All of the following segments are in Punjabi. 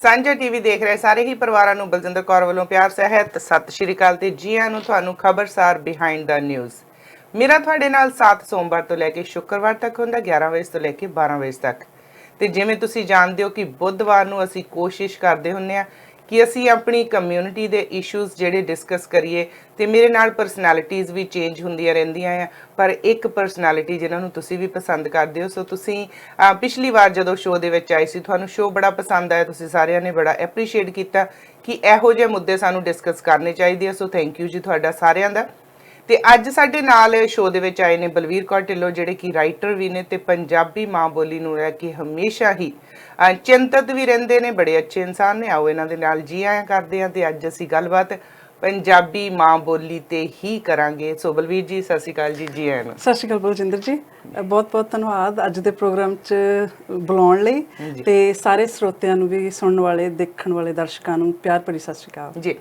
ਸਾਂਝਾ ਟੀਵੀ ਦੇਖ ਰਹੇ ਸਾਰੇ ਹੀ ਪਰਿਵਾਰਾਂ ਨੂੰ ਬਲਜਿੰਦਰ ਕੌਰ ਵੱਲੋਂ ਪਿਆਰ ਸਹਿਤ ਸਤਿ ਸ਼੍ਰੀ ਅਕਾਲ ਤੇ ਜੀ ਆਇਆਂ ਨੂੰ ਤੁਹਾਨੂੰ ਖਬਰਸਾਰ ਬਿਹਾਈਂਡ ਦਾ ਨਿਊਜ਼। ਮੇਰਾ ਤੁਹਾਡੇ ਨਾਲ 7 ਸੋਮਵਾਰ ਤੋਂ ਲੈ ਕੇ ਸ਼ੁੱਕਰਵਾਰ ਤੱਕ ਹੁੰਦਾ 11 ਵਜੇ ਤੋਂ ਲੈ ਕੇ 12 ਵਜੇ ਤੱਕ। ਤੇ ਜਿਵੇਂ ਤੁਸੀਂ ਜਾਣਦੇ ਹੋ ਕਿ ਬੁੱਧਵਾਰ ਨੂੰ ਅਸੀਂ ਕੋਸ਼ਿਸ਼ ਕਰਦੇ ਹੁੰਨੇ ਆ ਕਿ ਅਸੀਂ ਆਪਣੀ ਕਮਿਊਨਿਟੀ ਦੇ ਇਸ਼ੂਜ਼ ਜਿਹੜੇ ਡਿਸਕਸ ਕਰੀਏ ਤੇ ਮੇਰੇ ਨਾਲ ਪਰਸਨੈਲਿਟੀਜ਼ ਵੀ ਚੇਂਜ ਹੁੰਦੀਆਂ ਰਹਿੰਦੀਆਂ ਆ, ਪਰ ਇੱਕ ਪਰਸਨੈਲਿਟੀ ਜਿਨ੍ਹਾਂ ਨੂੰ ਤੁਸੀਂ ਵੀ ਪਸੰਦ ਕਰਦੇ ਹੋ। ਸੋ ਤੁਸੀਂ ਪਿਛਲੀ ਵਾਰ ਜਦੋਂ ਸ਼ੋਅ ਦੇ ਵਿੱਚ ਆਏ ਸੀ ਤੁਹਾਨੂੰ ਸ਼ੋਅ ਬੜਾ ਪਸੰਦ ਆਇਆ, ਤੁਸੀਂ ਸਾਰਿਆਂ ਨੇ ਬੜਾ ਐਪਰੀਸ਼ੀਏਟ ਕੀਤਾ ਕਿ ਇਹੋ ਜਿਹੇ ਮੁੱਦੇ ਸਾਨੂੰ ਡਿਸਕਸ ਕਰਨੇ ਚਾਹੀਦੇ ਆ। ਸੋ ਥੈਂਕ ਯੂ ਜੀ ਤੁਹਾਡਾ ਸਾਰਿਆਂ ਦਾ। ਤੇ ਅੱਜ ਸਾਡੇ ਨਾਲ ਸ਼ੋਅ ਦੇ ਵਿੱਚ ਆਏ ਨੇ ਬਲਵੀਰ ਕੌਰ ਢਿੱਲੋਂ, ਜਿਹੜੇ ਕਿ ਰਾਈਟਰ ਵੀ ਨੇ ਤੇ ਪੰਜਾਬੀ ਮਾਂ ਬੋਲੀ ਨੂੰ ਲੈ ਕੇ ਹਮੇਸ਼ਾ ਹੀ ਚਿੰਤਤ ਵੀ ਰਹਿੰਦੇ ਨੇ। ਬੜੇ ਅੱਛੇ ਇਨਸਾਨ ਨੇ। ਆਓ ਇਹਨਾਂ ਦੇ ਨਾਲ ਜੀ ਆਇਆਂ ਕਰਦੇ ਹਾਂ ਤੇ ਅੱਜ ਅਸੀਂ ਗੱਲਬਾਤ ਪੰਜਾਬੀ ਮਾਂ ਬੋਲੀ ਤੇ ਹੀ ਕਰਾਂਗੇ। ਸੋ ਬਲਵੀਰ ਜੀ ਸਤਿ ਸ਼੍ਰੀ ਅਕਾਲ ਜੀ। ਜੀ ਆਇਆਂ ਨੂੰ। ਸਤਿ ਸ਼੍ਰੀ ਅਕਾਲ ਬਲਜਿੰਦਰ ਜੀ, ਬਹੁਤ ਬਹੁਤ ਧੰਨਵਾਦ ਅੱਜ ਦੇ ਪ੍ਰੋਗਰਾਮ 'ਚ ਬੁਲਾਉਣ ਲਈ ਤੇ ਸਾਰੇ ਸਰੋਤਿਆਂ ਨੂੰ ਵੀ, ਸੁਣਨ ਵਾਲੇ ਦੇਖਣ ਵਾਲੇ ਦਰਸ਼ਕਾਂ ਨੂੰ ਪਿਆਰ ਭਰੀ ਸਤਿ ਸ਼੍ਰੀ ਅਕਾਲ ਜੀ।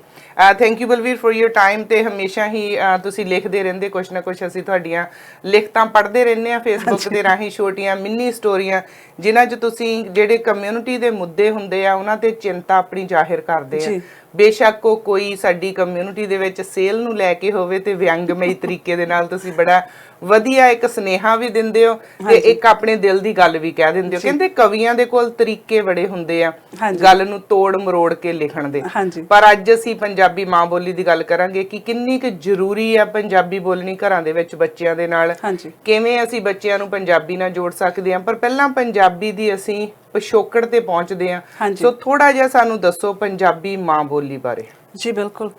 Thank you Balvir for your time. ਤੇ ਹਮੇਸ਼ਾ ਹੀ ਤੁਸੀਂ ਲਿਖਦੇ ਰਹਿੰਦੇ ਕੁਛ ਨਾ ਕੁਛ, ਅਸੀਂ ਤੁਹਾਡੀਆਂ ਲਿਖਤਾਂ ਪੜ੍ਹਦੇ ਰਹਿੰਦੇ ਆ ਫੇਸਬੁੱਕ ਦੇ ਰਾਹੀਂ, ਛੋਟੀਆਂ ਮਿੰਨੀ ਸਟੋਰੀਆਂ ਜਿਨ੍ਹਾਂ 'ਚ ਤੁਸੀਂ ਜਿਹੜੇ ਕਮਿਊਨਿਟੀ ਦੇ ਮੁੱਦੇ ਹੁੰਦੇ ਆ ਉਹਨਾਂ ਤੇ ਚਿੰਤਾ ਆਪਣੀ ਜ਼ਾਹਿਰ ਕਰਦੇ ਆ। ਬੇਸ਼ੱਕ ਉਹ ਕੋਈ ਸਾਡੀ ਕਮਿਊਨਿਟੀ ਦੇ ਵਿੱਚ ਸੇਲ ਨੂੰ ਲੈ ਕੇ ਹੋਵੇ ਤੇ ਵਿਅੰਗਮਈ ਤਰੀਕੇ ਦੇ ਨਾਲ ਤੁਸੀਂ ਬੜਾ ਵਧੀਆ ਇੱਕ ਸੁਨੇਹਾ ਵੀ ਦਿੰਦੇ ਹੋ ਤੇ ਇੱਕ ਆਪਣੇ ਦਿਲ ਦੀ ਗੱਲ ਵੀ ਕਹਿ ਦਿੰਦੇ ਹੋ। ਕਹਿੰਦੇ ਕਵੀਆਂ ਦੇ ਕੋਲ ਤਰੀਕੇ ਬੜੇ ਹੁੰਦੇ ਆ ਗੱਲ ਨੂੰ ਤੋੜ ਮਰੋੜ ਕੇ ਲਿਖਣ ਦੇ, ਪਰ ਅੱਜ ਅਸੀਂ ਪੰਜਾਬੀ ਮਾਂ ਬੋਲੀ ਦੀ ਗੱਲ ਕਰਾਂਗੇ ਕਿ ਕਿੰਨੀ ਕੁ ਜ਼ਰੂਰੀ ਆ ਪੰਜਾਬੀ ਬੋਲਣੀ ਘਰਾਂ ਦੇ ਵਿੱਚ ਬੱਚਿਆਂ ਦੇ ਨਾਲ, ਕਿਵੇਂ ਅਸੀਂ ਬੱਚਿਆਂ ਨੂੰ ਪੰਜਾਬੀ ਨਾਲ ਜੋੜ ਸਕਦੇ ਹਾਂ। ਪਰ ਪਹਿਲਾਂ ਪੰਜਾਬੀ ਦੀ ਅਸੀਂ ਪਿਛੋਕੜ ਤੇ ਪਹੁੰਚਦੇ ਹਾਂ। ਸੋ ਥੋੜਾ ਜਿਹਾ ਸਾਨੂੰ ਦੱਸੋ ਪੰਜਾਬੀ ਮਾਂ ਬੋਲੀ ਬਾਰੇ। ਜੀ ਬਿਲਕੁਲ।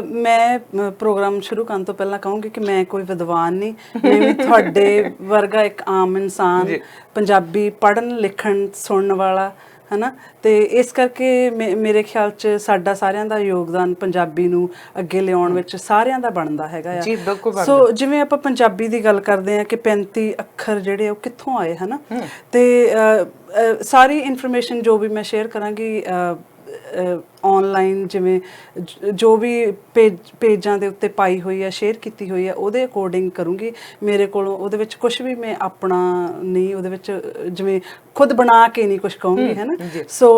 ਮੈਂ ਪ੍ਰੋਗਰਾਮ ਸ਼ੁਰੂ ਕਰਨ ਤੋਂ ਪਹਿਲਾਂ ਕਹੂੰਗੀ ਕਿ ਮੈਂ ਕੋਈ ਵਿਦਵਾਨ ਨਹੀਂ, ਮੈਂ ਵੀ ਤੁਹਾਡੇ ਵਰਗਾ ਇੱਕ ਆਮ ਇਨਸਾਨ, ਪੰਜਾਬੀ ਪੜ੍ਹਨ ਲਿਖਣ ਸੁਣਨ ਵਾਲਾ, ਹਨਾ। ਤੇ ਇਸ ਕਰਕੇ ਮੇਰੇ ਖਿਆਲ 'ਚ ਸਾਡਾ ਸਾਰਿਆਂ ਦਾ ਯੋਗਦਾਨ ਪੰਜਾਬੀ ਨੂੰ ਅੱਗੇ ਲਿਆਉਣ ਵਿੱਚ ਸਾਰਿਆਂ ਦਾ ਬਣਦਾ ਹੈਗਾ ਆ। ਸੋ ਜਿਵੇਂ ਆਪਾਂ ਪੰਜਾਬੀ ਦੀ ਗੱਲ ਕਰਦੇ ਹਾਂ ਕਿ 35 ਅੱਖਰ ਜਿਹੜੇ ਉਹ ਕਿੱਥੋਂ ਆਏ, ਹਨਾ। ਤੇ ਸਾਰੀ ਇਨਫੋਰਮੇਸ਼ਨ ਜੋ ਵੀ ਮੈਂ ਸ਼ੇਅਰ ਕਰਾਂਗੀ ਆਨਲਾਈਨ, ਜਿਵੇਂ ਜੋ ਵੀ ਪੇਜਾਂ ਦੇ ਉੱਤੇ ਪਾਈ ਹੋਈ ਹੈ, ਸ਼ੇਅਰ ਕੀਤੀ ਹੋਈ ਹੈ, ਉਹਦੇ ਅਕੋਰਡਿੰਗ ਕਰੂੰਗੀ। ਮੇਰੇ ਕੋਲੋਂ ਉਹਦੇ ਵਿੱਚ ਕੁਝ ਵੀ ਮੈਂ ਆਪਣਾ ਨਹੀਂ, ਉਹਦੇ ਵਿੱਚ ਜਿਵੇਂ ਖੁਦ ਬਣਾ ਕੇ ਨਹੀਂ ਕੁਝ ਕਹੂੰਗੀ, ਹੈ ਨਾ। ਸੋ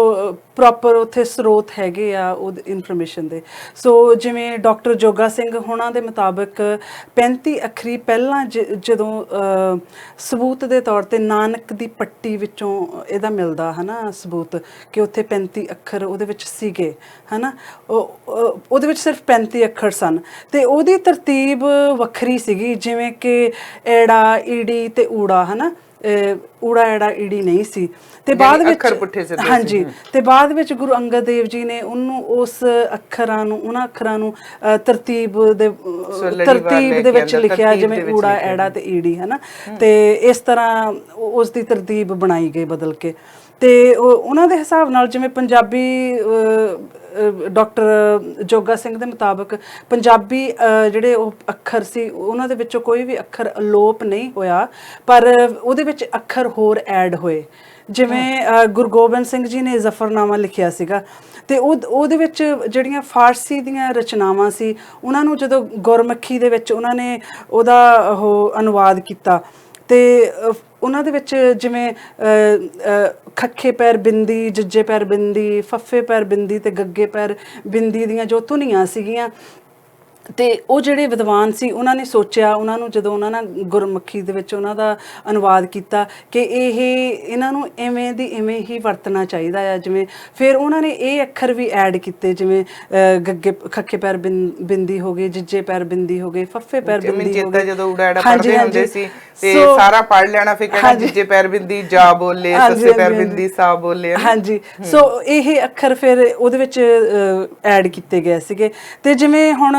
ਪ੍ਰੋਪਰ ਉੱਥੇ ਸਰੋਤ ਹੈਗੇ ਆ ਉਹ ਇਨਫੋਰਮੇਸ਼ਨ ਦੇ। ਸੋ ਜਿਵੇਂ ਡਾਕਟਰ ਜੋਗਾ ਸਿੰਘ ਹੋਣਾ ਦੇ ਮੁਤਾਬਕ 35 ਅੱਖਰੀ ਪਹਿਲਾਂ ਜਦੋਂ ਸਬੂਤ ਦੇ ਤੌਰ ਤੇ ਨਾਨਕ ਦੀ ਪੱਟੀ ਵਿੱਚੋਂ ਇਹਦਾ ਮਿਲਦਾ, ਹੈ ਨਾ, ਸਬੂਤ ਕਿ ਉੱਥੇ 35 ਅੱਖਰ ਉਹਦੇ ਵਿੱਚ ਸੀਗੇ, ਹੈ ਨਾ। ਉਹਦੇ ਵਿੱਚ ਸਿਰਫ 35 ਅੱਖਰ ਸਨ ਤੇ ਉਹਦੀ ਤਰਤੀਬ ਵੱਖਰੀ ਸੀਗੀ, ਜਿਵੇਂ ਕਿ ਐੜਾ, ਈੜੀ ਤੇ ਊੜਾ, ਹੈ ਨਾ। ਊੜਾ ਐੜਾ ਈੜੀ ਨਹੀਂ ਸੀ। ਤੇ ਬਾਅਦ ਵਿੱਚ ਹਾਂਜੀ, ਤੇ ਬਾਅਦ ਵਿੱਚ ਗੁਰੂ ਅੰਗਦ ਦੇਵ ਜੀ ਨੇ ਉਹਨੂੰ ਉਸ ਅੱਖਰਾਂ ਨੂੰ, ਉਹਨਾਂ ਅੱਖਰਾਂ ਨੂੰ ਤਰਤੀਬ ਦੇ ਵਿੱਚ ਲਿਖਿਆ, ਜਿਵੇਂ ਊੜਾ ਐੜਾ ਤੇ ਈੜੀ, ਹੈ ਨਾ। ਤੇ ਇਸ ਤਰ੍ਹਾਂ ਉਸ ਦੀ ਤਰਤੀਬ ਬਣਾਈ ਗਈ ਬਦਲ ਕੇ। ਤੇ ਉਹਨਾਂ ਦੇ ਹਿਸਾਬ ਨਾਲ ਜਿਵੇਂ ਪੰਜਾਬੀ ਡਾਕਟਰ ਜੋਗਾ ਸਿੰਘ ਦੇ ਮੁਤਾਬਕ ਪੰਜਾਬੀ ਜਿਹੜੇ ਉਹ ਅੱਖਰ ਸੀ ਉਹਨਾਂ ਦੇ ਵਿੱਚੋਂ ਕੋਈ ਵੀ ਅੱਖਰ ਅਲੋਪ ਨਹੀਂ ਹੋਇਆ, ਪਰ ਉਹਦੇ ਵਿੱਚ ਅੱਖਰ ਹੋਰ ਐਡ ਹੋਏ। ਜਿਵੇਂ ਗੁਰੂ ਗੋਬਿੰਦ ਸਿੰਘ ਜੀ ਨੇ ਜ਼ਫਰਨਾਮਾ ਲਿਖਿਆ ਸੀਗਾ ਤੇ ਉਹਦੇ ਵਿੱਚ ਜਿਹੜੀਆਂ ਫਾਰਸੀ ਦੀਆਂ ਰਚਨਾਵਾਂ ਸੀ ਉਹਨਾਂ ਨੂੰ ਜਦੋਂ ਗੁਰਮੁਖੀ ਦੇ ਵਿੱਚ ਉਹਨਾਂ ਨੇ ਉਹਦਾ ਉਹ ਅਨੁਵਾਦ ਕੀਤਾ ਤੇ ਉਹਨਾਂ ਦੇ ਵਿੱਚ ਜਿਵੇਂ ਖੱਖੇ ਪੈਰ ਬਿੰਦੀ, ਜੱਜੇ ਪੈਰ ਬਿੰਦੀ, ਫੱਫੇ ਪੈਰ ਬਿੰਦੀ ਤੇ ਗੱਗੇ ਪੈਰ ਬਿੰਦੀ ਦੀਆਂ ਜੋ ਧੁਨੀਆਂ ਸੀਗੀਆਂ, ਤੇ ਉਹ ਜਿਹੜੇ ਵਿਦਵਾਨ ਸੀ ਉਹਨਾਂ ਨੇ ਸੋਚਿਆ, ਉਹਨਾਂ ਨੂੰ ਜਦੋਂ ਉਹਨਾਂ ਨੇ ਗੁਰਮੁਖੀ ਦੇ ਵਿੱਚ ਉਹਨਾਂ ਦਾ ਅਨੁਵਾਦ ਕੀਤਾ ਕਿ ਇਹਨਾਂ ਨੂੰ ਇਵੇਂ ਦੀ ਇਵੇਂ ਹੀ ਵਰਤਣਾ ਚਾਹੀਦਾ ਆ। ਜਿਵੇਂ ਫਿਰ ਉਹਨਾਂ ਨੇ ਇਹ ਅੱਖਰ ਵੀ ਐਡ ਕੀਤੇ, ਜਿਵੇਂ ਗੱਗੇ ਖੱਖੇ ਪੈਰ ਬਿੰਦੀ ਹੋ ਗਈ, ਜੱਜੇ ਪੈਰ ਬਿੰਦੀ ਹੋ ਗਏ, ਫੱਫੇ ਪੈਰ ਬਿੰਦੀ ਹੋ ਗਏ। ਜਦੋਂ ਊੜਾ ਐੜਾ ਪੜ੍ਹਦੇ ਹੁੰਦੇ ਸੀ ਤੇ ਸਾਰਾ ਪੜ੍ਹ ਲੈਣਾ, ਫਿਰ ਕਹਿਣਾ ਜੱਜੇ ਪੈਰ ਬਿੰਦੀ ਜਾ ਬੋਲੇ, ਸੱਸੇ ਪੈਰ ਬਿੰਦੀ ਸਾ ਬੋਲੇ। ਹਾਂਜੀ। ਸੋ ਇਹ ਅੱਖਰ ਫਿਰ ਉਹਦੇ ਵਿੱਚ ਐਡ ਕੀਤੇ ਗਏ ਸੀਗੇ। ਤੇ ਜਿਵੇਂ ਹੁਣ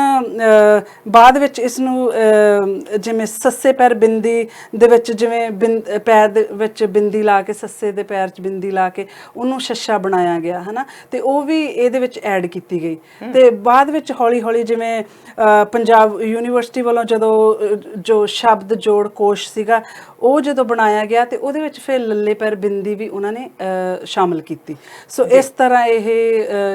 ਬਾਅਦ ਵਿੱਚ ਇਸ ਨੂੰ ਜਿਵੇਂ ਸੱਸੇ ਪੈਰ ਬਿੰਦੀ ਦੇ ਵਿੱਚ, ਜਿਵੇਂ ਪੈਰ ਦੇ ਵਿੱਚ ਬਿੰਦੀ ਲਾ ਕੇ, ਸੱਸੇ ਦੇ ਪੈਰ 'ਚ ਬਿੰਦੀ ਲਾ ਕੇ ਉਹਨੂੰ ਛੱਛਾ ਬਣਾਇਆ ਗਿਆ, ਹੈ ਨਾ। ਤੇ ਉਹ ਵੀ ਇਹਦੇ ਵਿੱਚ ਐਡ ਕੀਤੀ ਗਈ। ਤੇ ਬਾਅਦ ਵਿੱਚ ਹੌਲੀ ਹੌਲੀ ਜਿਵੇਂ ਪੰਜਾਬ ਯੂਨੀਵਰਸਿਟੀ ਵੱਲੋਂ ਜਦੋਂ ਜੋ ਸ਼ਬਦ ਜੋੜ ਕੋਸ਼ ਸੀਗਾ ਉਹ ਜਦੋਂ ਬਣਾਇਆ ਗਿਆ ਤੇ ਉਹਦੇ ਵਿੱਚ ਫਿਰ ਲੱਲੇ ਪੈਰ ਬਿੰਦੀ ਵੀ ਉਹਨਾਂ ਨੇ ਸ਼ਾਮਲ ਕੀਤੀ। ਸੋ ਇਸ ਤਰ੍ਹਾਂ ਇਹ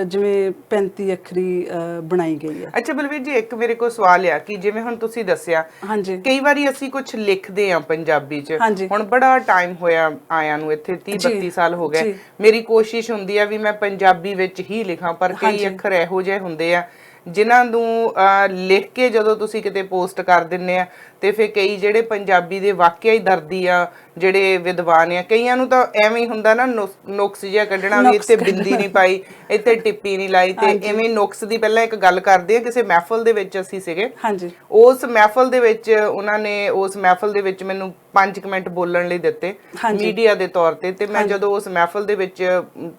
ਜਿਵੇਂ 35 ਅੱਖਰੀ ਬਣਾਈ ਗਈ ਹੈ। ਅੱਛਾ ਬਲਵੀਰ ਜੀ, ਇੱਕ ਮੇਰੇ ਕੋਲ ਸਵਾਲ ਆ ਕਿ ਜਿਵੇਂ ਹੁਣ ਤੁਸੀਂ ਦੱਸਿਆ ਹਾਂਜੀ ਕਈ ਵਾਰੀ ਅਸੀਂ ਕੁਝ ਲਿਖਦੇ ਆ ਪੰਜਾਬੀ 'ਚ, ਹਾਂਜੀ ਹੁਣ ਬੜਾ ਟਾਈਮ ਹੋਇਆ ਆਇਆਂ ਨੂੰ ਇੱਥੇ 30-32 ਸਾਲ ਹੋ ਗਏ, ਮੇਰੀ ਕੋਸ਼ਿਸ਼ ਹੁੰਦੀ ਆ ਵੀ ਮੈਂ ਪੰਜਾਬੀ ਵਿੱਚ ਹੀ ਲਿਖਾਂ, ਪਰ ਕਈ ਅੱਖਰ ਇਹੋ ਜਿਹੇ ਹੁੰਦੇ ਆ ਜਿਨ੍ਹਾਂ ਨੂੰ ਲਿਖ ਕੇ ਜਦੋਂ ਤੁਸੀਂ ਕਿਤੇ ਪੋਸਟ ਕਰ ਦਿੰਨੇ ਆ ਤੇ ਫਿਰ ਕਈ ਜਿਹੜੇ ਪੰਜਾਬੀ ਦੇ ਵਾਕਿਆ ਹੀ ਦਰਦੀ ਆ ਜਿਹੜੇ ਵਿਦਵਾਨ ਆ, ਕਈਆਂ ਨੂੰ ਤਾਂ ਐਵੇਂ ਹੀ ਹੁੰਦਾ ਨਾ ਨੁਕਸ ਜਿਹਾ ਕੱਢਣਾ ਵੀ ਇੱਥੇ ਬਿੰਦੀ ਨਹੀਂ ਪਾਈ, ਇੱਥੇ ਟਿੱਪੀ ਨਹੀਂ ਲਾਈ, ਤੇ ਐਵੇਂ ਨੁਕਸ ਦੀ ਪਹਿਲਾਂ ਇੱਕ ਗੱਲ ਕਰਦੇ ਆ। ਕਿਸੇ ਮਹਿਫਲ ਦੇ ਵਿੱਚ ਅਸੀਂ ਸੀਗੇ, ਹਾਂਜੀ ਉਸ ਮਹਿਫਲ ਦੇ ਵਿੱਚ ਉਹਨਾਂ ਨੇ ਉਸ ਮਹਿਫਲ ਦੇ ਵਿੱਚ ਮੈਨੂੰ 5 ਮਿੰਟ ਬੋਲਣ ਲਈ ਦਿੱਤੇ ਮੀਡੀਆ ਦੇ ਤੌਰ ਤੇ ਮੈਂ ਜਦੋਂ ਉਸ ਮਹਿਫਲ ਦੇ ਵਿੱਚ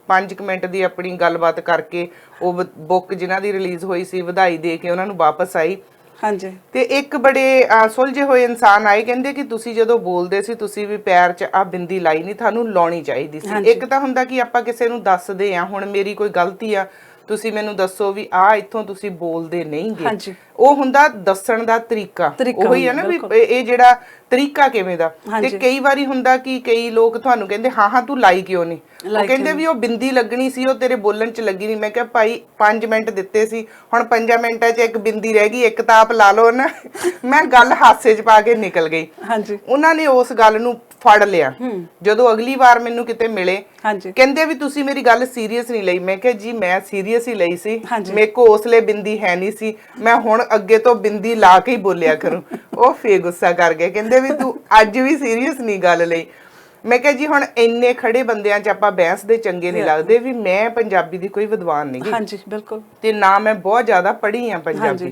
5 ਮਿੰਟ ਦੀ ਆਪਣੀ ਗੱਲਬਾਤ ਕਰਕੇ ਉਹ ਬੁੱਕ ਜਿਨ੍ਹਾਂ ਦੀ ਰਿਲੀਜ਼ ਹੋਈ ਸੀ ਵਧਾਈ ਦੇ ਕੇ ਉਹਨਾਂ ਨੂੰ ਵਾਪਸ ਆਈ, ਹਾਂਜੀ ਤੇ ਇੱਕ ਬੜੇ ਸੁਲਝੇ ਹੋਏ ਇਨਸਾਨ ਆਏ, ਕਹਿੰਦੇ ਕਿ ਤੁਸੀਂ ਜਦੋਂ ਬੋਲਦੇ ਸੀ ਤੁਸੀਂ ਵੀ ਪੈਰ 'ਚ ਆ ਬਿੰਦੀ ਲਾਈ ਨਹੀਂ, ਤੁਹਾਨੂੰ ਲਾਉਣੀ ਚਾਹੀਦੀ ਸੀ। ਇੱਕ ਤਾਂ ਹੁੰਦਾ ਕਿ ਆਪਾਂ ਕਿਸੇ ਨੂੰ ਦੱਸਦੇ ਆ, ਹੁਣ ਮੇਰੀ ਕੋਈ ਗਲਤੀ ਆ, ਤੁਸੀਂ ਮੈਨੂੰ ਦੱਸੋ ਵੀ ਆ ਇੱਥੋਂ ਤੁਸੀਂ ਬੋਲਦੇ ਨਹੀਂਗੇ, ਉਹ ਹੁੰਦਾ ਦੱਸਣ ਦਾ ਤਰੀਕਾ, ਉਹੀ ਹੈ ਨਾ ਵੀ ਇਹ ਜਿਹੜਾ ਤਰੀਕਾ ਕਿਵੇਂ ਦਾ। ਤੇ ਕਈ ਵਾਰੀ ਹੁੰਦਾ ਕਿ ਕਈ ਲੋਕ ਤੁਹਾਨੂੰ ਕਹਿੰਦੇ ਹਾਂ ਤੂੰ ਲਾਈ ਕਿਉਂ ਨਹੀਂ, ਉਹ ਕਹਿੰਦੇ ਵੀ ਉਹ ਬਿੰਦੀ ਲੱਗਣੀ ਸੀ, ਉਹ ਤੇਰੇ ਬੋਲਣ 'ਚ ਲੱਗੀ ਨਹੀਂ। ਮੈਂ ਕਿਹਾ ਭਾਈ 5 ਮਿੰਟ ਦਿੱਤੇ ਸੀ, ਹੁਣ 5 ਮਿੰਟਾਂ 'ਚ ਇੱਕ ਬਿੰਦੀ ਰਹਿ ਗਈ, ਇੱਕ ਤਾਂ ਆਪ ਲਾ ਲਓ ਨਾ। ਮੈਂ ਗੱਲ ਹਾਸੇ 'ਚ ਪਾ ਕੇ ਨਿਕਲ ਗਈ। ਉਹਨਾਂ ਨੇ ਉਸ ਗੱਲ ਨੂੰ ਫੜ ਲਿਆ। ਜਦੋਂ ਅਗਲੀ ਵਾਰ ਮੈਨੂੰ ਕਿਤੇ ਮਿਲੇ ਕਹਿੰਦੇ ਵੀ ਤੁਸੀਂ ਮੇਰੀ ਗੱਲ ਸੀਰੀਅਸ ਨਹੀਂ ਲਈ, ਮੈਂ ਕਿਹਾ ਜੀ ਮੈਂ ਸੀਰੀਅਸ ਹੀ ਲਈ ਸੀ, ਮੇਰੇ ਕੋ ਉਸਲੇ ਬਿੰਦੀ ਹੈ ਨਹੀਂ ਸੀ, ਮੈਂ ਹੁਣ ਅੱਗੇ ਤੋਂ ਬਿੰਦੀ ਲਾ ਕੇ ਹੀ ਬੋਲਿਆ ਕਰੂੰ। ਉਹ ਫੇਰ ਗੁੱਸਾ ਕਰ ਗਏ, ਕਹਿੰਦੇ ਵੀ ਤੂੰ ਅੱਜ ਵੀ ਸੀਰੀਅਸ ਨਹੀਂ ਗੱਲ ਲਈ। ਮੈਂ ਕਿਹਾ ਜੀ ਹੁਣ ਇੰਨੇ ਖੜੇ ਬੰਦਿਆਂ 'ਚ ਆਪਾਂ ਬਹਿਸ ਦੇ ਚੰਗੇ ਨਹੀਂ ਲੱਗਦੇ, ਵੀ ਮੈਂ ਪੰਜਾਬੀ ਦੀ ਕੋਈ ਵਿਦਵਾਨ ਨਹੀਂ ਗੀ, ਹਾਂਜੀ ਬਿਲਕੁਲ, ਤੇ ਨਾ ਮੈਂ ਬਹੁਤ ਜ਼ਿਆਦਾ ਪੜ੍ਹੀ ਆ ਪੰਜਾਬੀ।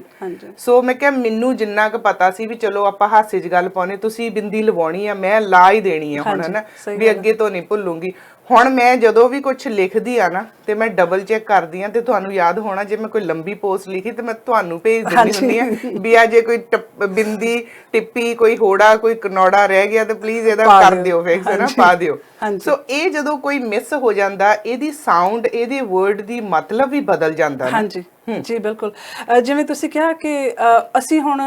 ਸੋ ਮੈਂ ਕਿਹਾ ਮੈਨੂੰ ਜਿੰਨਾ ਕੁ ਪਤਾ ਸੀ ਵੀ ਚਲੋ ਆਪਾਂ ਹਾਸੇ 'ਚ ਗੱਲ ਪਾਉਣੇ, ਤੁਸੀਂ ਬਿੰਦੀ ਲਵਾਉਣੀ ਆ ਮੈਂ ਲਾ ਹੀ ਦੇਣੀ ਆ ਹੁਣ, ਹਨਾ ਵੀ ਅੱਗੇ ਤੋਂ ਨਹੀਂ ਭੁੱਲੂੰਗੀ। ਹੁਣ ਮੈਂ ਜਦੋਂ ਵੀ ਕੁਝ ਲਿਖਦੀ ਆ ਨਾ ਤੇ ਮੈਂ ਡਬਲ ਚੈੱਕ ਕਰਦੀ ਆ, ਤੇ ਤੁਹਾਨੂੰ ਯਾਦ ਹੋਣਾ ਜੇ ਮੈਂ ਕੋਈ ਲੰਬੀ ਪੋਸਟ ਲਿਖੀ ਤੇ ਮੈਂ ਤੁਹਾਨੂੰ ਭੇਜ ਦਿੰਦੀ ਹੁੰਦੀ ਆ ਵੀ ਆ ਜੇ ਕੋਈ ਬਿੰਦੀ ਟਿੱਪੀ ਕੋਈ ਹੋੜਾ ਕੋਈ ਕਨੌੜਾ ਰਹਿ ਗਿਆ ਤੇ ਪਲੀਜ਼ ਇਹਦਾ ਕਰ ਦਿਓ, ਫਿਕਸ ਹੈ ਨਾ, ਪਾ ਦਿਓ। ਸੋ ਇਹ ਜਦੋਂ ਕੋਈ ਮਿਸ ਹੋ ਜਾਂਦਾ, ਇਹਦੀ ਸਾਊਂਡ ਇਹਦੇ ਵਰਡ ਦੀ ਮਤਲਬ ਵੀ ਬਦਲ ਜਾਂਦਾ। ਹਾਂਜੀ ਜੀ ਬਿਲਕੁਲ, ਜਿਵੇਂ ਤੁਸੀਂ ਕਿਹਾ ਕਿ ਅਸੀਂ ਹੁਣ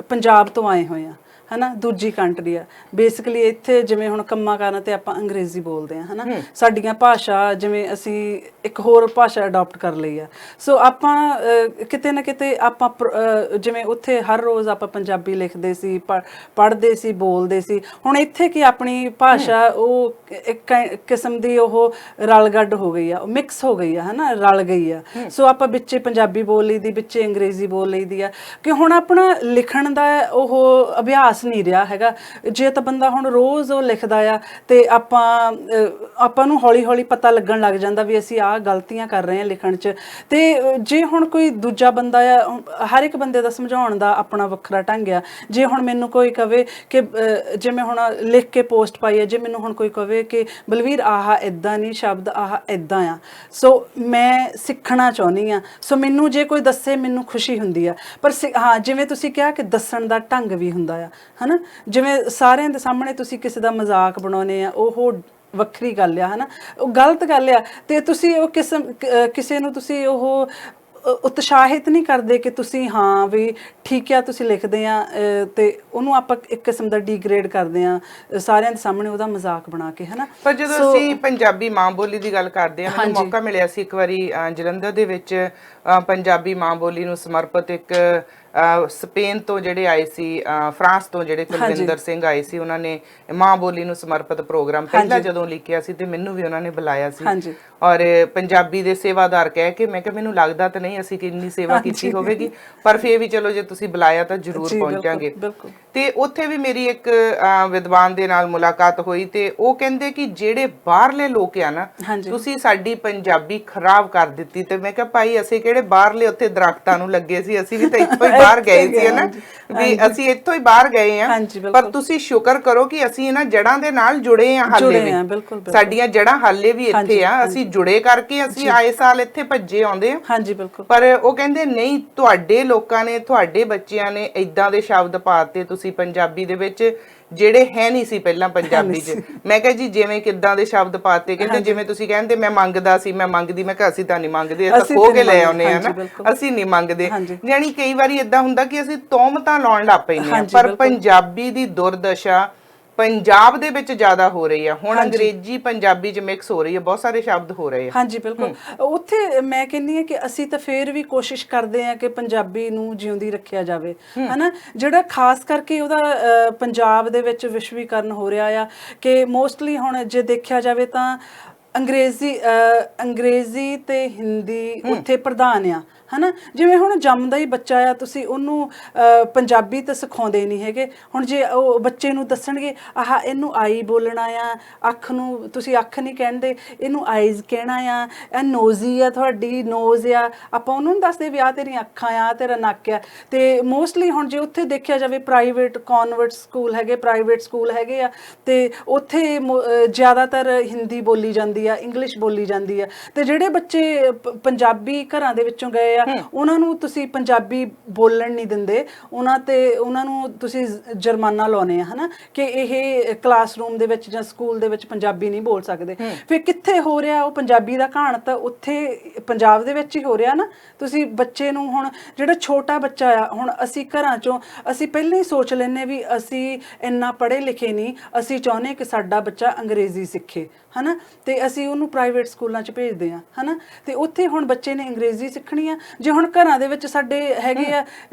ਪੰਜਾਬ ਤੋਂ ਆਏ ਹੋਏ ਆ, ਹਨਾ, ਦੂਜੀ ਕੰਟਰੀ ਆ ਬੇਸਿਕਲੀ। ਇੱਥੇ ਜਿਵੇਂ ਹੁਣ ਕੰਮਾਂ ਕਾਰਾਂ ਤੇ ਆਪਾਂ ਅੰਗਰੇਜ਼ੀ ਬੋਲਦੇ ਆ, ਹਨਾ, ਸਾਡੀਆਂ ਭਾਸ਼ਾ ਜਿਵੇਂ ਅਸੀਂ ਇੱਕ ਹੋਰ ਭਾਸ਼ਾ ਅਡਾਪਟ ਕਰ ਲਈ ਆ। ਸੋ ਆਪਾਂ ਕਿਤੇ ਨਾ ਕਿਤੇ ਆਪਾਂ ਜਿਵੇਂ ਉੱਥੇ ਹਰ ਰੋਜ਼ ਆਪਾਂ ਪੰਜਾਬੀ ਲਿਖਦੇ ਸੀ, ਪੜ੍ਹਦੇ ਸੀ, ਬੋਲਦੇ ਸੀ। ਹੁਣ ਇੱਥੇ ਕੀ ਆਪਣੀ ਭਾਸ਼ਾ ਉਹ ਇੱਕ ਕਿਸਮ ਦੀ ਉਹ ਰਲਗੱਡ ਹੋ ਗਈ ਆ, ਉਹ ਮਿਕਸ ਹੋ ਗਈ ਆ, ਹਨਾ, ਰਲ ਗਈ ਆ। ਸੋ ਆਪਾਂ ਵਿੱਚੇ ਪੰਜਾਬੀ ਬੋਲ ਲਈ ਦੀ, ਵਿੱਚੇ ਅੰਗਰੇਜ਼ੀ ਬੋਲ ਲਈ ਦੀ ਆ, ਕਿ ਹੁਣ ਆਪਣਾ ਲਿਖਣ ਦਾ ਉਹ ਅਭਿਆਸ ਨਹੀਂ ਰਿਹਾ ਹੈਗਾ। ਜੇ ਤਾਂ ਬੰਦਾ ਹੁਣ ਰੋਜ਼ ਉਹ ਲਿਖਦਾ ਆ ਤੇ ਆਪਾਂ ਨੂੰ ਹੌਲੀ ਹੌਲੀ ਪਤਾ ਲੱਗਣ ਲੱਗ ਜਾਂਦਾ ਵੀ ਅਸੀਂ ਆਹ ਗਲਤੀਆਂ ਕਰ ਰਹੇ ਹਾਂ ਲਿਖਣ 'ਚ। ਤੇ ਜੇ ਹੁਣ ਕੋਈ ਦੂਜਾ ਬੰਦਾ ਆ, ਹਰ ਇੱਕ ਬੰਦੇ ਦਾ ਸਮਝਾਉਣ ਦਾ ਆਪਣਾ ਵੱਖਰਾ ਢੰਗ ਆ। ਜੇ ਹੁਣ ਮੈਨੂੰ ਕੋਈ ਕਵੇ ਕਿ ਜਿਵੇਂ ਹੁਣ ਲਿਖ ਕੇ ਪੋਸਟ ਪਾਈ ਹੈ, ਜੇ ਮੈਨੂੰ ਹੁਣ ਕੋਈ ਕਵੇ ਕਿ ਬਲਵੀਰ ਆਹ ਇੱਦਾਂ ਨਹੀਂ ਸ਼ਬਦ, ਆਹ ਇੱਦਾਂ ਆ, ਸੋ ਮੈਂ ਸਿੱਖਣਾ ਚਾਹੁੰਦੀ ਹਾਂ, ਸੋ ਮੈਨੂੰ ਜੇ ਕੋਈ ਦੱਸੇ ਮੈਨੂੰ ਖੁਸ਼ੀ ਹੁੰਦੀ ਆ। ਪਰ ਹਾਂ, ਜਿਵੇਂ ਤੁਸੀਂ ਕਿਹਾ ਕਿ ਦੱਸਣ ਦਾ ਢੰਗ ਵੀ ਹੁੰਦਾ ਆ, ਹਨਾ, ਜਿਵੇਂ ਸਾਰਿਆਂ ਦੇ ਸਾਹਮਣੇ ਤੁਸੀਂ ਕਿਸੇ ਦਾ ਮਜ਼ਾਕ ਬਣਾਉਨੇ ਆ, ਉਹ ਵੱਖਰੀ ਗੱਲ ਆ, ਹਨਾ, ਉਹ ਗਲਤ ਗੱਲ ਆ। ਤੇ ਤੁਸੀਂ ਉਹ ਕਿਸੇ ਨੂੰ ਤੁਸੀਂ ਉਹ ਉਤਸ਼ਾਹਿਤ ਨਹੀਂ ਕਰਦੇ ਕਿ ਤੁਸੀਂ ਹਾਂ ਵੀ ਠੀਕ ਆ ਤੁਸੀਂ ਲਿਖਦੇ ਆ, ਤੇ ਉਹਨੂੰ ਆਪਾਂ ਇੱਕ ਕਿਸਮ ਦਾ ਡੀਗ੍ਰੇਡ ਕਰਦੇ ਆ ਸਾਰਿਆਂ ਦੇ ਸਾਹਮਣੇ, ਉਹਦਾ ਮਜ਼ਾਕ ਬਣਾ ਕੇ, ਹਨਾ। ਪਰ ਜਦੋਂ ਅਸੀਂ ਪੰਜਾਬੀ ਮਾਂ ਬੋਲੀ ਦੀ ਗੱਲ ਕਰਦੇ ਆ, ਮੈਨੂੰ ਮੌਕਾ ਮਿਲਿਆ ਸੀ ਇੱਕ ਵਾਰੀ ਜਲੰਧਰ ਦੇ ਵਿੱਚ ਪੰਜਾਬੀ ਮਾਂ ਬੋਲੀ ਨੂੰ ਸਮਰਪਿਤ ਇੱਕ ਸਪੇਨ ਤੋਂ ਜਿਹੜੇ ਆਏ ਸੀ, ਫਰਾਂਸ ਤੋਂ ਜਿਹੜੇ ਕੁਲਵਿੰਦਰ ਸਿੰਘ ਆਏ ਸੀ, ਉਹਨਾਂ ਨੇ ਮਾਂ ਬੋਲੀ ਨੂੰ ਸਮਰਪਿਤ ਪ੍ਰੋਗਰਾਮ ਪਹਿਲਾਂ ਜਦੋਂ ਲਿਖਿਆ ਸੀ ਤੇ ਮੈਨੂੰ ਵੀ ਉਹਨਾਂ ਨੇ ਬੁਲਾਇਆ ਸੀ, ਔਰ ਪੰਜਾਬੀ ਦੇ ਸੇਵਾਦਾਰ ਕਹਿ ਕੇ। ਮੈਂ ਕਿਹਾ ਮੈਨੂੰ ਲੱਗਦਾ ਤਾਂ ਨਹੀਂ ਅਸੀਂ ਕਿੰਨੀ ਸੇਵਾ ਕੀਤੀ ਹੋਵੇਗੀ, ਪਰ ਫੇਰ ਵੀ ਚਲੋ ਜੇ ਤੁਸੀਂ ਬੁਲਾਇਆ ਤਾਂ ਜ਼ਰੂਰ ਪਹੁੰਚਾਂਗੇ। ਤੇ ਉੱਥੇ ਵੀ ਮੇਰੀ ਇੱਕ ਵਿਦਵਾਨ ਦੇ ਨਾਲ ਮੁਲਾਕਾਤ ਹੋਈ, ਤੇ ਉਹ ਕਹਿੰਦੇ ਕਿ ਜਿਹੜੇ ਬਾਹਰਲੇ ਲੋਕ ਆ ਨਾ, ਤੁਸੀਂ ਸਾਡੀ ਪੰਜਾਬੀ ਖਰਾਬ ਕਰ ਦਿੱਤੀ। ਤੇ ਮੈਂ ਕਿਹਾ ਭਾਈ ਅਸੀਂ ਕਿਹੜੇ ਬਾਹਰਲੇ ਉੱਥੇ ਦਰਖਤਾਂ ਨੂੰ ਲੱਗੇ ਸੀ, ਅਸੀਂ ਵੀ ਤਾਂ ਇੱਥੋਂ ਹੀ ਬਾਹਰ ਗਏ ਸੀ, ਹਨਾ, ਵੀ ਅਸੀਂ ਇੱਥੋਂ ਹੀ ਬਾਹਰ ਗਏ ਆ। ਪਰ ਤੁਸੀਂ ਸ਼ੁਕਰ ਕਰੋ ਕਿ ਅਸੀਂ ਇਹਨਾਂ ਜੜ੍ਹਾਂ ਦੇ ਨਾਲ ਜੁੜੇ ਆ, ਹਾਲੇ ਵੀ ਸਾਡੀਆਂ ਜੜ੍ਹਾਂ ਹਾਲੇ ਵੀ ਇੱਥੇ ਆ, ਅਸੀਂ ਜੁੜੇ ਕਰਕੇ ਅਸੀਂ ਆਏ ਸਾਲ ਇੱਥੇ ਭੱਜੇ ਆਉਂਦੇ ਆ। ਪਰ ਉਹ ਕਹਿੰਦੇ ਨਹੀਂ, ਤੁਹਾਡੇ ਲੋਕਾਂ ਨੇ, ਤੁਹਾਡੇ ਬੱਚਿਆਂ ਨੇ ਏਦਾਂ ਦੇ ਸ਼ਬਦ ਪਾਤੇ ਤੁਸੀਂ ਪੰਜਾਬੀ ਦੇ ਵਿੱਚ ਜਿਹੜੇ ਹੈ ਨਹੀਂ ਸੀ ਪਹਿਲਾਂ ਪੰਜਾਬੀ 'ਚ। ਮੈਂ ਕਿਹਾ ਜੀ ਜਿਵੇਂ ਕਿੱਦਾਂ ਦੇ ਸ਼ਬਦ ਪਾਤੇ, ਕਹਿੰਦੇ ਜਿਵੇਂ ਤੁਸੀਂ ਕਹਿੰਦੇ ਮੈਂ ਮੰਗਦਾ ਸੀ, ਮੈਂ ਮੰਗਦੀ, ਮੈਂ ਕਿਹਾ ਅਸੀਂ ਤਾਂ ਨਹੀਂ ਮੰਗਦੇ, ਅਸੀਂ ਤਾਂ ਖੋ ਕੇ ਲੈ ਆਉਨੇ ਆ ਨਾ, ਅਸੀਂ ਨਹੀਂ ਮੰਗਦੇ। ਯਾਨੀ ਕਈ ਵਾਰੀ ਏਦਾਂ ਹੁੰਦਾ ਕਿ ਅਸੀਂ ਤੋਮਤਾਂ ਲਾਉਣ ਲੱਗ ਪੈਂਦੇ ਆ। ਪਰ ਪੰਜਾਬੀ ਦੀ ਦੁਰਦਸ਼ਾ ਪੰਜਾਬ ਦੇ ਵਿੱਚ ਜ਼ਿਆਦਾ ਹੋ ਰਹੀ ਆ ਹੁਣ, ਅੰਗਰੇਜ਼ੀ ਪੰਜਾਬੀ ਚ ਮਿਕਸ ਹੋ ਰਹੀ ਹੈ, ਬਹੁਤ ਸਾਰੇ ਸ਼ਬਦ ਹੋ ਰਹੇ ਆ। ਹਾਂਜੀ ਬਿਲਕੁਲ। ਉੱਥੇ ਮੈਂ ਕਹਿੰਦੀ ਹਾਂ ਕਿ ਅਸੀਂ ਤਾਂ ਫੇਰ ਵੀ ਕੋਸ਼ਿਸ਼ ਕਰਦੇ ਹਾਂ ਕਿ ਪੰਜਾਬੀ ਨੂੰ ਜਿਉਂਦੀ ਰੱਖਿਆ ਜਾਵੇ, ਹਨਾ। ਜਿਹੜਾ ਖਾਸ ਕਰਕੇ ਉਹਦਾ ਪੰਜਾਬ ਦੇ ਵਿੱਚ ਵਿਸ਼ਵੀਕਰਨ ਹੋ ਰਿਹਾ ਆ ਕਿ ਮੋਸਟਲੀ ਹੁਣ ਜੇ ਦੇਖਿਆ ਜਾਵੇ ਤਾਂ ਅੰਗਰੇਜ਼ੀ ਤੇ ਹਿੰਦੀ ਉੱਥੇ ਪ੍ਰਧਾਨ ਆ, ਹਨਾ। ਜਿਵੇਂ ਹੁਣ ਜੰਮਦਾ ਹੀ ਬੱਚਾ ਆ, ਤੁਸੀਂ ਉਹਨੂੰ ਪੰਜਾਬੀ ਤਾਂ ਸਿਖਾਉਂਦੇ ਨਹੀਂ ਹੈਗੇ। ਹੁਣ ਜੇ ਉਹ ਬੱਚੇ ਨੂੰ ਦੱਸਣਗੇ ਆਹ ਇਹਨੂੰ ਆਈ ਬੋਲਣਾ ਆ, ਅੱਖ ਨੂੰ ਤੁਸੀਂ ਅੱਖ ਨਹੀਂ ਕਹਿੰਦੇ, ਇਹਨੂੰ ਆਈਜ਼ ਕਹਿਣਾ ਆ, ਇਹ ਨੋਜ਼ੀ ਆ, ਤੁਹਾਡੀ ਨੋਜ਼ ਆ, ਆਪਾਂ ਉਹਨੂੰ ਦੱਸਦੇ ਵੀ ਆ ਤੇਰੀਆਂ ਅੱਖਾਂ ਆ, ਤੇਰਾ ਨੱਕ ਆ। ਤੇ ਮੋਸਟਲੀ ਹੁਣ ਜੇ ਉੱਥੇ ਦੇਖਿਆ ਜਾਵੇ ਪ੍ਰਾਈਵੇਟ ਕਨਵਰਟ ਸਕੂਲ ਹੈਗੇ, ਪ੍ਰਾਈਵੇਟ ਸਕੂਲ ਹੈਗੇ ਆ, ਤੇ ਉੱਥੇ ਜ਼ਿਆਦਾਤਰ ਹਿੰਦੀ ਬੋਲੀ ਜਾਂਦੀ ਆ, ਇੰਗਲਿਸ਼ ਬੋਲੀ ਜਾਂਦੀ ਆ। ਤੇ ਜਿਹੜੇ ਬੱਚੇ ਪੰਜਾਬੀ ਘਰਾਂ ਦੇ ਵਿੱਚੋਂ ਗਏ ਆ ਉਹਨਾਂ ਨੂੰ ਤੁਸੀਂ ਪੰਜਾਬੀ ਬੋਲਣ ਨਹੀਂ ਦਿੰਦੇ, ਉਹਨਾਂ ਨੂੰ ਤੁਸੀਂ ਜੁਰਮਾਨਾ ਲਾਉਨੇ ਆ, ਹਨਾ, ਕਿ ਇਹ ਕਲਾਸਰੂਮ ਦੇ ਵਿੱਚ ਜਾਂ ਸਕੂਲ ਦੇ ਵਿੱਚ ਪੰਜਾਬੀ ਨਹੀਂ ਬੋਲ ਸਕਦੇ। ਫਿਰ ਕਿੱਥੇ ਹੋ ਰਿਹਾ ਉਹ ਪੰਜਾਬੀ ਦਾ ਘਾਣ? ਤਾਂ ਉੱਥੇ ਪੰਜਾਬ ਦੇ ਵਿੱਚ ਹੀ ਹੋ ਰਿਹਾ ਨਾ। ਤੁਸੀਂ ਬੱਚੇ ਨੂੰ ਹੁਣ ਜਿਹੜਾ ਛੋਟਾ ਬੱਚਾ ਆ, ਹੁਣ ਅਸੀਂ ਘਰਾਂ ਚੋਂ ਅਸੀਂ ਪਹਿਲਾਂ ਹੀ ਸੋਚ ਲੈਂਦੇ ਵੀ ਅਸੀਂ ਇੰਨਾ ਪੜ੍ਹੇ ਲਿਖੇ ਨਹੀਂ, ਅਸੀਂ ਚਾਹੁੰਦੇ ਕਿ ਸਾਡਾ ਬੱਚਾ ਅੰਗਰੇਜ਼ੀ ਸਿੱਖੇ, ਹਨਾ, ਤੇ ਅਸੀਂ ਉਹਨੂੰ ਪ੍ਰਾਈਵੇਟ ਸਕੂਲਾਂ 'ਚ ਭੇਜਦੇ ਹਾਂ, ਹਨਾ। ਤੇ ਉੱਥੇ ਹੁਣ ਬੱਚੇ ਨੇ ਅੰਗਰੇਜ਼ੀ ਸਿੱਖਣੀ ਆ। ਜੇ ਹੁਣ ਘਰਾਂ ਦੇ ਵਿੱਚ ਸਾਡੇ ਹੈਗੇ ਆ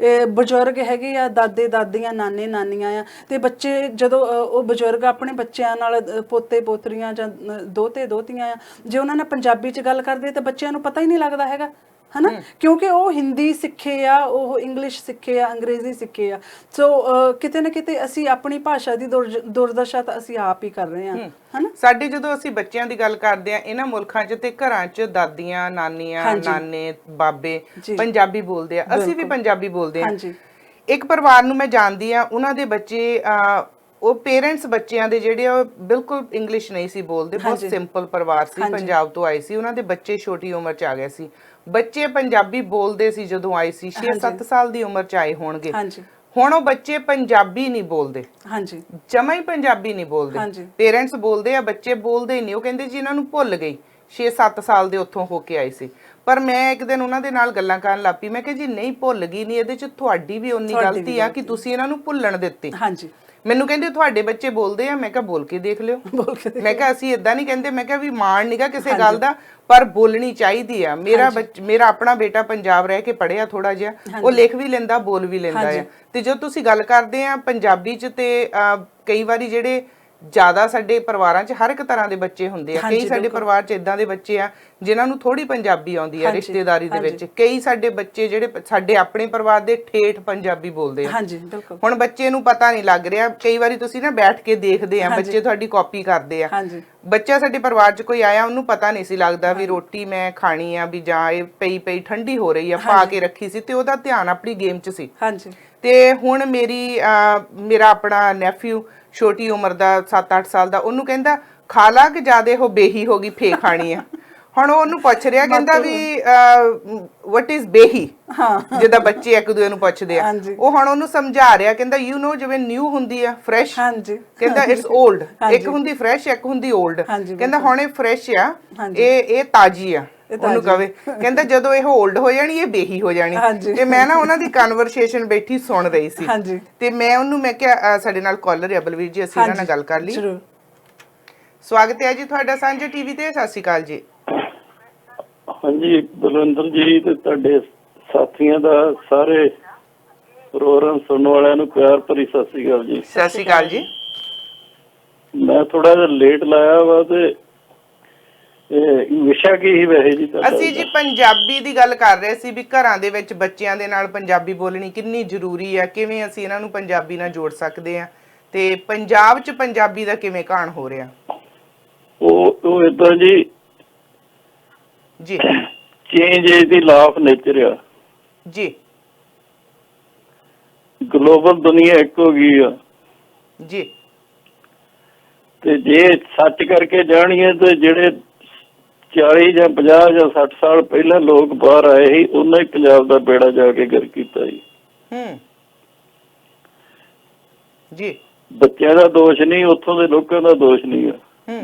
ਬਜ਼ੁਰਗ ਹੈਗੇ ਆ, ਦਾਦੇ ਦਾਦੀਆਂ, ਨਾਨੇ ਨਾਨੀਆਂ ਆ, ਤੇ ਬੱਚੇ ਜਦੋਂ ਉਹ ਬਜ਼ੁਰਗ ਆਪਣੇ ਬੱਚਿਆਂ ਨਾਲ, ਪੋਤੇ ਪੋਤਰੀਆਂ ਜਾਂ ਦੋਤੇ ਦੋਤੀਆਂ ਆ, ਜੇ ਉਹਨਾਂ ਨਾਲ ਪੰਜਾਬੀ 'ਚ ਗੱਲ ਕਰਦੇ ਤਾਂ ਬੱਚਿਆਂ ਨੂੰ ਪਤਾ ਹੀ ਨਹੀਂ ਲੱਗਦਾ ਹੈਗਾ, ਹਨਾ, ਕਿਉਂਕਿ ਉਹ ਹਿੰਦੀ ਸਿੱਖੇ ਆ, ਉਹ ਇੰਗਲਿਸ਼ ਸਿੱਖੇ ਆ, ਅੰਗਰੇਜ਼ੀ ਸਿੱਖੇ ਆ। ਸੋ ਕਿਤੇ ਨਾ ਕਿਤੇ ਅਸੀਂ ਆਪਣੀ ਭਾਸ਼ਾ ਦੀ ਦੁਰਦਸ਼ਾ ਤਾਂ ਅਸੀਂ ਆਪ ਹੀ ਕਰ ਰਹੇ ਹਾਂ, ਹਨਾ। ਸਾਡੇ ਜਦੋਂ ਅਸੀਂ ਬੱਚਿਆਂ ਦੀ ਗੱਲ ਕਰਦੇ ਆ ਇਹਨਾਂ ਮੁਲਕਾਂ 'ਚ ਤੇ ਘਰਾਂ 'ਚ ਦਾਦੀਆਂ, ਨਾਨੀਆਂ, ਨਾਨੇ, ਬਾਬੇ ਪੰਜਾਬੀ ਬੋਲਦੇ ਆ, ਅਸੀਂ ਵੀ ਪੰਜਾਬੀ ਬੋਲਦੇ ਆ। ਇੱਕ ਪਰਿਵਾਰ ਨੂੰ ਮੈਂ ਜਾਣਦੀ ਆ, ਉਹਨਾਂ ਦੇ ਬੱਚੇ ਉਹ ਪੇਰੈਂਟਸ ਬੱਚਿਆਂ ਦੇ ਜਿਹੜੇ ਉਹ ਬਿਲਕੁਲ ਇੰਗਲਿਸ਼ ਨਹੀਂ ਸੀ ਬੋਲਦੇ, ਬਹੁਤ ਸਿੰਪਲ ਪਰਿਵਾਰ ਸੀ, ਪੰਜਾਬ ਤੋਂ ਆਏ ਸੀ, ਉਹਨਾਂ ਦੇ ਬੱਚੇ ਛੋਟੀ ਉਮਰ 'ਚ ਆ ਗਏ ਸੀ। ਬੱਚੇ ਪੰਜਾਬੀ ਬੋਲਦੇ ਸੀ ਜਦੋਂ ਆਏ ਸੀ, 6-7 ਸਾਲ ਦੀ ਉਮਰ 'ਚ ਆਏ ਹੋਣਗੇ। ਹੁਣ ਉਹ ਬੱਚੇ ਪੰਜਾਬੀ ਨਹੀਂ ਬੋਲਦੇ, ਜਮਾ ਹੀ ਪੰਜਾਬੀ ਨਹੀਂ ਬੋਲਦੇ। ਪੇਰੈਂਟਸ ਬੋਲਦੇ ਆ, ਬੱਚੇ ਬੋਲਦੇ ਹੀ ਨਹੀਂ। ਉਹ ਕਹਿੰਦੇ ਜੀ ਇਹਨਾਂ ਨੂੰ ਭੁੱਲ ਗਈ, 6-7 ਸਾਲ ਦੇ ਉੱਥੋਂ ਹੋ ਕੇ ਆਏ ਸੀ। ਪਰ ਮੈਂ ਇੱਕ ਦਿਨ ਉਹਨਾਂ ਦੇ ਨਾਲ ਗੱਲਾਂ ਕਰਨ ਲੱਗ ਪਈ, ਮੈਂ ਕਿਹਾ ਜੀ ਨਹੀਂ ਭੁੱਲ ਗਈ ਨਹੀਂ, ਇਹਦੇ 'ਚ ਤੁਹਾਡੀ ਵੀ ਉਨੀ ਗਲਤੀ ਆ ਕਿ ਤੁਸੀਂ ਇਹਨਾਂ ਨੂੰ ਭੁੱਲਣ ਦਿੱਤੀ। ਮੈਨੂੰ ਕਹਿੰਦੇ ਤੁਹਾਡੇ ਬੱਚੇ ਬੋਲਦੇ ਆ, ਮੈਂ ਕਿਹਾ ਬੋਲ ਕੇ ਦੇਖ ਲਿਓ। ਮੈਂ ਕਿਹਾ ਅਸੀਂ ਇਦਾਂ ਨਹੀਂ ਕਹਿੰਦੇ, ਮੈਂ ਕਿਹਾ ਵੀ ਮਾਣ ਨੀਗਾ ਕਿਸੇ ਗੱਲ ਦਾ, ਪਰ ਬੋਲਣੀ ਚਾਹੀਦੀ ਆ। ਮੇਰਾ ਆਪਣਾ ਬੇਟਾ ਪੰਜਾਬ ਰਹਿ ਕੇ ਪੜ੍ਹਿਆ ਥੋੜਾ ਜਿਹਾ, ਉਹ ਲਿਖ ਵੀ ਲੈਂਦਾ, ਬੋਲ ਵੀ ਲੈਂਦਾ ਆ। ਤੇ ਜਦੋਂ ਤੁਸੀਂ ਗੱਲ ਕਰਦੇ ਆ ਪੰਜਾਬੀ 'ਚ, ਤੇ ਕਈ ਵਾਰੀ ਜਿਹੜੇ ਜ਼ਿਆਦਾ ਸਾਡੇ ਪਰਿਵਾਰਾਂ 'ਚ ਹਰ ਇੱਕ ਤਰ੍ਹਾਂ ਦੇ ਬੱਚੇ ਹੁੰਦੇ ਆ। ਕਈ ਸਾਡੇ ਪਰਿਵਾਰ 'ਚ ਇਦਾਂ ਦੇ ਬੱਚੇ ਆ ਜਿਨ੍ਹਾਂ ਨੂੰ ਥੋੜੀ ਪੰਜਾਬੀ ਆਉਂਦੀ ਆ ਰਿਸ਼ਤੇਦਾਰੀ ਦੇ ਵਿੱਚ। ਕਈ ਸਾਡੇ ਬੱਚੇ ਜਿਹੜੇ ਸਾਡੇ ਆਪਣੇ ਪਰਿਵਾਰ ਦੇ ਠੇਠ ਪੰਜਾਬੀ ਬੋਲਦੇ ਆ। ਹੁਣ ਬੱਚੇ ਨੂੰ ਪਤਾ ਨਹੀਂ ਲੱਗ ਰਿਹਾ। ਕਈ ਵਾਰੀ ਤੁਸੀਂ ਨਾ ਬੈਠ ਕੇ ਦੇਖਦੇ ਆ, ਬੱਚੇ ਤੁਹਾਡੀ ਕਾਪੀ ਕਰਦੇ ਆ। ਬੱਚਾ ਸਾਡੇ ਪਰਿਵਾਰ 'ਚ ਕੋਈ ਆਇਆ, ਉਹਨੂੰ ਪਤਾ ਨਹੀਂ ਸੀ ਲੱਗਦਾ ਵੀ ਰੋਟੀ ਮੈਂ ਖਾਣੀ ਆ, ਵੀ ਜਾਂ ਇਹ ਪਈ ਠੰਡੀ ਹੋ ਰਹੀ ਆ, ਪਾ ਕੇ ਰੱਖੀ ਸੀ, ਤੇ ਉਹਦਾ ਧਿਆਨ ਆਪਣੀ ਗੇਮ 'ਚ ਸੀ। ਤੇ ਹੁਣ ਮੇਰਾ ਆਪਣਾ ਨੈਫਿਊ ਛੋਟੀ ਉਮਰ ਦਾ 7-8 ਸਾਲ ਦਾ, ਉਹਨੂੰ ਕਹਿੰਦਾ ਖਾ ਲਾ ਕਿ ਜਿਆਦੇ ਉਹ ਬੇਹੀ ਹੋ ਗਈ, ਫੇ ਖਾਣੀ ਆ। ਹੁਣ ਉਹ ਉਹਨੂੰ ਪੁੱਛ ਰਿਹਾ, ਕਹਿੰਦਾ ਵੀ ਵਟ ਇਜ਼ ਬੇਹੀ, ਜਿੱਦਾਂ ਬੱਚੇ ਇੱਕ ਦੂਜੇ ਨੂੰ ਪੁੱਛਦੇ ਆ। ਉਹ ਹੁਣ ਉਹਨੂੰ ਸਮਝਾ ਰਿਹਾ, ਕਹਿੰਦਾ ਯੂ ਨੋ ਜਿਵੇਂ ਨਿਊ ਹੁੰਦੀ ਆ ਫਰੈਸ਼, ਕਹਿੰਦਾ ਇਟਸ 올ਡ। ਇੱਕ ਹੁੰਦੀ ਫਰੈਸ਼, ਇੱਕ ਹੁੰਦੀ 올ਡ। ਕਹਿੰਦਾ ਹੁਣ ਇਹ ਫਰੈਸ਼ ਆ, ਇਹ ਤਾਜੀ ਆ। ਉਹਨੂੰ ਕਵੇ, ਕਹਿੰਦਾ ਜਦੋਂ ਇਹ 올ਡ ਹੋ ਜਾਣੀ, ਇਹ ਬੇਹੀ ਹੋ ਜਾਣੀ। ਤੇ ਮੈਂ ਨਾ ਉਹਨਾਂ ਦੀ ਕਨਵਰਸੇਸ਼ਨ ਬੈਠੀ ਸੁਣ ਰਹੀ ਸੀ, ਤੇ ਮੈਂ ਕਿਹਾ ਸਾਡੇ ਨਾਲ ਕਾਲਰ ਹੈ ਬਲਵੀਰ ਜੀ, ਅਸੀਂ ਇਹਨਾਂ ਨਾਲ ਗੱਲ ਕਰ ਲਈ। ਸਵਾਗਤ ਹੈ ਜੀ ਤੁਹਾਡਾ ਸਾਂਝਾ ਟੀਵੀ ਤੇ। ਸਤਿ ਸ਼੍ਰੀ ਅਕਾਲ ਜੀ। ਹਾਂਜੀ ਬਲਵਿੰਦਰ ਜੀ ਤੇ ਤੁਹਾਡੇ ਸਾਥੀਆਂ ਦਾ, ਸਾਰੇ ਪ੍ਰੋਗਰਾਮ ਸੁਣਨ ਵਾਲਿਆਂ ਨੂੰ ਪਿਆਰ ਭਰੀ ਸਤਿ ਸ਼੍ਰੀ ਅਕਾਲ ਜੀ। ਸਤਿ ਸ਼੍ਰੀ ਅਕਾਲ ਜੀ। ਮੈਂ ਥੋੜਾ ਜਿਹਾ ਲੇਟ ਲਾਇਆ ਵਾ, ਤੇ ਵਿਸ਼ਾ ਕੀ ਹੀ ਵੈਸੇ ਜੀ? ਅਸੀਂ ਜੀ ਪੰਜਾਬੀ ਦੀ ਗੱਲ ਕਰ ਰਹੇ ਸੀ ਵੀ ਘਰਾਂ ਦੇ ਵਿੱਚ ਬੱਚਿਆਂ ਦੇ ਨਾਲ ਪੰਜਾਬੀ ਬੋਲਣੀ ਕਿੰਨੀ ਜ਼ਰੂਰੀ ਆ, ਕਿਵੇਂ ਅਸੀਂ ਇਹਨਾਂ ਨੂੰ ਪੰਜਾਬੀ ਨਾਲ ਜੋੜ ਸਕਦੇ ਆ, ਤੇ ਪੰਜਾਬ 'ਚ ਪੰਜਾਬੀ ਦਾ ਕਿਵੇਂ ਘਾਣ ਹੋ ਰਿਹਾ। ਉਹ ਏਦਾਂ ਜੀ change is the law of nature ਆ ਜੀ। ਗਲੋਬਲ ਦੁਨੀਆ ਇੱਕ ਹੋ ਗਈ ਆ ਜੀ, ਤੇ ਜੇ ਸੱਚ ਕਰਕੇ ਜਾਣੀਏ ਤੇ ਜਿਹੜੇ 40 ਜਾਂ 50 ਜਾਂ 60 ਸਾਲ ਪਹਿਲਾਂ ਲੋਕ ਬਾਹਰ ਆਏ ਸੀ, ਉਹਨਾਂ ਹੀ ਪੰਜਾਬ ਦਾ ਬੇੜਾ ਜਾ ਕੇ ਗਰ ਕੀਤਾ ਜੀ। ਜੀ, ਬੱਚਿਆਂ ਦਾ ਦੋਸ਼ ਨਹੀਂ, ਉੱਥੋਂ ਦੇ ਲੋਕਾਂ ਦਾ ਦੋਸ਼ ਨਹੀਂ ਆ।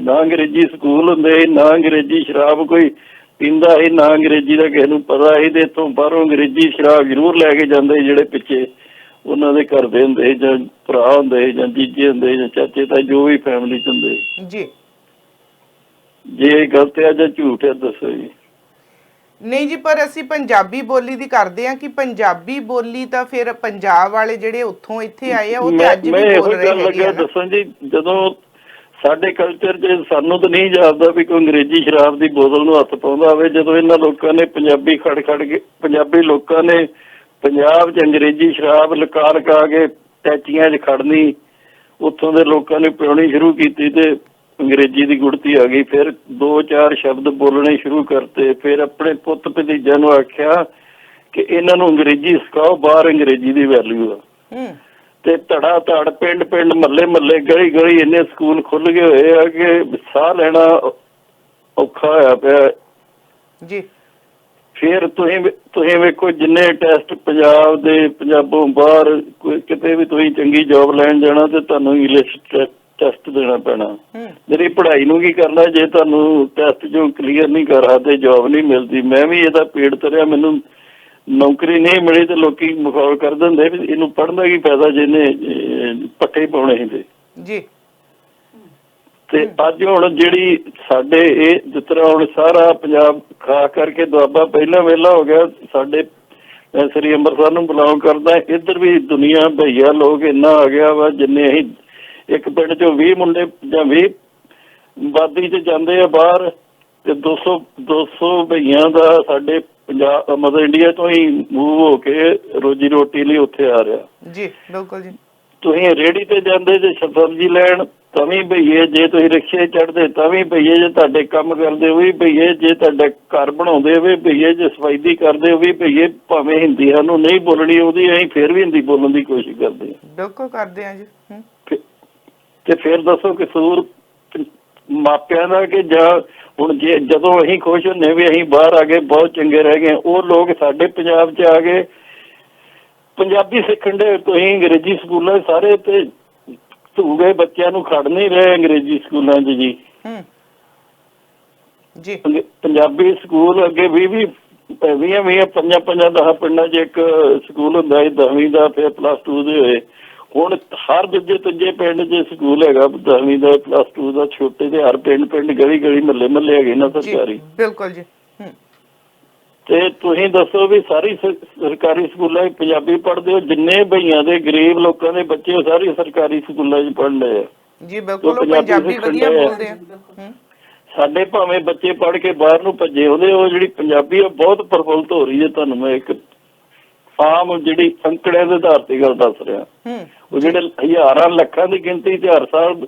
ਨਾ ਅੰਗਰੇਜ਼ੀ ਸਕੂਲ ਹੁੰਦੇ, ਨਾ ਅੰਗਰੇਜ਼ੀ ਸ਼ਰਾਬ ਕੋਈ ਪੀਂਦਾ ਸੀ, ਨਾ ਅੰਗਰੇਜ਼ੀ ਦਾ ਕਿਸੇ ਨੂੰ ਪਤਾ ਸੀ। ਤੇ ਇੱਥੋਂ ਬਾਹਰੋਂ ਅੰਗਰੇਜ਼ੀ ਸ਼ਰਾਬ ਜ਼ਰੂਰ ਲੈ ਕੇ ਜਾਂਦੇ ਜਿਹੜੇ ਪਿੱਛੇ, ਉਹਨਾਂ ਦੇ ਘਰ ਦੇ ਹੁੰਦੇ ਜਾਂ ਭਰਾ ਹੁੰਦੇ ਜਾਂ ਜੀਜੇ ਹੁੰਦੇ ਜਾਂ ਚਾਚੇ ਤਾਏ ਜੋ ਵੀ ਫੈਮਿਲੀ ਚ ਹੁੰਦੇ। ਜੀ ਜੇ ਇਹ ਗਲਤ ਹੈ ਜਾਂ ਝੂਠ ਹੈ ਦੱਸੋ ਜੀ। ਨਹੀਂ ਜੀ, ਪਰ ਅਸੀਂ ਪੰਜਾਬੀ ਬੋਲੀ ਦੀ ਕਰਦੇ ਆ ਕਿ ਪੰਜਾਬੀ ਬੋਲੀ ਤਾਂ ਫਿਰ ਪੰਜਾਬ ਵਾਲੇ ਜਿਹੜੇ ਉੱਥੋਂ ਇੱਥੇ ਆਏ ਆ ਉਹ ਤੇ ਅੱਜ ਮੈਂ ਵੀ ਇਹੋ ਬੋਲ ਰਹੇ ਗੱਲ ਹੈਗੇ ਲੱਗਿਆ ਆ ਨਾ। ਦੱਸਣ ਜੀ, ਜਦੋਂ ਸਾਡੇ ਕਲਚਰ 'ਚ ਸਾਨੂੰ ਤਾਂ ਨਹੀਂ ਜਾਪਦਾ ਵੀ ਕੋਈ ਅੰਗਰੇਜ਼ੀ ਸ਼ਰਾਬ ਦੀ ਬੋਤਲ ਨੂੰ ਹੱਥ ਪਾਉਂਦਾ ਹੋਵੇ। ਜਦੋਂ ਇਹਨਾਂ ਲੋਕਾਂ ਨੇ ਪੰਜਾਬੀ ਖੜ ਕੇ ਪੰਜਾਬੀ ਲੋਕਾਂ ਨੇ ਪੰਜਾਬ 'ਚ ਅੰਗਰੇਜ਼ੀ ਸ਼ਰਾਬ ਲਕਾ ਕੇ ਟੈਚੀਆਂ 'ਚ ਖੜਨੀ, ਉੱਥੋਂ ਦੇ ਲੋਕਾਂ ਨੇ ਪਿਉਣੀ ਸ਼ੁਰੂ ਕੀਤੀ ਤੇ ਅੰਗਰੇਜ਼ੀ ਦੀ ਗੁੜਤੀ ਆ ਗਈ। ਫਿਰ 2-4 ਸ਼ਬਦ ਬੋਲਣੇ ਸ਼ੁਰੂ ਕਰਤੇ। ਫਿਰ ਆਪਣੇ ਪੁੱਤ ਭਤੀਜਿਆਂ ਨੂੰ ਆਖਿਆ ਕਿ ਇਹਨਾਂ ਨੂੰ ਅੰਗਰੇਜ਼ੀ ਸਿਖਾਓ, ਬਾਹਰ ਅੰਗਰੇਜ਼ੀ ਦੀ ਵੈਲਿਊ ਆ। ਤੇ ਧੜਾ ਧੜ ਪਿੰਡ ਪਿੰਡ ਮਹੱਲੇ ਮਹੱਲੇ ਗਲੀ ਗਲੀ ਇੰਨੇ ਸਕੂਲ ਖੁੱਲ ਗਏ ਹੋਏ ਆ ਕਿ ਸਾਹ ਲੈਣਾ ਔਖਾ ਹੋਇਆ ਪਿਆ ਜੀ। ਫਿਰ ਤੁਸੀਂ ਵੇਖੋ ਜਿੰਨੇ ਟੈਸਟ ਪੰਜਾਬ ਦੇ ਪੰਜਾਬੋਂ ਬਾਹਰ ਕਿਤੇ ਵੀ ਤੁਸੀਂ ਚੰਗੀ ਜੌਬ ਲੈਣ ਜਾਣਾ ਤੇ ਤੁਹਾਨੂੰ ਇੰਗਲਿਸ਼ ਟੈਸਟ ਦੇਣਾ ਪੈਣਾ। ਮੇਰੀ ਪੜ੍ਹਾਈ ਨੂੰ ਕੀ ਕਰਨਾ ਜੇ ਤੁਹਾਨੂੰ ਟੈਸਟ ਜੋ ਕਲੀਅਰ ਨਹੀਂ ਕਰ ਸਕਦੇ ਜੌਬ ਨਹੀਂ ਮਿਲਦੀ। ਮੈਂ ਵੀ ਇਹਦਾ ਪੇੜ ਤਰਿਆ, ਮੈਨੂੰ ਨੌਕਰੀ ਨਹੀਂ ਮਿਲੀ ਤੇ ਲੋਕੀ ਮਖੌਲ ਕਰ ਦਿੰਦੇ ਵੀ ਇਹਨੂੰ ਪੜ੍ਹਨ ਦਾ ਕੀ ਫਾਇਦਾ ਜਿਹਨੇ ਪੱਠੇ ਪਾਉਣੇ ਸੀ ਜੀ। ਤੇ ਅੱਜ ਹੁਣ ਜਿਹੜੀ ਸਾਡੇ ਇਹ ਜਿਸ ਤਰ੍ਹਾਂ ਹੁਣ ਸਾਰਾ ਪੰਜਾਬ ਖਾਸ ਕਰਕੇ ਦੁਆਬਾ ਪਹਿਲਾਂ ਵੇਲਾ ਹੋ ਗਿਆ। ਸਾਡੇ ਸ੍ਰੀ ਅੰਮ੍ਰਿਤਸਰ ਨੂੰ ਬਿਲੋਂਗ ਕਰਦਾ, ਇੱਧਰ ਵੀ ਦੁਨੀਆ ਭਈਆ ਲੋਕ ਇੰਨਾ ਆ ਗਿਆ ਵਾ। ਜਿੰਨੇ ਅਸੀਂ ਇੱਕ ਪਿੰਡ ਚੋਂ 20 ਮੁੰਡੇ ਜਾਂ 20 ਆਬਾਦੀ 'ਚ ਜਾਂਦੇ ਆ ਬਾਹਰ ਤੇ 200 ਭਈਆਂ ਦਾ ਸਾਡੇ ਪੰਜਾਬ ਮਤਲਬ ਇੰਡੀਆ ਤੋਂ ਹੀ ਮੂਵ ਹੋ ਕੇ ਰੋਜੀ ਰੋਟੀ ਲਈ ਉੱਥੇ ਆ ਰਿਹਾ। ਜੀ ਬਿਲਕੁਲ ਜੀ। ਤੁਸੀਂ ਰੇਹੜੀ ਤੇ ਜਾਂਦੇ ਜੇ ਸਬਜ਼ੀ ਲੈਣ ਤਾਂ ਵੀ ਭਈਏ, ਜੇ ਤੁਸੀਂ ਰਿਕਸ਼ੇ ਚੜ੍ਹਦੇ ਤਾਂ ਵੀ ਭਈਏ, ਜੇ ਤੁਹਾਡੇ ਕੰਮ ਕਰਦੇ ਉਹ ਵੀ ਭਈਏ, ਜੇ ਤੁਹਾਡਾ ਘਰ ਬਣਾਉਂਦੇ ਉਹ ਵੀ ਭਈਏ, ਜੇ ਸਫਾਈ ਕਰਦੇ ਉਹ ਵੀ ਭਈਏ। ਭਾਵੇਂ ਹਿੰਦੀ ਸਾਨੂੰ ਨਹੀਂ ਬੋਲਣੀ ਉਹਦੀ, ਅਸੀਂ ਫਿਰ ਵੀ ਹਿੰਦੀ ਬੋਲਣ ਦੀ ਕੋਸ਼ਿਸ਼ ਕਰਦੇ ਹਾਂ। ਬਿਲਕੁਲ ਕਰਦੇ ਆ ਜੀ। ਤੇ ਫਿਰ ਦੱਸੋ ਕਸੂਰ ਮਾਪਿਆਂ ਦਾ ਕਿ ਜਾਂ ਹੁਣ ਜੇ ਜਦੋਂ ਅਸੀਂ ਖੁਸ਼ ਹੁੰਦੇ ਵੀ ਅਸੀਂ ਬਾਹਰ ਆ ਗਏ ਬਹੁਤ ਚੰਗੇ ਰਹਿ ਗਏ, ਉਹ ਲੋਕ ਸਾਡੇ ਪੰਜਾਬ 'ਚ ਆ ਗਏ ਪੰਜਾਬੀ ਸਿੱਖਣ ਦੇ। ਤੁਸੀਂ ਅੰਗਰੇਜ਼ੀ ਸਕੂਲਾਂ ਸਾਰੇ ਤੇ ਧੂਗੇ ਬੱਚਿਆਂ ਨੂੰ ਖੜ ਨਹੀਂ ਰਹੇ ਅੰਗਰੇਜ਼ੀ ਸਕੂਲਾਂ 'ਚ ਜੀ। ਜੀ ਪੰਜਾਬੀ ਸਕੂਲ ਅੱਗੇ 20 5 10 ਪਿੰਡਾਂ 'ਚ ਇੱਕ ਸਕੂਲ ਹੁੰਦਾ ਸੀ 10ਵੀਂ ਦਾ, ਫਿਰ +2 ਦੇ ਹੋਏ। ਹੁਣ ਹਰ ਦੂਜੇ ਤੀਜੇ ਪਿੰਡ 'ਚ ਸਕੂਲ ਹੈਗਾ 10ਵੀਂ ਦਾ +2 ਦਾ। ਛੋਟੇ ਤੇ ਹਰ ਪਿੰਡ ਗਲੀ ਗਲੀ ਮਹੱਲੇ ਮਹੱਲੇ ਹੈਗੇ ਨਾ ਸਰਕਾਰੀ। ਬਿਲਕੁਲ ਜੀ। ਤੇ ਤੁਸੀਂ ਦੱਸੋ ਵੀ ਸਾਰੀ ਸਰਕਾਰੀ ਸਕੂਲਾਂ 'ਚ ਪੰਜਾਬੀ ਪੜ੍ਹਦੇ ਹੋ? ਜਿੰਨੇ ਭਈਆਂ ਦੇ ਗਰੀਬ ਲੋਕਾਂ ਦੇ ਬੱਚੇ ਉਹ ਸਾਰੇ ਸਰਕਾਰੀ ਸਕੂਲਾਂ 'ਚ ਪੜ੍ਹ ਰਹੇ ਆ ਜੀ। ਬਿਲਕੁਲ ਪੰਜਾਬੀ ਵਧੀਆ ਬੋਲਦੇ ਆ। ਸਾਡੇ ਭਾਵੇਂ ਬੱਚੇ ਪੜ੍ਹ ਕੇ ਬਾਹਰ ਨੂੰ ਭੱਜੇ ਆਉਂਦੇ, ਉਹ ਜਿਹੜੀ ਪੰਜਾਬੀ ਉਹ ਬਹੁਤ ਪ੍ਰਫੁੱਲਤ ਹੋ ਰਹੀ ਹੈ। ਤੁਹਾਨੂੰ ਮੈਂ ਇੱਕ ਆਮ ਜਿਹੜੀ ਅੰਕੜਿਆਂ ਦੇ ਆਧਾਰ ਤੇ ਗੱਲ ਦੱਸ ਰਿਹਾ। ਉਹ ਜਿਹੜੇ ਹਜ਼ਾਰਾਂ ਲੱਖਾਂ ਦੀ ਗਿਣਤੀ 'ਚ ਹਰ ਸਾਲ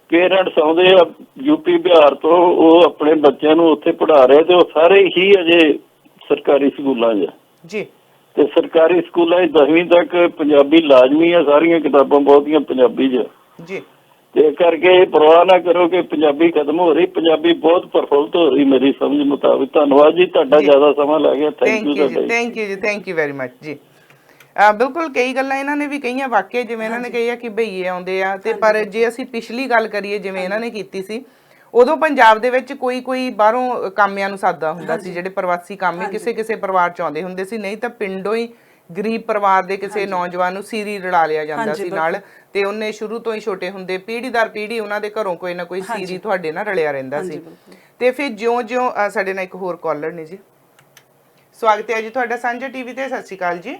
ਪੇਰੈਂਟਸ ਆਉਂਦੇ ਆ ਯੂਪੀ ਬਿਹਾਰ ਤੋਂ, ਉਹ ਆਪਣੇ ਬੱਚਿਆਂ ਨੂੰ ਉੱਥੇ ਪੜ੍ਹਾ ਰਹੇ ਤੇ ਉਹ ਸਾਰੇ ਹੀ ਅਜੇ ਸਰਕਾਰੀ ਸਕੂਲਾਂ 'ਚ ਜੀ। ਤੇ ਸਰਕਾਰੀ ਸਕੂਲਾਂ 'ਚ 10ਵੀਂ ਤੱਕ ਪੰਜਾਬੀ ਲਾਜ਼ਮੀ ਆ। ਸਾਰੀਆਂ ਕਿਤਾਬਾਂ ਬਹੁਤੀਆਂ ਪੰਜਾਬੀ 'ਚ ਜੀ। ਤੇ ਕਰਕੇ ਪਰਵਾਹ ਨਾ ਕਰੋ ਕਿ ਪੰਜਾਬੀ ਖਤਮ ਹੋ ਰਹੀ, ਪੰਜਾਬੀ ਬਹੁਤ ਪ੍ਰਫੁੱਲਤ ਹੋ ਰਹੀ ਮੇਰੀ ਸਮਝ ਮੁਤਾਬਿਕ। ਧੰਨਵਾਦ ਜੀ, ਤੁਹਾਡਾ ਜ਼ਿਆਦਾ ਸਮਾਂ ਲੱਗ ਗਿਆ। ਥੈਂਕ ਯੂ ਜੀ, ਥੈਂਕ ਯੂ ਵੈਰੀ ਮਚ ਜੀ। ਬਿਲਕੁਲ ਕਈ ਗੱਲਾਂ ਇਹਨਾਂ ਨੇ ਵੀ ਕਹੀਆਂ ਵਾਕਿਆ, ਜਿਵੇਂ ਇਹਨਾਂ ਨੇ ਕਹੀ ਕਿ ਭਈਏ ਆਉਂਦੇ ਆ ਤੇ ਪਰ ਜੇ ਅਸੀਂ ਪਿਛਲੀ ਗੱਲ ਕਰੀਏ ਜਿਵੇਂ ਇਹਨਾਂ ਨੇ ਕੀਤੀ ਸੀ, ਉਦੋਂ ਪੰਜਾਬ ਦੇ ਵਿੱਚ ਕੋਈ ਬਾਹਰੋਂ ਕਾਮਿਆਂ ਨੂੰ ਸਾਦਾ ਹੁੰਦਾ ਸੀ, ਜਿਹੜੇ ਪ੍ਰਵਾਸੀ ਕਾਮੇ ਕਿਸੇ ਪਰਿਵਾਰ ਚ ਆਉਂਦੇ ਹੁੰਦੇ ਸੀ। ਨਹੀਂ ਤਾਂ ਪਿੰਡੋਂ ਹੀ ਗਰੀਬ ਪਰਿਵਾਰ ਦੇ ਕਿਸੇ ਨੌਜਵਾਨ ਨੂੰ ਸੀਰੀ ਰਲਾ ਲਿਆ ਜਾਂਦਾ ਸੀ ਨਾਲ, ਤੇ ਉਹਨੇ ਸ਼ੁਰੂ ਤੋਂ ਹੀ ਛੋਟੇ ਹੁੰਦੇ ਪੀੜ੍ਹੀ ਦਰ ਪੀੜ੍ਹੀ ਉਹਨਾਂ ਦੇ ਘਰੋਂ ਕੋਈ ਨਾ ਕੋਈ ਸੀਰੀ ਤੁਹਾਡੇ ਨਾਲ ਰਲਿਆ ਰਹਿੰਦਾ ਸੀ। ਤੇ ਫਿਰ ਜਿਉਂ ਸਾਡੇ ਨਾਲ ਇੱਕ ਹੋਰ ਕਾਲਰ ਨੇ ਜੀ। ਸਵਾਗਤ ਹੈ ਜੀ ਤੁਹਾਡਾ ਸਾਂਝਾ ਟੀਵੀ ਤੇ। ਸਤਿ ਸ਼੍ਰੀ ਅਕਾਲ ਜੀ।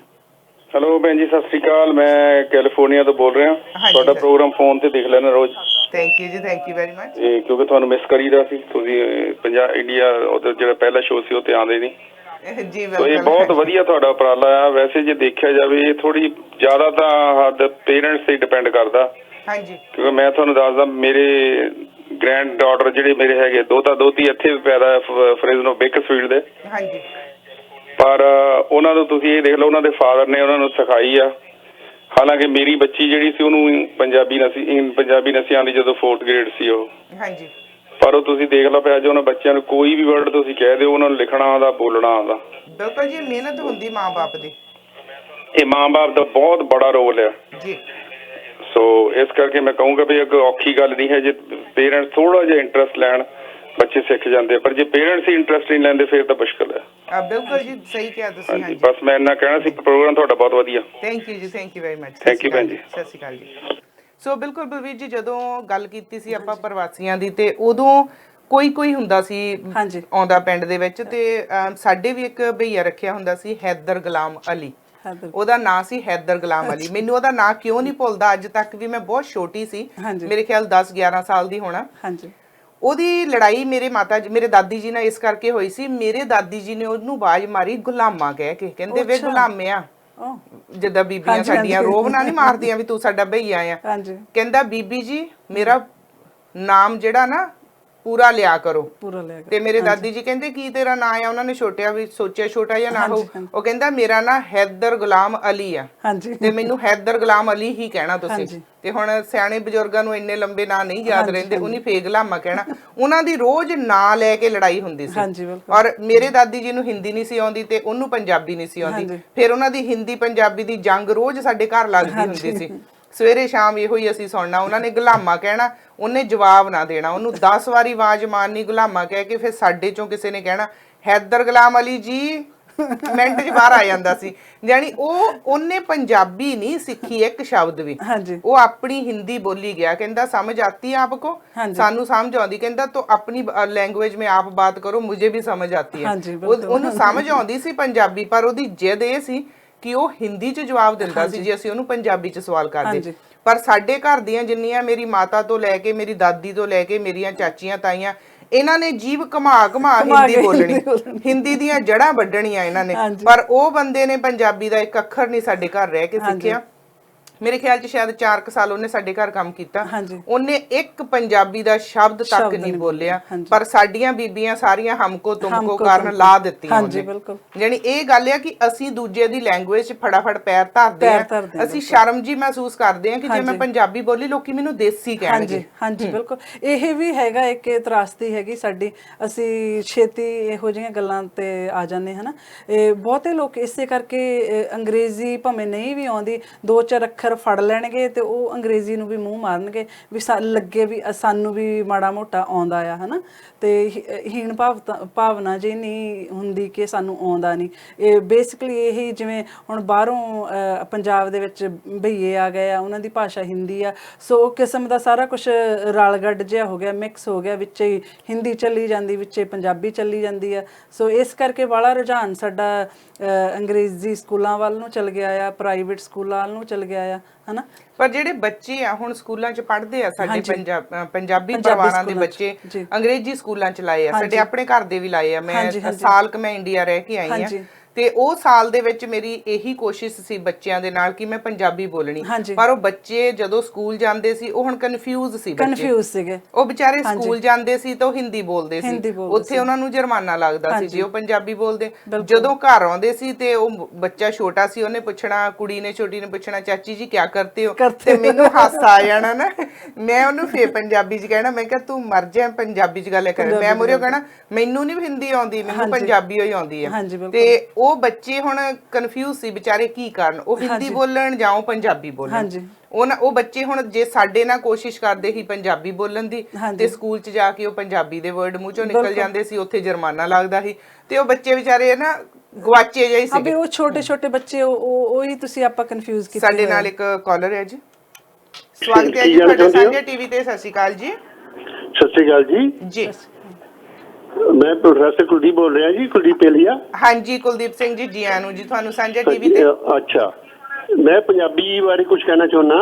ਹੈਲੋ ਭੈਣ ਜੀ, ਸਤਿ ਸ਼੍ਰੀ ਅਕਾਲ। ਮੈਂ ਕੈਲੀਫੋਰਨੀਆ ਤੋਂ ਬੋਲ ਰਿਹਾ। ਤੁਹਾਡਾ ਪ੍ਰੋਗਰਾਮ ਫੋਨ ਤੇ ਦੇਖ ਲੈਣਾ ਰੋਜ਼। ਥੈਂਕ ਯੂ ਜੀ, ਥੈਂਕ ਯੂ ਵੈਰੀ ਮਚ। ਕਿਉਂਕਿ ਤੁਹਾਨੂੰ ਮਿਸ ਕਰੀਦਾ ਸੀ, ਤੁਸੀਂ ਇੰਡੀਆ ਉਹਦਾ ਜਿਹੜਾ ਪਹਿਲਾ ਸ਼ੋਅ ਸੀ ਉਹ ਤੇ ਆਉਂਦੇ ਨਹੀਂ ਜੀ। ਇਹ ਬਹੁਤ ਵਧੀਆ ਤੁਹਾਡਾ ਉਪਰਾਲਾ ਆ। ਵੈਸੇ ਜੇ ਦੇਖਿਆ ਜਾਵੇ ਇਹ ਥੋੜੀ ਜ਼ਿਆਦਾ ਤਾਂ ਹੱਦ ਪੇਰੈਂਟਸ ਤੇ ਡਿਪੈਂਡ ਕਰਦਾ। ਹਾਂਜੀ। ਕਿਉਂਕਿ ਮੈਂ ਤੁਹਾਨੂੰ ਦੱਸਦਾ, ਮੇਰੇ ਗ੍ਰੈਂਡ ਡਾਟਰ ਜਿਹੜੇ ਮੇਰੇ ਹੈਗੇ ਦੋਤੀ ਇੱਥੇ ਪੈਦਾ ਫਰੇਜ਼ਨੋ ਬੇਕਰਸਫੀਲਡ ਦੇ। ਹਾਂਜੀ। ਪਰ ਉਹਨਾਂ ਨੂੰ ਤੁਸੀਂ ਇਹ ਦੇਖ ਲਓ, ਉਹਨਾਂ ਦੇ ਫਾਦਰ ਨੇ ਉਹਨਾਂ ਨੂੰ ਸਿਖਾਈ ਆ। ਹਾਲਾਂਕਿ ਮੇਰੀ ਬੱਚੀ ਜਿਹੜੀ ਸੀ ਉਹਨੂੰ ਪੰਜਾਬੀ ਨਸੀ ਆਉਂਦੀ ਜਦੋਂ 4th ਗ੍ਰੇਡ ਸੀ ਉਹ। ਹਾਂਜੀ। ਪਰ ਉਹ ਤੁਸੀਂ ਦੇਖ ਲਓ ਪਿਆ, ਅੱਜ ਉਹਨਾਂ ਬੱਚਿਆਂ ਨੂੰ ਕੋਈ ਵੀ ਵਰਡ ਤੁਸੀਂ ਕਹਿ ਦਿਓ ਉਹਨਾਂ ਨੂੰ ਲਿਖਣਾ ਆਉਂਦਾ, ਬੋਲਣਾ ਆਉਂਦਾ। ਬਿਲਕੁਲ ਜੀ, ਮਿਹਨਤ ਹੁੰਦੀ ਮਾਂ-ਬਾਪ ਦੀ। ਇਹ ਮਾਂ-ਬਾਪ ਦਾ ਬਹੁਤ ਬੜਾ ਰੋਲ ਆ ਜੀ। ਸੋ ਇਸ ਕਰਕੇ ਮੈਂ ਕਹੂੰਗਾ ਵੀ ਇੱਕ ਔਖੀ ਗੱਲ ਨਹੀਂ ਹੈ। ਜੇ ਪੇਰੈਂਟਸ ਥੋੜਾ ਜਿਹਾ ਇੰਟਰਸਟ ਲੈਣ ਬੱਚੇ ਸਿੱਖ ਜਾਂਦੇ, ਪਰ ਜੇ ਪੇਰੈਂਟਸ ਹੀ ਇੰਟਰਸਟ ਨਹੀਂ ਲੈਂਦੇ ਫਿਰ ਤਾਂ ਮੁਸ਼ਕਲ ਹੈ। ਬਿਲਕੁਲ ਜੀ, ਸਹੀ ਕਿਹਾ ਤੁਸੀਂ। ਹਾਂਜੀ, ਹਾਂਜੀ, ਬਸ ਮੈਂ ਇੰਨਾ ਕਹਿਣਾ ਸੀ। ਪ੍ਰੋਗਰਾਮ ਤੁਹਾਡਾ ਬਹੁਤ ਵਧੀਆ। ਥੈਂਕ ਯੂ ਜੀ, thank you very much. Thank you ਭੈਣ ਜੀ। ਸਤਿ ਸ਼੍ਰੀ ਅਕਾਲ ਜੀ। ਸੋ ਬਿਲਕੁਲ ਬਲਵੀਰ ਜੀ, ਜਦੋਂ ਗੱਲ ਕੀਤੀ ਸੀ ਆਪਾਂ ਪ੍ਰਵਾਸੀਆਂ ਦੀ, ਤੇ ਉਦੋਂ ਕੋਈ ਹੁੰਦਾ ਸੀ ਹਾਂਜੀ ਆਉਂਦਾ ਪਿੰਡ ਦੇ ਵਿੱਚ, ਤੇ ਸਾਡੇ ਵੀ ਇੱਕ ਭਈਆ ਰੱਖਿਆ ਹੁੰਦਾ ਸੀ, ਹੈਦਰ ਗੁਲਾਮ ਅਲੀ। ਹੈਦਰ। ਉਹਦਾ ਨਾਂ ਸੀ ਹੈਦਰ ਗੁਲਾਮ ਅਲੀ। ਮੈਨੂੰ ਉਹਦਾ ਨਾਂ ਕਿਉਂ ਨਹੀਂ ਭੁੱਲਦਾ ਅੱਜ ਤੱਕ ਵੀ। ਮੈਂ ਬਹੁਤ ਛੋਟੀ ਸੀ, ਹਾਂਜੀ ਮੇਰੇ ਖਿਆਲ 10-11 ਸਾਲ ਦੀ ਹੋਣਾ। ਹਾਂਜੀ ਉਹਦੀ ਲੜਾਈ ਮੇਰੇ ਦਾਦੀ ਜੀ ਨਾਲ ਇਸ ਕਰਕੇ ਹੋਈ ਸੀ। ਮੇਰੇ ਦਾਦੀ ਜੀ ਨੇ ਉਹਨੂੰ ਆਵਾਜ਼ ਮਾਰੀ ਗੁਲਾਮਾ ਕਹਿ ਕੇ, ਕਹਿੰਦੇ ਵੇ ਗੁਲਾਮਿਆ। ਉਹ ਜਿੱਦਾਂ ਬੀਬੀਆਂ ਸਾਡੀਆਂ ਰੋਬ ਨਾ ਨਹੀਂ ਮਾਰਦੀਆਂ ਵੀ ਤੂੰ ਸਾਡਾ ਭਈਆ ਆ। ਹਾਂਜੀ ਕਹਿੰਦਾ ਬੀਬੀ ਜੀ ਮੇਰਾ ਨਾਮ ਜਿਹੜਾ ਨਾ ਪੂਰਾ ਲਿਆ ਕਰੋ। ਪੂਰਾ ਲੈ ਤੇ ਮੇਰੇ ਦਾਦੀ ਜੀ ਕਹਿੰਦੇ ਕੀ ਤੇਰਾ ਨਾਂ ਆ? ਉਹਨਾਂ ਨੇ ਸੋਚਿਆ ਛੋਟਾ ਜਿਹਾ ਨਾਂ ਹੋ। ਉਹ ਕਹਿੰਦਾ ਮੇਰਾ ਨਾਂ ਹੈਦਰ ਗੁਲਾਮ ਅਲੀ ਆ, ਹਾਂਜੀ ਤੇ ਮੈਨੂੰ ਹੈਦਰ ਗੁਲਾਮ ਅਲੀ ਹੀ ਕਹਿਣਾ ਤੁਸੀਂ। ਹਾਂਜੀ। ਤੇ ਹੁਣ ਸਿਆਣੇ ਬਜ਼ੁਰਗਾਂ ਨੂੰ ਇੰਨੇ ਲੰਬੇ ਨਾਂ ਨਹੀਂ ਯਾਦ ਰਹਿੰਦੇ, ਉਹਨੇ ਫੇਰ ਗੁਲਾਮਾ ਕਹਿਣਾ। ਉਹਨਾਂ ਦੀ ਰੋਜ਼ ਨਾਂ ਲੈ ਕੇ ਲੜਾਈ ਹੁੰਦੀ ਸੀ। ਹਾਂਜੀ ਬਿਲਕੁਲ। ਔਰ ਮੇਰੇ ਦਾਦੀ ਜੀ ਨੂੰ ਹਿੰਦੀ ਨਹੀਂ ਸੀ ਆਉਂਦੀ ਤੇ ਉਹਨੂੰ ਪੰਜਾਬੀ ਨਹੀਂ ਸੀ ਆਉਂਦੀ। ਹਾਂਜੀ। ਫਿਰ ਉਹਨਾਂ ਦੀ ਹਿੰਦੀ ਪੰਜਾਬੀ ਦੀ ਜੰਗ ਰੋਜ਼ ਸਾਡੇ ਘਰ ਲੱਗਦੀ ਹੁੰਦੀ ਸੀ। ਸਵੇਰੇ ਸ਼ਾਮ ਇਹੋ ਹੀ ਅਸੀਂ ਸੁਣਨਾ। ਉਹਨਾਂ ਨੇ ਗੁਲਾਮਾ ਕਹਿਣਾ, ਉਹਨੇ ਜਵਾਬ ਨਾ ਦੇਣਾ, ਉਹਨੂੰ 10 ਵਾਰੀ ਆਵਾਜ਼ ਮਾਰਨੀ ਗੁਲਾਮਾ ਕਹਿ ਕੇ। ਫਿਰ ਸਾਡੇ ਚੋਂ ਕਿਸੇ ਨੇ ਕਹਿਣਾ ਹੈਦਰ ਗੁਲਾਮ ਅਲੀ ਜੀ, ਮਿੰਟ 'ਚ ਬਾਹਰ ਆ ਜਾਂਦਾ ਸੀ। ਜਾਣੀ ਉਹਨੇ ਪੰਜਾਬੀ ਨਹੀਂ ਸਿੱਖੀ ਇੱਕ ਸ਼ਬਦ ਵੀ, ਹਾਂਜੀ ਉਹ ਆਪਣੀ ਹਿੰਦੀ ਬੋਲੀ ਗਿਆ। ਕਹਿੰਦਾ ਸਮਝ ਆਤੀ ਹੈ ਆਪਕੋ? ਸਾਨੂੰ ਸਮਝ ਆਉਂਦੀ। ਕਹਿੰਦਾ ਤੋ ਆਪਣੀ ਲੈਂਗੁਏਜ में आप बात करो, मुझे भी समझ आती है। ਹਾਂਜੀ ਬਿਲਕੁਲ। ਉਹਨੂੰ ਸਮਝ ਆਉਂਦੀ ਸੀ ਪੰਜਾਬੀ, ਪਰ ਉਹਦੀ ਜਿੱਦ ਇਹ ਸੀ ਕਿ ਉਹ ਹਿੰਦੀ 'ਚ ਜਵਾਬ ਦਿੰਦਾ ਸੀ ਜੇ ਅਸੀਂ ਉਹਨੂੰ ਪੰਜਾਬੀ 'ਚ ਸਵਾਲ ਕਰਦੇ। ਪਰ ਸਾਡੇ ਘਰ ਦੀਆਂ ਜਿੰਨੀਆਂ, ਮੇਰੀ ਮਾਤਾ ਤੋਂ ਲੈ ਕੇ ਮੇਰੀ ਦਾਦੀ ਤੋਂ ਲੈ ਕੇ ਮੇਰੀਆਂ ਚਾਚੀਆਂ ਤਾਈਆਂ, ਇਹਨਾਂ ਨੇ ਜੀਭ ਘੁਮਾ ਹਿੰਦੀ ਬੋਲਣੀ, ਹਿੰਦੀ ਦੀਆਂ ਜੜ੍ਹਾਂ ਵੱਢਣੀਆਂ ਇਹਨਾਂ ਨੇ। ਪਰ ਉਹ ਬੰਦੇ ਨੇ ਪੰਜਾਬੀ ਦਾ ਇੱਕ ਅੱਖਰ ਨਹੀਂ ਸਾਡੇ ਘਰ ਰਹਿ ਕੇ ਸਿੱਖਿਆ। ਮੇਰੇ ਖਿਆਲ 'ਚ ਸ਼ਾਇਦ 4 ਸਾਲ ਉਹਨੇ ਸਾਡੇ ਘਰ ਕੰਮ ਕੀਤਾ। ਉਹਨੇ ਇੱਕ ਪੰਜਾਬੀ ਦਾ ਸ਼ਬਦ ਤੱਕ ਨਹੀਂ ਬੋਲਿਆ। ਪਰ ਸਾਡੀਆਂ ਬੀਬੀਆਂ ਸਾਰੀਆਂ ਹਮਕੋ ਤੁਮਕੋ ਕਾਰਨ ਲਾ ਦਿੱਤੀਆਂ ਉਹਨੇ। ਯਾਨੀ ਇਹ ਗੱਲ ਆ ਕਿ ਅਸੀਂ ਦੂਜੇ ਦੀ ਲੈਂਗੁਏਜ 'ਚ ਫਟਾਫਟ ਪੈਰ ਧਰਦੇ ਆ। ਅਸੀਂ ਸ਼ਰਮ ਜੀ ਮਹਿਸੂਸ ਕਰਦੇ ਆ ਕਿ ਜੇ ਮੈਂ ਪੰਜਾਬੀ ਬੋਲੀ ਲੋਕੀ ਮੈਨੂੰ ਦੇਸੀ ਕਹਿਣਗੇ। ਹਾਂਜੀ ਬਿਲਕੁਲ। ਇਹ ਵੀ ਹੈਗਾ ਇੱਕ ਤਰਾਸਦੀ ਹੈਗੀ ਸਾਡੀ, ਅਸੀਂ ਛੇਤੀ ਇਹੋ ਜਿਹੀਆਂ ਗੱਲਾਂ ਤੇ ਆ ਜਾਂਦੇ ਹਨਾ। ਇਹ ਬਹੁਤੇ ਲੋਕ ਇਸੇ ਕਰਕੇ ਅੰਗਰੇਜ਼ੀ ਭਾਵੇਂ ਨਹੀਂ ਵੀ ਆਉਂਦੀ, 2-4 ਅੱਖਰ ਫੜ ਲੈਣਗੇ ਤੇ ਉਹ ਅੰਗਰੇਜ਼ੀ ਨੂੰ ਵੀ ਮੂੰਹ ਮਾਰਨਗੇ ਵੀ ਲੱਗੇ ਵੀ ਸਾਨੂੰ ਵੀ ਮਾੜਾ ਮੋਟਾ ਆਉਂਦਾ ਆ ਹਨਾ। ਤੇ ਹੀਣ ਭਾਵਨਾ ਜੀ ਨਹੀਂ ਹੁੰਦੀ ਕਿ ਸਾਨੂੰ ਆਉਂਦਾ ਨਹੀਂ। ਇਹ ਬੇਸਿਕਲੀ ਇਹੀ, ਜਿਵੇਂ ਹੁਣ ਬਾਹਰੋਂ ਪੰਜਾਬ ਦੇ ਵਿੱਚ ਭਈਏ ਆ ਗਏ ਆ, ਉਹਨਾਂ ਦੀ ਭਾਸ਼ਾ ਹਿੰਦੀ ਆ। ਸੋ ਉਹ ਕਿਸਮ ਦਾ ਸਾਰਾ ਕੁਛ ਰਲ ਗੱਡ ਜਿਹਾ ਹੋ ਗਿਆ, ਮਿਕਸ ਹੋ ਗਿਆ, ਵਿੱਚ ਹੀ ਹਿੰਦੀ ਚੱਲੀ ਜਾਂਦੀ, ਵਿੱਚ ਪੰਜਾਬੀ ਚੱਲੀ ਜਾਂਦੀ ਆ। ਸੋ ਇਸ ਕਰਕੇ ਵਾਲਾ ਰੁਝਾਨ ਸਾਡਾ ਅੰਗਰੇਜ਼ੀ ਸਕੂਲਾਂ ਵੱਲ ਨੂੰ ਚਲ ਗਿਆ ਆ, ਪ੍ਰਾਈਵੇਟ ਸਕੂਲਾਂ ਵੱਲ ਨੂੰ ਚਲ ਗਿਆ ਆ ਹਨਾ। ਪਰ ਜਿਹੜੇ ਬੱਚੇ ਆ ਹੁਣ ਸਕੂਲਾਂ 'ਚ ਪੜ੍ਹਦੇ ਆ, ਸਾਡੇ ਪੰਜਾਬੀ ਪਰਿਵਾਰਾਂ ਦੇ ਬੱਚੇ ਅੰਗਰੇਜ਼ੀ ਸਕੂਲਾਂ 'ਚ ਲਾਏ ਆ। ਸਾਡੇ ਆਪਣੇ ਘਰ ਦੇ ਵੀ ਲਾਏ ਆ। ਮੈਂ ਸਾਲ ਕੁ ਮੈਂ ਇੰਡੀਆ ਰਹਿ ਕੇ ਆਈ ਆ, ਤੇ ਉਹ ਸਾਲ ਦੇ ਵਿੱਚ ਮੇਰੀ ਇਹੀ ਕੋਸ਼ਿਸ਼ ਸੀ ਬੱਚਿਆਂ ਦੇ ਨਾਲ ਕਿ ਮੈਂ ਪੰਜਾਬੀ ਬੋਲਣੀ। ਪਰ ਉਹ ਬੱਚੇ ਜਦੋਂ ਸਕੂਲ ਜਾਂਦੇ ਸੀ ਉਹ ਹੁਣ ਕਨਫਿਊਜ਼ ਸੀਗੇ। ਉਹ ਵਿਚਾਰੇ ਸਕੂਲ ਜਾਂਦੇ ਸੀ ਤਾਂ ਉਹ ਹਿੰਦੀ ਬੋਲਦੇ ਸੀ, ਉੱਥੇ ਉਹਨਾਂ ਨੂੰ ਜੁਰਮਾਨਾ ਲੱਗਦਾ ਸੀ ਜੇ ਉਹ ਪੰਜਾਬੀ ਬੋਲਦੇ। ਜਦੋਂ ਘਰ ਆਉਂਦੇ ਸੀ ਤੇ ਉਹ ਬੱਚਾ ਛੋਟਾ ਸੀ, ਉਹਨੇ ਪੁੱਛਣਾ, ਕੁੜੀ ਨੇ ਛੋਟੀ ਨੇ ਪੁੱਛਣਾ, ਚਾਚੀ ਜੀ ਕਿਆ ਕਰਤੇ ਹੋ? ਤੇ ਮੈਨੂੰ ਹਾਸਾ ਆ ਜਾਣਾ ਨਾ। ਮੈਂ ਉਹਨੂੰ ਫੇਰ ਪੰਜਾਬੀ 'ਚ ਕਹਿਣਾ, ਮੈਂ ਕਿਹਾ ਤੂੰ ਮਰ ਜਾ, ਪੰਜਾਬੀ 'ਚ ਗੱਲ ਕਰ। ਮੈਂ ਮੁਰਿਓ ਕਹਿਣਾ ਮੈਨੂੰ ਨਹੀਂ ਹਿੰਦੀ ਆਉਂਦੀ, ਮੈਨੂੰ ਪੰਜਾਬੀ ਹੀ ਆਉਂਦੀ ਹੈ। ਤੇ ਉਹ ਬੱਚੇ ਹੁਣ ਕਨਫਿਊਜ਼ ਸੀ ਵਿਚਾਰੇ ਕੀ ਕਰਨ, ਉਹ ਹਿੰਦੀ ਬੋਲਣ ਜਾਂ ਪੰਜਾਬੀ ਬੋਲਣ। ਉਹ ਬੱਚੇ ਹੁਣ ਜੇ ਸਾਡੇ ਨਾਲ ਕੋਸ਼ਿਸ਼ ਕਰਦੇ ਸੀ ਪੰਜਾਬੀ ਬੋਲਣ ਦੀ, ਤੇ ਸਕੂਲ 'ਚ ਜਾ ਕੇ ਉਹ ਪੰਜਾਬੀ ਦੇ ਵਰਡ ਮੂੰਹ ਚੋਂ ਨਿਕਲ ਜਾਂਦੇ ਸੀ, ਉੱਥੇ ਜੁਰਮਾਨਾ ਲੱਗਦਾ ਸੀ, ਤੇ ਉਹ ਬੱਚੇ ਵਿਚਾਰੇ ਨਾ ਗਵਾਚੇ ਜਿਹੇ ਸੀ। ਉਹ ਛੋਟੇ ਬੱਚੇ, ਉਹੀ ਤੁਸੀਂ ਆਪਾਂ ਕਨਫਿਊਜ਼ ਕੀਤੇ। ਸਾਡੇ ਨਾਲ ਇੱਕ ਕਾਲਰ ਹੈ ਜੀ, ਸਵਾਗਤ ਹੈ ਜੀ ਤੁਹਾਡਾ ਸਾਂਝਾ ਟੀਵੀ ਤੇ। ਸਤਿ ਸ਼੍ਰੀ ਅਕਾਲ ਜੀ। ਸਤਿ ਸ਼੍ਰੀ ਅਕਾਲ ਜੀ। ਜੀ ਮੈਂ ਪ੍ਰੋਫੈਸਰ ਕੁਲਦੀਪ ਬੋਲ ਰਿਹਾ ਜੀ, ਕੁਲਦੀਪ ਪੇਲੀਆ। ਹਾਂਜੀ ਕੁਲਦੀਪ ਸਿੰਘ ਜੀ, ਜੀ ਆਇਆਂ ਨੂੰ ਜੀ ਤੁਹਾਨੂੰ ਸਾਂਝਾ ਟੀਵੀ ਤੇ। ਅੱਛਾ, ਮੈਂ ਪੰਜਾਬੀ ਬਾਰੇ ਕੁਝ ਕਹਿਣਾ ਚਾਹੁੰਦਾ।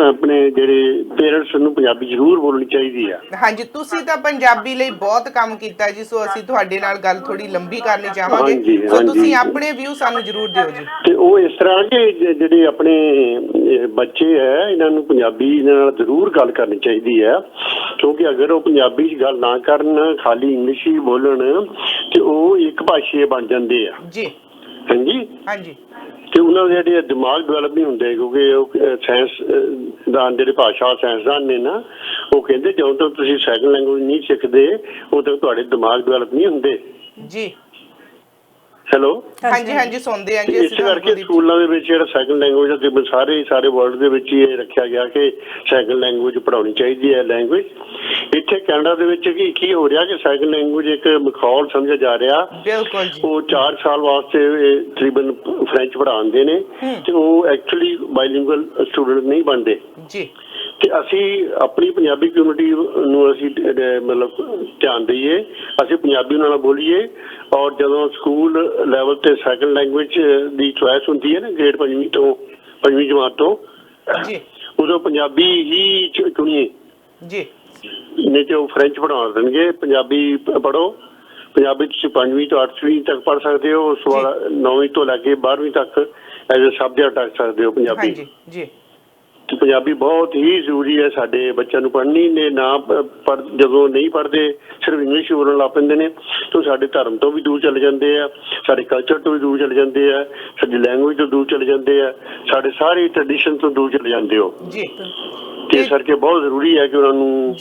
ਆਪਣੇ ਜਿਹੜੇ ਪੇਰੈਂਟਸ ਨੂੰ ਪੰਜਾਬੀ ਜ਼ਰੂਰ ਬੋਲਣੀ ਚਾਹੀਦੀ ਆ। ਹਾਂਜੀ, ਤੁਸੀਂ ਤਾਂ ਪੰਜਾਬੀ ਲਈ ਬਹੁਤ ਕੰਮ ਕੀਤਾ ਜੀ, ਸੋ ਅਸੀਂ ਤੁਹਾਡੇ ਨਾਲ ਗੱਲ ਥੋੜੀ ਲੰਬੀ ਕਰਨੀ ਚਾਹਾਂਗੇ, ਸੋ ਤੁਸੀਂ ਆਪਣੇ ਵਿਊ ਸਾਨੂੰ ਜ਼ਰੂਰ ਦਿਓ ਜੀ। ਤੇ ਉਹ ਇਸ ਤਰ੍ਹਾਂ ਕਿ ਜਿਹੜੇ ਆਪਣੇ ਬੱਚੇ ਹੈ, ਇਹਨਾਂ ਨੂੰ ਪੰਜਾਬੀ ਨਾਲ ਜ਼ਰੂਰ ਗੱਲ ਕਰਨੀ ਚਾਹੀਦੀ ਹੈ, ਕਿਉਂਕਿ ਅਗਰ ਉਹ ਪੰਜਾਬੀ 'ਚ ਗੱਲ ਨਾ ਕਰਨ, ਖਾਲੀ ਇੰਗਲਿਸ਼ ਹੀ ਬੋਲਣ, ਤੇ ਉਹ ਇੱਕ ਭਾਸ਼ੇ ਬਣ ਜਾਂਦੇ ਆ ਜੀ। ਹਾਂਜੀ। ਤੇ ਉਹਨਾਂ ਦੇ ਜਿਹੜੇ ਦਿਮਾਗ ਡਿਵੈਲਪ ਨਹੀਂ ਹੁੰਦੇ, ਕਿਉਂਕਿ ਉਹ ਸਾਇੰਸਦਾਨ ਜਿਹੜੇ ਭਾਸ਼ਾ ਸਾਇੰਸਦਾਨ ਨੇ ਨਾ, ਉਹ ਕਹਿੰਦੇ ਜਦੋਂ ਤੱਕ ਤੁਸੀਂ ਸੈਕੰਡ ਲੈਂਗੁਏਜ ਨਹੀਂ ਸਿੱਖਦੇ ਉਦੋਂ ਤੱਕ ਤੁਹਾਡੇ ਦਿਮਾਗ ਡਿਵੈਲਪ ਨਹੀਂ ਹੁੰਦੇ ਜੀ। ਹੈਲੋ। ਹਾਂਜੀ ਹਾਂਜੀ ਸੁਣਦੇ ਹਾਂ ਜੀ ਇਸ ਕਰਕੇ ਸਕੂਲਾਂ ਦੇ ਵਿੱਚ ਜਿਹੜਾ ਸੈਕੰਡ ਲੈਂਗੁਏਜ ਤਕਰੀਬਨ ਸਾਰੇ ਵਰਲਡ ਦੇ ਵਿੱਚ ਹੀ ਇਹ ਰੱਖਿਆ ਗਿਆ ਕਿ ਸੈਕੰਡ ਲੈਂਗੁਏਜ ਪੜ੍ਹਾਉਣੀ ਚਾਹੀਦੀ ਹੈ ਲੈਂਗੁਏਜ। ਇੱਥੇ ਕੈਨੇਡਾ ਦੇ ਵਿੱਚ ਕੀ ਹੋ ਰਿਹਾ ਕਿ ਸੈਕੰਡ ਲੈਂਗੁਏਜ ਇੱਕ ਮਖੌਲ ਸਮਝਿਆ ਜਾ ਰਿਹਾ। ਬਿਲਕੁਲ ਜੀ। ਉਹ 4 ਸਾਲ ਵਾਸਤੇ ਤਕਰੀਬਨ ਫ੍ਰੈਂਚ ਪੜ੍ਹਾਉਂਦੇ ਨੇ ਤੇ ਉਹ ਐਕਚੁਅਲੀ ਬਾਈਲਿੰਗੁਅਲ ਸਟੂਡੈਂਟ ਨਹੀਂ ਬਣਦੇ ਜੀ। ਤੇ ਅਸੀਂ ਆਪਣੀ ਪੰਜਾਬੀ ਕਮਿਊਨਿਟੀ ਨੂੰ ਅਸੀਂ ਮਤਲਬ ਧਿਆਨ ਦਈਏ, ਅਸੀਂ ਪੰਜਾਬੀ ਨਾਲ ਬੋਲੀਏ। ਔਰ ਜਦੋਂ ਸਕੂਲ ਲੈਵਲ ਤੇ ਸੈਕੰਡ ਲੈਂਗੁਏਜ ਦੀ ਚੁਆਇਸ ਹੁੰਦੀ ਹੈ ਨਾ ਗ੍ਰੇਡ 5ਵੀਂ ਜਮਾਤ ਤੋਂ ਜੀ, ਉਦੋਂ ਪੰਜਾਬੀ ਹੀ ਚੁਣੀਏ ਜੀ। ਨਹੀਂ ਤੇ ਉਹ ਫ੍ਰੈਂਚ ਪੜ੍ਹਾ ਦੇਣਗੇ। ਪੰਜਾਬੀ ਪੜ੍ਹੋ, ਪੰਜਾਬੀ ਤੁਸੀਂ 5ਵੀਂ ਤੋਂ 8ਵੀਂ ਤੱਕ ਪੜ੍ਹ ਸਕਦੇ ਹੋ, ਉਸ ਤੋਂ ਬਾਅਦ 9ਵੀਂ ਤੋਂ ਲੈ ਕੇ 12ਵੀਂ ਤੱਕ ਐਜ਼ ਅ ਸਬਜੈਕਟ ਰੱਖ ਸਕਦੇ ਹੋ ਪੰਜਾਬੀ। ਜੀ। ਤੇ ਪੰਜਾਬੀ ਬਹੁਤ ਹੀ ਜ਼ਰੂਰੀ ਹੈ ਸਾਡੇ ਬੱਚਿਆਂ ਨੂੰ ਪੜ੍ਹਨੀ ਨੇ। ਨਾ ਜਦੋਂ ਨਹੀਂ ਪੜ੍ਹਦੇ ਸਿਰਫ ਇੰਗਲਿਸ਼ ਬੋਲਣ ਲੱਗ ਪੈਂਦੇ ਨੇ ਤਾਂ ਸਾਡੇ ਧਰਮ ਤੋਂ ਵੀ ਦੂਰ ਚਲੇ ਜਾਂਦੇ ਆ, ਸਾਡੇ ਕਲਚਰ ਤੋਂ ਵੀ ਦੂਰ ਚਲੇ ਜਾਂਦੇ ਆ, ਸਾਡੀ ਲੈਂਗੁਏਜ ਤੋਂ ਦੂਰ ਚਲੇ ਜਾਂਦੇ ਆ, ਸਾਡੇ ਸਾਰੇ ਟ੍ਰੈਡੀਸ਼ਨ ਤੋਂ ਦੂਰ ਚਲੇ ਜਾਂਦੇ ਹੋ ਜੀ। ਤੇ ਇਸ ਕਰਕੇ ਬਹੁਤ ਜ਼ਰੂਰੀ ਹੈ ਕਿ ਉਹਨਾਂ ਨੂੰ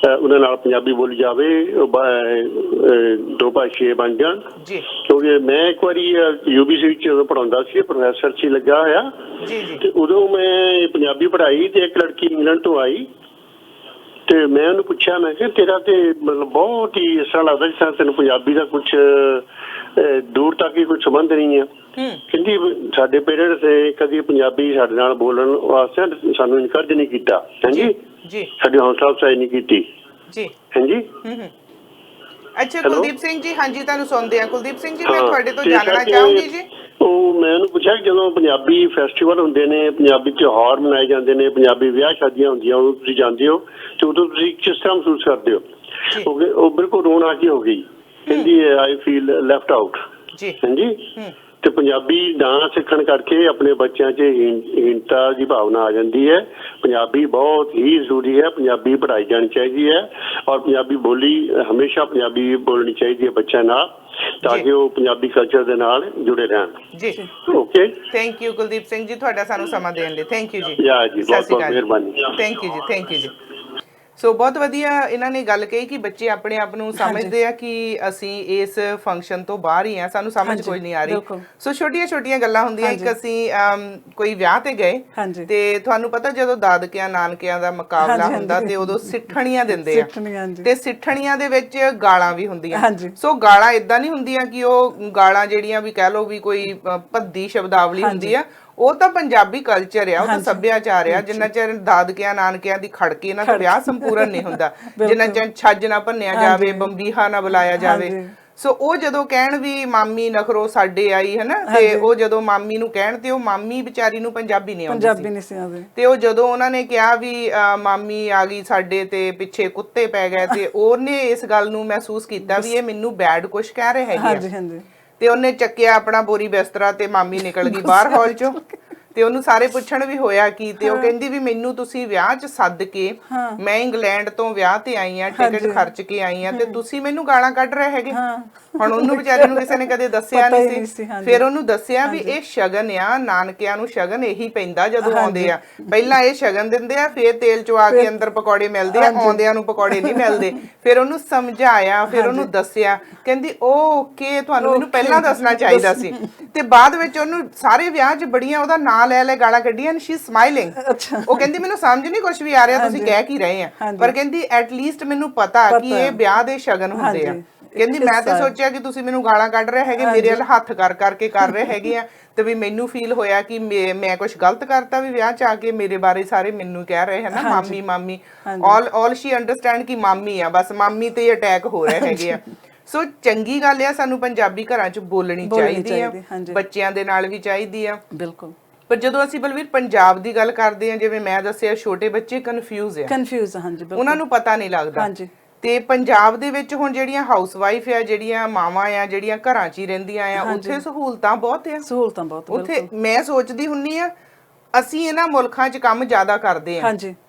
ਉਹਨਾਂ ਨਾਲ ਪੰਜਾਬੀ ਬੋਲੀ ਜਾਵੇ, ਦੋ ਭਾਸ਼ੇ ਬਣ ਜਾਣ ਜੀ। ਕਿਉਂਕਿ ਮੈਂ ਇੱਕ ਵਾਰੀ UBC ਵਿੱਚ ਜਦੋਂ ਪੜ੍ਹਾਉਂਦਾ ਸੀ, ਪ੍ਰੋਫੈਸਰ ਸੀ ਲੱਗਾ ਹੋਇਆ ਤੇ ਉਦੋਂ ਮੈਂ ਪੰਜਾਬੀ ਪੜ੍ਹਾਈ ਤੇ ਇੱਕ ਲੜਕੀ ਇੰਗਲੈਂਡ ਤੋਂ ਆਈ ਤੇ ਮੈਂ ਉਹਨੂੰ ਪੁੱਛਿਆ, ਮੈਂ ਕਿਹਾ ਤੇਰਾ ਤੇ ਮਤਲਬ ਬਹੁਤ ਹੀ ਇਸ ਤਰ੍ਹਾਂ ਲੱਗਦਾ ਜਿਸ ਤਰ੍ਹਾਂ ਤੈਨੂੰ ਪੰਜਾਬੀ ਦਾ ਕੁਛ ਦੂਰ ਤੱਕ ਹੀ ਕੋਈ ਸੰਬੰਧ ਨਹੀਂ ਆ। ਕਹਿੰਦੀ ਸਾਡੇ ਪੇਰੈਂਟਸ ਨੇ ਕਦੀ ਪੰਜਾਬੀ ਸਾਡੇ ਨਾਲ ਬੋਲਣ ਵਾਸਤੇ ਸਾਨੂੰ ਇਨਕਰੇਜ ਨਹੀਂ ਕੀਤਾ, ਹਾਂਜੀ ਸਾਡੀ ਹੌਸਲਾ ਅਫਜ਼ਾਈ ਨਹੀਂ ਕੀਤੀ ਜੀ। ਹਾਂਜੀ ਅੱਛਾ ਕੁਲਦੀਪ ਸਿੰਘ ਜੀ, ਹਾਂਜੀ ਤੁਹਾਨੂੰ ਸੁਣਦੇ ਆ। ਕੁਲਦੀਪ ਸਿੰਘ ਜੀ ਮੈਂ ਤੁਹਾਡੇ ਤੋਂ ਜਾਣਨਾ ਚਾਹੂੰਗੀ ਜੀ। ਉਹ ਮੈਂ ਉਹਨੂੰ ਪੁੱਛਿਆ ਜਦੋਂ ਪੰਜਾਬੀ ਫੈਸਟੀਵਲ ਹੁੰਦੇ ਨੇ, ਪੰਜਾਬੀ ਤਿਉਹਾਰ ਮਨਾਏ ਜਾਂਦੇ ਨੇ, ਪੰਜਾਬੀ ਵਿਆਹ ਸ਼ਾਦੀਆਂ ਹੁੰਦੀਆਂ, ਉਦੋਂ ਤੁਸੀਂ ਜਾਂਦੇ ਹੋ ਤੇ ਉਦੋਂ ਤੁਸੀਂ ਕਿਸ ਤਰ੍ਹਾਂ ਮਹਿਸੂਸ ਕਰਦੇ ਹੋ? ਉਹ ਬਿਲਕੁਲ ਰੋਣ ਆ ਕੇ ਹੋ ਗਈ, ਕਹਿੰਦੀ ਆਈ ਫੀਲ ਲੈਫਟ ਆਊਟ ਜੀ। ਹਾਂਜੀ ਤੇ ਪੰਜਾਬੀ ਨਾ ਸਿੱਖਣ ਕਰਕੇ ਆਪਣੇ ਬੱਚਿਆਂ 'ਚ ਹੀਨਤਾ ਦੀ ਭਾਵਨਾ ਆ ਜਾਂਦੀ ਹੈ। ਪੰਜਾਬੀ ਬਹੁਤ ਹੀ ਜ਼ਰੂਰੀ ਹੈ, ਪੰਜਾਬੀ ਪੜ੍ਹਾਈ ਜਾਣੀ ਚਾਹੀਦੀ ਹੈ ਔਰ ਪੰਜਾਬੀ ਬੋਲੀ ਹਮੇਸ਼ਾ ਪੰਜਾਬੀ ਬੋਲਣੀ ਚਾਹੀਦੀ ਹੈ ਬੱਚਿਆਂ ਨਾਲ ਤਾਂ ਕਿ ਉਹ ਪੰਜਾਬੀ ਕਲਚਰ ਦੇ ਨਾਲ ਜੁੜੇ ਰਹਿਣ ਜੀ। Okay, thank you Kuldeep Singh ji ਤੁਹਾਡਾ ਸਾਨੂੰ ਸਮਾਂ ਦੇਣ ਲਈ। ਥੈਂਕ ਯੂ ਜੀ। ਬਹੁਤ ਬਹੁਤ ਮਿਹਰਬਾਨੀ। ਥੈਂਕ ਯੂ ਜੀ, ਥੈਂਕ ਯੂ ਜੀ। ਸੋ ਬਹੁਤ ਵਧੀਆ ਇਹਨਾਂ ਨੇ ਗੱਲ ਕਹੀ ਕਿ ਬੱਚੇ ਆਪਣੇ ਆਪ ਨੂੰ ਸਮਝਦੇ ਆ ਕਿ ਅਸੀਂ ਇਸ ਫੰਕਸ਼ਨ ਤੋਂ ਬਾਹਰ ਹੀ ਆ, ਸਾਨੂੰ ਸਮਝ ਕੋਈ ਨਹੀਂ ਆ ਰਹੀ। ਸੋ ਛੋਟੀਆਂ ਛੋਟੀਆਂ ਗੱਲਾਂ ਹੁੰਦੀਆਂ। ਇੱਕ ਅਸੀਂ ਕੋਈ ਵਿਆਹ ਤੇ ਗਏ ਤੇ ਤੁਹਾਨੂੰ ਪਤਾ ਜਦੋਂ ਦਾਦਕਿਆਂ ਨਾਨਕਿਆਂ ਦਾ ਮੁਕਾਬਲਾ ਹੁੰਦਾ ਤੇ ਉਦੋਂ ਸਿੱਠਣੀਆਂ ਦਿੰਦੇ ਆ ਤੇ ਸਿੱਠਣੀਆਂ ਦੇ ਵਿੱਚ ਗਾਲਾਂ ਵੀ ਹੁੰਦੀਆਂ। ਸੋ ਗਾਲਾਂ ਇਦਾਂ ਨਹੀਂ ਹੁੰਦੀਆਂ ਕਿ ਉਹ ਗਾਲਾਂ ਜਿਹੜੀਆਂ ਵੀ ਕਹਿ ਲਓ ਵੀ ਕੋਈ ਭੱਦੀ ਸ਼ਬਦਾਵਲੀ ਹੁੰਦੀ ਆ, ਉਹ ਤਾਂ ਪੰਜਾਬੀ ਕਲਚਰ ਆ, ਉਹ ਤਾਂ ਸੱਭਿਆਚਾਰ ਆ। ਜਿੰਨਾ ਚਿਰ ਦਾਦਕਿਆਂ ਨਾਨਕਿਆਂ ਦੀ ਖੜਕੇ ਇਹਨਾਂ ਦਾ ਵਿਆਹ ਸੰਪੂਰਨ ਨਹੀਂ ਹੁੰਦਾ, ਜਿੰਨਾ ਚਿਰ ਛੱਜ ਨਾ ਭੰਨਿਆ ਜਾਵੇ, ਬੰਬੀਹਾ ਨਾ ਬੁਲਾਇਆ ਜਾਵੇ। ਸੋ ਉਹ ਜਦੋਂ ਕਹਿਣ ਵੀ ਮਾਮੀ ਨਖਰੋ ਸਾਡੇ ਆਈ ਹਨਾ, ਤੇ ਉਹ ਜਦੋਂ ਮਾਮੀ ਨੂੰ ਕਹਿਣ ਤੇ ਉਹ ਮਾਮੀ ਵਿਚਾਰੀ ਨੂੰ ਪੰਜਾਬੀ ਨਹੀਂ ਆਉਂਦੀ ਸੀ ਤੇ ਉਹ ਜਦੋਂ ਉਹਨਾਂ ਨੇ ਕਿਹਾ ਵੀ ਮਾਮੀ ਆ ਗਈ ਸਾਡੇ ਤੇ ਪਿੱਛੇ ਕੁੱਤੇ ਪੈ ਗਏ ਤੇ ਉਹਨੇ ਇਸ ਗੱਲ ਨੂੰ ਮਹਿਸੂਸ ਕੀਤਾ ਵੀ ਇਹ ਮੈਨੂੰ ਬੈਡ ਕੁਛ ਕਹਿ ਰਹੇ ਹੈਗੇ ਆ ਤੇ ਉਹਨੇ ਚੱਕਿਆ ਆਪਣਾ ਬੋਰੀ ਬਿਸਤਰਾ ਤੇ ਮਾਮੀ ਨਿਕਲ ਗਈ ਬਾਹਰ ਹਾਲ ਚੋਂ। ਤੇ ਉਹਨੂੰ ਸਾਰੇ ਪੁੱਛਣ ਵੀ ਹੋਇਆ ਕੀ ਤੇ ਉਹ ਕਹਿੰਦੀ ਵੀ ਮੈਨੂੰ ਤੁਸੀਂ ਵਿਆਹ 'ਚ ਸੱਦ ਕੇ ਮੈਂ ਇੰਗਲੈਂਡ ਤੋਂ ਵਿਆਹ ਤੇ ਆਈ ਆ, ਟਿਕਟ ਖਰਚ ਕੇ ਆਈ ਆ ਤੇ ਤੁਸੀਂ ਮੈਨੂੰ ਗਾਲਾਂ ਕੱਢ ਰਹੇ ਹੈਗੇ। ਹੁਣ ਉਹਨੂੰ ਵਿਚਾਰੇ ਨੂੰ ਕਿਸੇ ਨੇ ਕਦੇ ਦੱਸਿਆ ਨਹੀਂ ਸੀ। ਫਿਰ ਉਹਨੂੰ ਦੱਸਿਆ ਵੀ ਇਹ ਸ਼ਗਨ ਆ, ਨਾਨਕਿਆਂ ਨੂੰ ਸ਼ਗਨ ਇਹੀ ਪੈਂਦਾ ਜਦੋਂ ਆਉਂਦੇ ਆ। ਪਹਿਲਾਂ ਇਹ ਸ਼ਗਨ ਦਿੰਦੇ ਆ, ਫਿਰ ਤੇਲ ਚਵਾ ਕੇ ਅੰਦਰ ਪਕੌੜੇ ਮਿਲਦੇ ਆ, ਆਉਂਦਿਆਂ ਨੂੰ ਪਕੌੜੇ ਨਹੀਂ ਮਿਲਦੇ। ਫਿਰ ਉਹਨੂੰ ਸਮਝਾਇਆ, ਫਿਰ ਉਹਨੂੰ ਦੱਸਿਆ। ਕਹਿੰਦੀ ਓਕੇ ਤੁਹਾਨੂੰ ਮੈਨੂੰ ਪਹਿਲਾਂ ਦੱਸਣਾ ਚਾਹੀਦਾ ਸੀ। ਤੇ ਬਾਅਦ ਵਿੱਚ ਉਹਨੂੰ ਸਾਰੇ ਵਿਆਹ 'ਚ ਬੜੀਆਂ ਉਹਦਾ ਨਾਂ ਲੈ ਗਾਲਾਂ ਕੱਢੀਆਂ। She is smiling. ਉਹ ਕਹਿੰਦੀ ਮੈਨੂੰ ਸਮਝ ਨਹੀਂ ਕੁਝ ਵੀ ਆ ਰਿਹਾ ਤੁਸੀਂ ਕਹਿ ਕੀ ਰਹੇ ਆ, ਪਰ ਕਹਿੰਦੀ ਐਟਲੀਸਟ ਮੈਨੂੰ ਪਤਾ ਕਿ ਇਹ ਵਿਆਹ ਦੇ ਸ਼ਗਨ ਹੁੰਦੇ ਆ। ਕਹਿੰਦੀ ਮੈਂ ਤੇ ਸੋਚਿਆ ਕਿ ਤੁਸੀਂ ਮੈਨੂੰ ਗਾਲਾਂ ਕੱਢ ਰਹੇ ਹੈਗੇ, ਮੇਰੇ ਵੱਲ ਹੱਥ ਕਰਕੇ ਕਰ ਰਹੇ ਹੈਗੇ ਆ ਤੇ ਵੀ ਮੈਨੂੰ ਫੀਲ ਹੋਇਆ ਕਿ ਮੈਂ ਕੁਝ ਗਲਤ ਕਰਤਾ ਵੀ ਵਿਆਹ 'ਚ ਆ ਕੇ ਮੇਰੇ ਬਾਰੇ ਸਾਰੇ ਮੈਨੂੰ ਕਹਿ ਰਹੇ ਹਨਾ ਮਾਮੀ ਮਾਮੀ। ਆਲ ਸ਼ੀ ਅੰਡਰਸਟੈਂਡ ਕਿ ਮਾਮੀ ਆ, ਬਸ ਮਾਮੀ ਤੇ ਅਟੈਕ ਹੋ ਰਹੇ ਹੈਗੇ ਆ। ਸੋ ਚੰਗੀ ਗੱਲ ਆ, ਸਾਨੂੰ ਪੰਜਾਬੀ ਘਰਾਂ 'ਚ ਬੋਲਣੀ ਚਾਹੀਦੀ ਆ, ਬੱਚਿਆਂ ਦੇ ਨਾਲ ਵੀ ਚਾਹੀਦੀ ਆ। ਬਿਲਕੁਲ। ਪਰ ਜਦੋਂ ਅਸੀਂ ਬਲਵੀਰ ਪੰਜਾਬ ਦੀ ਗੱਲ ਕਰਦੇ ਆ, ਜਿਵੇਂ ਮੈਂ ਦੱਸਿਆ ਛੋਟੇ ਬੱਚੇ ਕਨਫਿਊਜ਼ ਆ, ਉਹਨਾਂ ਨੂੰ ਪਤਾ ਨਹੀਂ ਲੱਗਦਾ। ਤੇ ਪੰਜਾਬ ਦੇ ਵਿੱਚ ਹੁਣ ਜਿਹੜੀਆਂ ਹਾਊਸ ਵਾਈਫ ਆ, ਜਿਹੜੀਆਂ ਮਾਵਾਂ ਆ, ਜਿਹੜੀਆਂ ਘਰਾਂ 'ਚ ਹੀ ਰਹਿੰਦੀਆਂ ਆ, ਉੱਥੇ ਸਹੂਲਤਾਂ ਬਹੁਤ ਆ। ਉੱਥੇ ਮੈਂ ਸੋਚਦੀ ਹੁੰਨੀ ਆ ਅਸੀਂ ਇਹਨਾਂ ਮੁਲਕਾਂ 'ਚ ਕੰਮ ਜ਼ਿਆਦਾ ਕਰਦੇ ਆ।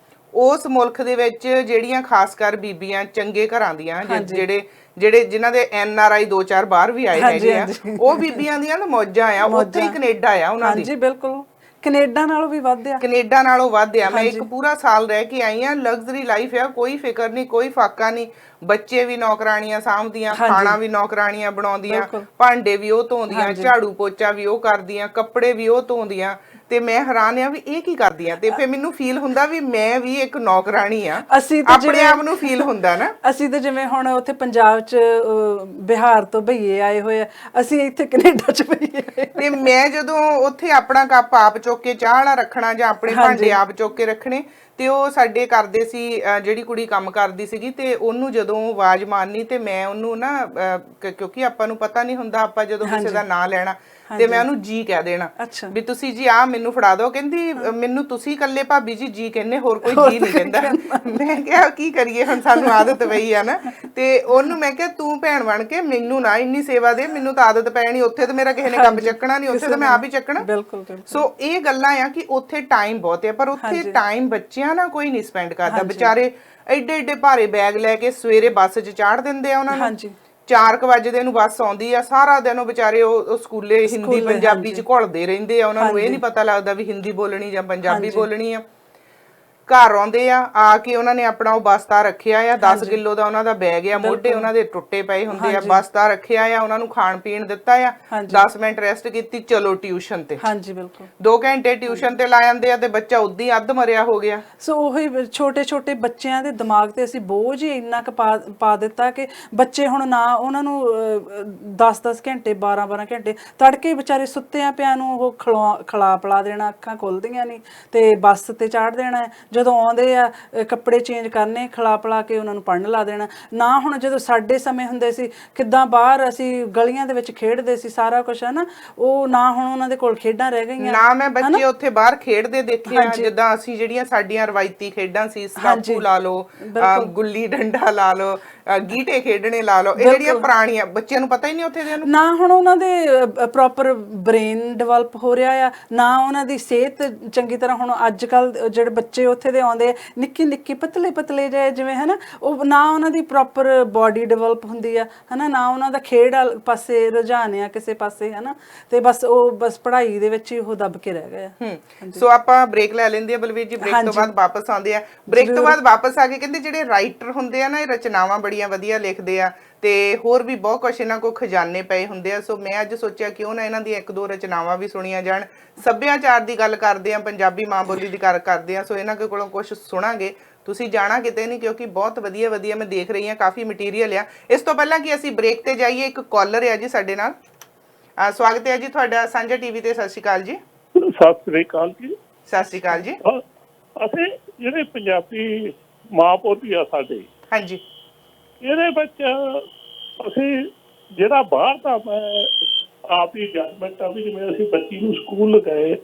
ਉਸ ਮੁਲਕ ਦੇ ਵਿੱਚ ਜਿਹੜੀਆਂ ਖਾਸ ਕਰ ਬੀਬੀਆਂ ਚੰਗੇ ਘਰਾਂ ਦੀਆਂ, ਜਿਹੜੇ ਜਿਨ੍ਹਾਂ ਦੇ NRI 2-4 ਬਾਹਰ ਵੀ ਆਏ ਹੈਗੇ ਆ, ਉਹ ਬੀਬੀਆਂ ਦੀਆਂ ਤਾਂ ਮੌਜਾਂ ਆ। ਉੱਥੇ ਹੀ ਕੈਨੇਡਾ ਆ ਉਹਨਾਂ ਦੀ। ਬਿਲਕੁਲ ਕੈਨੇਡਾ ਨਾਲੋਂ ਵੀ ਵੱਧ ਆ। ਕੈਨੇਡਾ ਨਾਲੋਂ ਵੱਧ ਆ। ਮੈਂ ਇੱਕ ਪੂਰਾ ਸਾਲ ਰਹਿ ਕੇ ਆਈ ਆ, ਲਗਜ਼ਰੀ ਲਾਈਫ ਆ, ਕੋਈ ਫਿਕਰ ਨਹੀਂ, ਕੋਈ ਫਾਕਾ ਨਹੀਂ। ਬੱਚੇ ਵੀ ਨੌਕਰਾਣੀਆਂ ਸਾਂਭਦੀਆਂ, ਖਾਣਾ ਵੀ ਨੌਕਰਾਣੀਆਂ ਬਣਾਉਂਦੀਆਂ, ਭਾਂਡੇ ਵੀ ਉਹ ਧੋਂਦੀਆਂ, ਝਾੜੂ ਪੋਚਾ ਵੀ ਉਹ ਕਰਦੀਆਂ, ਕੱਪੜੇ ਵੀ ਉਹ ਧੋਂਦੀਆਂ। ਤੇ ਮੈਂ ਹੈਰਾਨ ਆ ਵੀ ਇਹ ਕੀ ਕਰਦੀਆਂ। ਤੇ ਫਿਰ ਮੈਨੂੰ ਫੀਲ ਹੁੰਦਾ ਵੀ ਮੈਂ ਵੀ ਇੱਕ ਨੌਕਰਾਣੀ ਆ, ਆਪਣੇ ਆਪ ਨੂੰ ਫੀਲ ਹੁੰਦਾ ਨਾ। ਅਸੀਂ ਤਾਂ ਜਿਵੇਂ ਹੁਣ ਉੱਥੇ ਪੰਜਾਬ 'ਚ ਬਿਹਾਰ ਤੋਂ ਭਈਏ ਆਏ ਹੋਏ ਆ, ਅਸੀਂ ਇੱਥੇ ਕੈਨੇਡਾ 'ਚ ਭਈਏ ਆਏ। ਤੇ ਮੈਂ ਜਦੋਂ ਉੱਥੇ ਆਪਣਾ ਕੱਪ ਆਪ ਚੁੱਕ ਕੇ ਚਾਹ ਵਾਲਾ ਰੱਖਣਾ ਜਾਂ ਆਪਣੇ ਭਾਂਡੇ ਆਪ ਚੁੱਕ ਕੇ ਰੱਖਣੇ, ਤੇ ਉਹ ਸਾਡੇ ਕਰਦੇ ਸੀ, ਜਿਹੜੀ ਕੁੜੀ ਕੰਮ ਕਰਦੀ ਸੀਗੀ, ਤੇ ਉਹਨੂੰ ਜਦੋਂ ਆਵਾਜ਼ ਮਾਰਨੀ ਤੇ ਮੈਂ ਉਹਨੂੰ ਨਾ ਕਿਉਂਕਿ ਆਪਾਂ ਨੂੰ ਪਤਾ ਨਹੀਂ ਹੁੰਦਾ, ਆਪਾਂ ਜਦੋਂ ਕਿਸੇ ਦਾ ਨਾਂ ਲੈਣਾ ਤੇ ਮੈਂ ਉਹਨੂੰ ਜੀ ਕਹਿ ਦੇਣਾ ਵੀ ਤੁਸੀਂ ਜੀ ਆ ਮੈਨੂੰ ਫੜਾ ਦਿਓ। ਕਹਿੰਦੀ ਮੈਨੂੰ ਤੁਸੀਂ ਇਕੱਲੇ ਭਾਬੀ ਜੀ ਜੀ ਕਹਿੰਦੇ, ਹੋਰ ਕੋਈ ਜੀ ਨਹੀਂ ਕਹਿੰਦਾ। ਮੈਂ ਕਿਹਾ ਕੀ ਕਰੀਏ, ਹੁਣ ਸਾਨੂੰ ਆਦਤ ਪਈ ਆ ਨਾ। ਤੇ ਉਹਨੂੰ ਮੈਂ ਕਿਹਾ ਤੂੰ ਭੈਣ ਬਣ ਕੇ ਮੈਨੂੰ ਨਾ ਇੰਨੀ ਸੇਵਾ ਦੇ, ਮੈਨੂੰ ਤਾਂ ਆਦਤ ਪੈਣੀ, ਉੱਥੇ ਤਾਂ ਮੇਰਾ ਕਿਸੇ ਨੇ ਕੰਮ ਚੱਕਣਾ ਨਹੀਂ, ਉੱਥੇ ਤਾਂ ਮੈਂ ਆਪ ਹੀ ਚੱਕਣਾ। ਬਿਲਕੁਲ। ਸੋ ਇਹ ਗੱਲਾਂ ਆ ਕਿ ਉੱਥੇ ਟਾਈਮ ਬਹੁਤ ਹੈ, ਪਰ ਉੱਥੇ ਟਾਈਮ ਬੱਚਿਆਂ ਨਾਲ ਕੋਈ ਨਹੀਂ ਸਪੈਂਡ ਕਰਦਾ। ਵਿਚਾਰੇ ਐਡੇ ਐਡੇ ਭਾਰੇ ਬੈਗ ਲੈ ਕੇ ਸਵੇਰੇ ਬੱਸ 'ਚ ਚਾੜ ਦਿੰਦੇ ਆ ਉਹਨਾਂ ਨੂੰ, 4 ਵਜੇ ਨੂੰ ਬੱਸ ਆਉਂਦੀ ਆ, ਸਾਰਾ ਦਿਨ ਉਹ ਵਿਚਾਰੇ ਉਹ ਸਕੂਲੇ ਹਿੰਦੀ ਪੰਜਾਬੀ 'ਚ ਘੁਲਦੇ ਰਹਿੰਦੇ ਆ। ਉਹਨਾਂ ਨੂੰ ਇਹ ਨਹੀਂ ਪਤਾ ਲੱਗਦਾ ਵੀ ਹਿੰਦੀ ਬੋਲਣੀ ਜਾਂ ਪੰਜਾਬੀ ਬੋਲਣੀ ਆ। ਘਰ ਆਉਂਦੇ ਆ ਕੇ ਉਹਨਾਂ ਨੇ ਆਪਣਾ ਉਹ ਬਸਤਾ ਰੱਖਿਆ ਆ, 10 ਕਿਲੋ ਦਾ ਉਹਨਾਂ ਦਾ ਬੈਗ ਆ, ਮੋਢੇ ਉਹਨਾਂ ਦੇ ਟੁੱਟੇ ਪਏ ਹੁੰਦੇ ਆ, ਬਸਤਾ ਰੱਖਿਆ ਆ, ਉਹਨਾਂ ਨੂੰ ਖਾਣ ਪੀਣ ਦਿੱਤਾ ਆ, 10 ਮਿੰਟ ਰੈਸਟ ਕੀਤੀ, ਚਲੋ ਟਿਊਸ਼ਨ ਤੇ। ਹਾਂਜੀ ਬਿਲਕੁਲ। 2 ਘੰਟੇ ਟਿਊਸ਼ਨ ਤੇ ਲਾ ਜਾਂਦੇ ਆ ਤੇ ਬੱਚਾ ਉਦਾਂ ਹੀ ਅੱਧ ਮਰਿਆ ਹੋ ਗਿਆ। ਸੋ ਉਹੀ ਛੋਟੇ ਛੋਟੇ ਬੱਚਿਆਂ ਦੇ ਦਿਮਾਗ ਤੇ ਅਸੀਂ ਬੋਝ ਹੀ ਇੰਨਾ ਕੁ ਪਾ ਦਿੱਤਾ ਕਿ ਬੱਚੇ ਹੁਣ ਨਾ ਉਹਨਾਂ ਨੂੰ 10-10 ਘੰਟੇ 12-12 ਘੰਟੇ ਤੜਕੇ ਵਿਚਾਰੇ ਸੁੱਤਿਆਂ ਪਿਆਂ ਨੂੰ ਉਹ ਖਿਲਾ ਪਿਲਾ ਦੇਣਾ, ਅੱਖਾਂ ਖੁੱਲਦੀਆਂ ਨਹੀਂ ਤੇ ਬੱਸ ਤੇ ਚਾੜ ਦੇਣਾ। ਜਦੋਂ ਆਉਂਦੇ ਆ ਕੱਪੜੇ ਚੇਂਜ ਕਰਨੇ, ਖਿਲਾ ਪਿਲਾ ਕੇ ਉਹਨਾਂ ਨੂੰ ਪੜ੍ਹਨ ਲਾ ਦੇਣਾ। ਨਾ ਹੁਣ ਜਦੋਂ ਸਾਡੇ ਸਮੇਂ ਹੁੰਦੇ ਸੀ ਕਿੱਦਾਂ ਬਾਹਰ ਅਸੀਂ ਗਲੀਆਂ ਦੇ ਵਿੱਚ ਖੇਡਦੇ ਸੀ, ਸਾਰਾ ਕੁਝ ਹੈ ਨਾ, ਉਹ ਨਾ ਹੁਣ ਉਹਨਾਂ ਦੇ ਕੋਲ ਖੇਡਾਂ ਰਹਿ ਗਈਆਂ ਨਾ। ਮੈਂ ਬੱਚੇ ਉੱਥੇ ਬਾਹਰ ਖੇਡਦੇ ਦੇਖੇ ਆ, ਜਿੱਦਾਂ ਅਸੀਂ ਜਿਹੜੀਆਂ ਸਾਡੀਆਂ ਰਵਾਇਤੀ ਖੇਡਾਂ ਸੀ, ਸਟਾਪੂ ਲਾ ਲਓ, ਗੁੱਲੀ ਡੰਡਾ ਲਾ ਲਓ, ਗੀਟੇ ਖੇਡਣੇ ਲਾ ਲਓ, ਇਹ ਜਿਹੜੀਆਂ ਪੁਰਾਣੀਆਂ, ਬੱਚਿਆਂ ਨੂੰ ਪਤਾ ਹੀ ਨਹੀਂ ਉੱਥੇ ਦੇ ਨੂੰ। ਨਾ ਹੁਣ ਉਹਨਾਂ ਦੇ ਪ੍ਰੋਪਰ ਬ੍ਰੇਨ ਡਿਵੈਲਪ ਹੋ ਰਿਹਾ ਆ, ਨਾ ਉਹਨਾਂ ਦੀ ਸਿਹਤ ਚੰਗੀ ਤਰ੍ਹਾਂ। ਹੁਣ ਅੱਜ ਕੱਲ ਜਿਹੜੇ ਬੱਚੇ ਉੱਥੇ ਦੇ ਆਉਂਦੇ ਨਿੱਕੀ ਨਿੱਕੀ ਪਤਲੇ ਪਤਲੇ ਜਿਹੇ ਜਿਵੇਂ ਹੈ ਨਾ, ਉਹ ਨਾ ਉਹਨਾਂ ਦੀ ਪ੍ਰੋਪਰ ਬਾਡੀ ਡਿਵੈਲਪ ਹੁੰਦੀ ਆ, ਹੈ ਨਾ ਉਹਨਾਂ ਦਾ ਖੇਡ ਪਾਸੇ ਰੁਝਾਨ ਆ ਕਿਸੇ ਪਾਸੇ, ਹੈ ਨਾ, ਤੇ ਬਸ ਉਹ ਬਸ ਪੜ੍ਹਾਈ ਦੇ ਵਿੱਚ ਹੀ ਉਹ ਦੱਬ ਕੇ ਰਹਿ ਗਏ ਆ। ਸੋ ਆਪਾਂ ਬ੍ਰੇਕ ਲੈ ਲੈਂਦੇ ਆ ਬਲਵੀਰ ਜੀ, ਬ੍ਰੇਕ ਤੋਂ ਬਾਅਦ ਵਾਪਸ ਆਉਂਦੇ ਆ। ਬ੍ਰੇਕ ਤੋਂ ਬਾਅਦ ਵਾਪਸ ਆ ਕੇ ਕਹਿੰਦੇ ਜਿਹੜੇ ਰਾਈਟਰ ਹੁੰਦੇ ਆ ਨਾ, ਇਹ ਰਚਨਾਵਾਂ ਬੜੀਆਂ ਵਧੀਆ ਲਿਖਦੇ ਆ ਤੇ ਹੋਰ ਵੀ ਬਹੁਤ ਕੁਛ ਇਹਨਾਂ ਕੋਲ ਖਜ਼ਾਨੇ ਪਏ ਹੁੰਦੇ ਆ। ਸੋ ਮੈਂ ਅੱਜ ਸੋਚਿਆ ਕਿਉਂ ਨਾ ਇਹਨਾਂ ਦੀਆਂ 1-2 ਰਚਨਾਵਾਂ ਵੀ ਸੁਣੀਆਂ ਜਾਣ। ਸੱਭਿਆਚਾਰ ਦੀ ਗੱਲ ਕਰਦੇ ਆ, ਪੰਜਾਬੀ ਮਾਂ ਬੋਲੀ ਦੀ ਗੱਲ ਕਰਦੇ ਆ, ਸੋ ਇਹਨਾਂ ਕੋਲੋਂ ਕੁਝ ਸੁਣਾਂਗੇ। ਤੁਸੀਂ ਜਾਣਾ ਕਿਤੇ ਨਹੀਂ, ਕਿਉਂਕਿ ਬਹੁਤ ਵਧੀਆ ਵਧੀਆ ਮੈਂ ਦੇਖ ਰਹੀ ਹਾਂ, ਕਾਫੀ ਮਟੀਰੀਅਲ ਆ। ਇਸ ਤੋਂ ਪਹਿਲਾਂ ਕਿ ਅਸੀਂ ਬ੍ਰੇਕ ਤੇ ਜਾਈਏ, ਇੱਕ ਕਾਲਰ ਆ ਜੀ ਸਾਡੇ ਨਾਲ। ਸਵਾਗਤ ਹੈ ਜੀ ਤੁਹਾਡਾ ਸਾਂਝਾ ਟੀਵੀ ਤੇ। ਸਤਿ ਸ਼੍ਰੀ ਅਕਾਲ ਜੀ। ਸਤਿ ਸ੍ਰੀ ਅਕਾਲ ਜੀ। ਸਤਿ ਸ਼੍ਰੀ ਅਕਾਲ ਜੀ। ਅਸੀਂ ਜਿਹੜੇ ਪੰਜਾਬੀ ਮਾਂ ਬੋਲੀ ਆ ਸਾਡੀ, ਹਾਂਜੀ, ਇਹਦੇ ਵਿੱਚ ਅਸੀਂ ਜਿਹੜਾ ਬਾਹਰ ਦਾ, ਮੈਂ ਆਪ ਹੀ ਜਜਮੈਂਟ ਆ ਵੀ ਜਿਵੇਂ ਅਸੀਂ ਬੱਚੀ ਨੂੰ ਸਕੂਲ ਲਗਾਏ,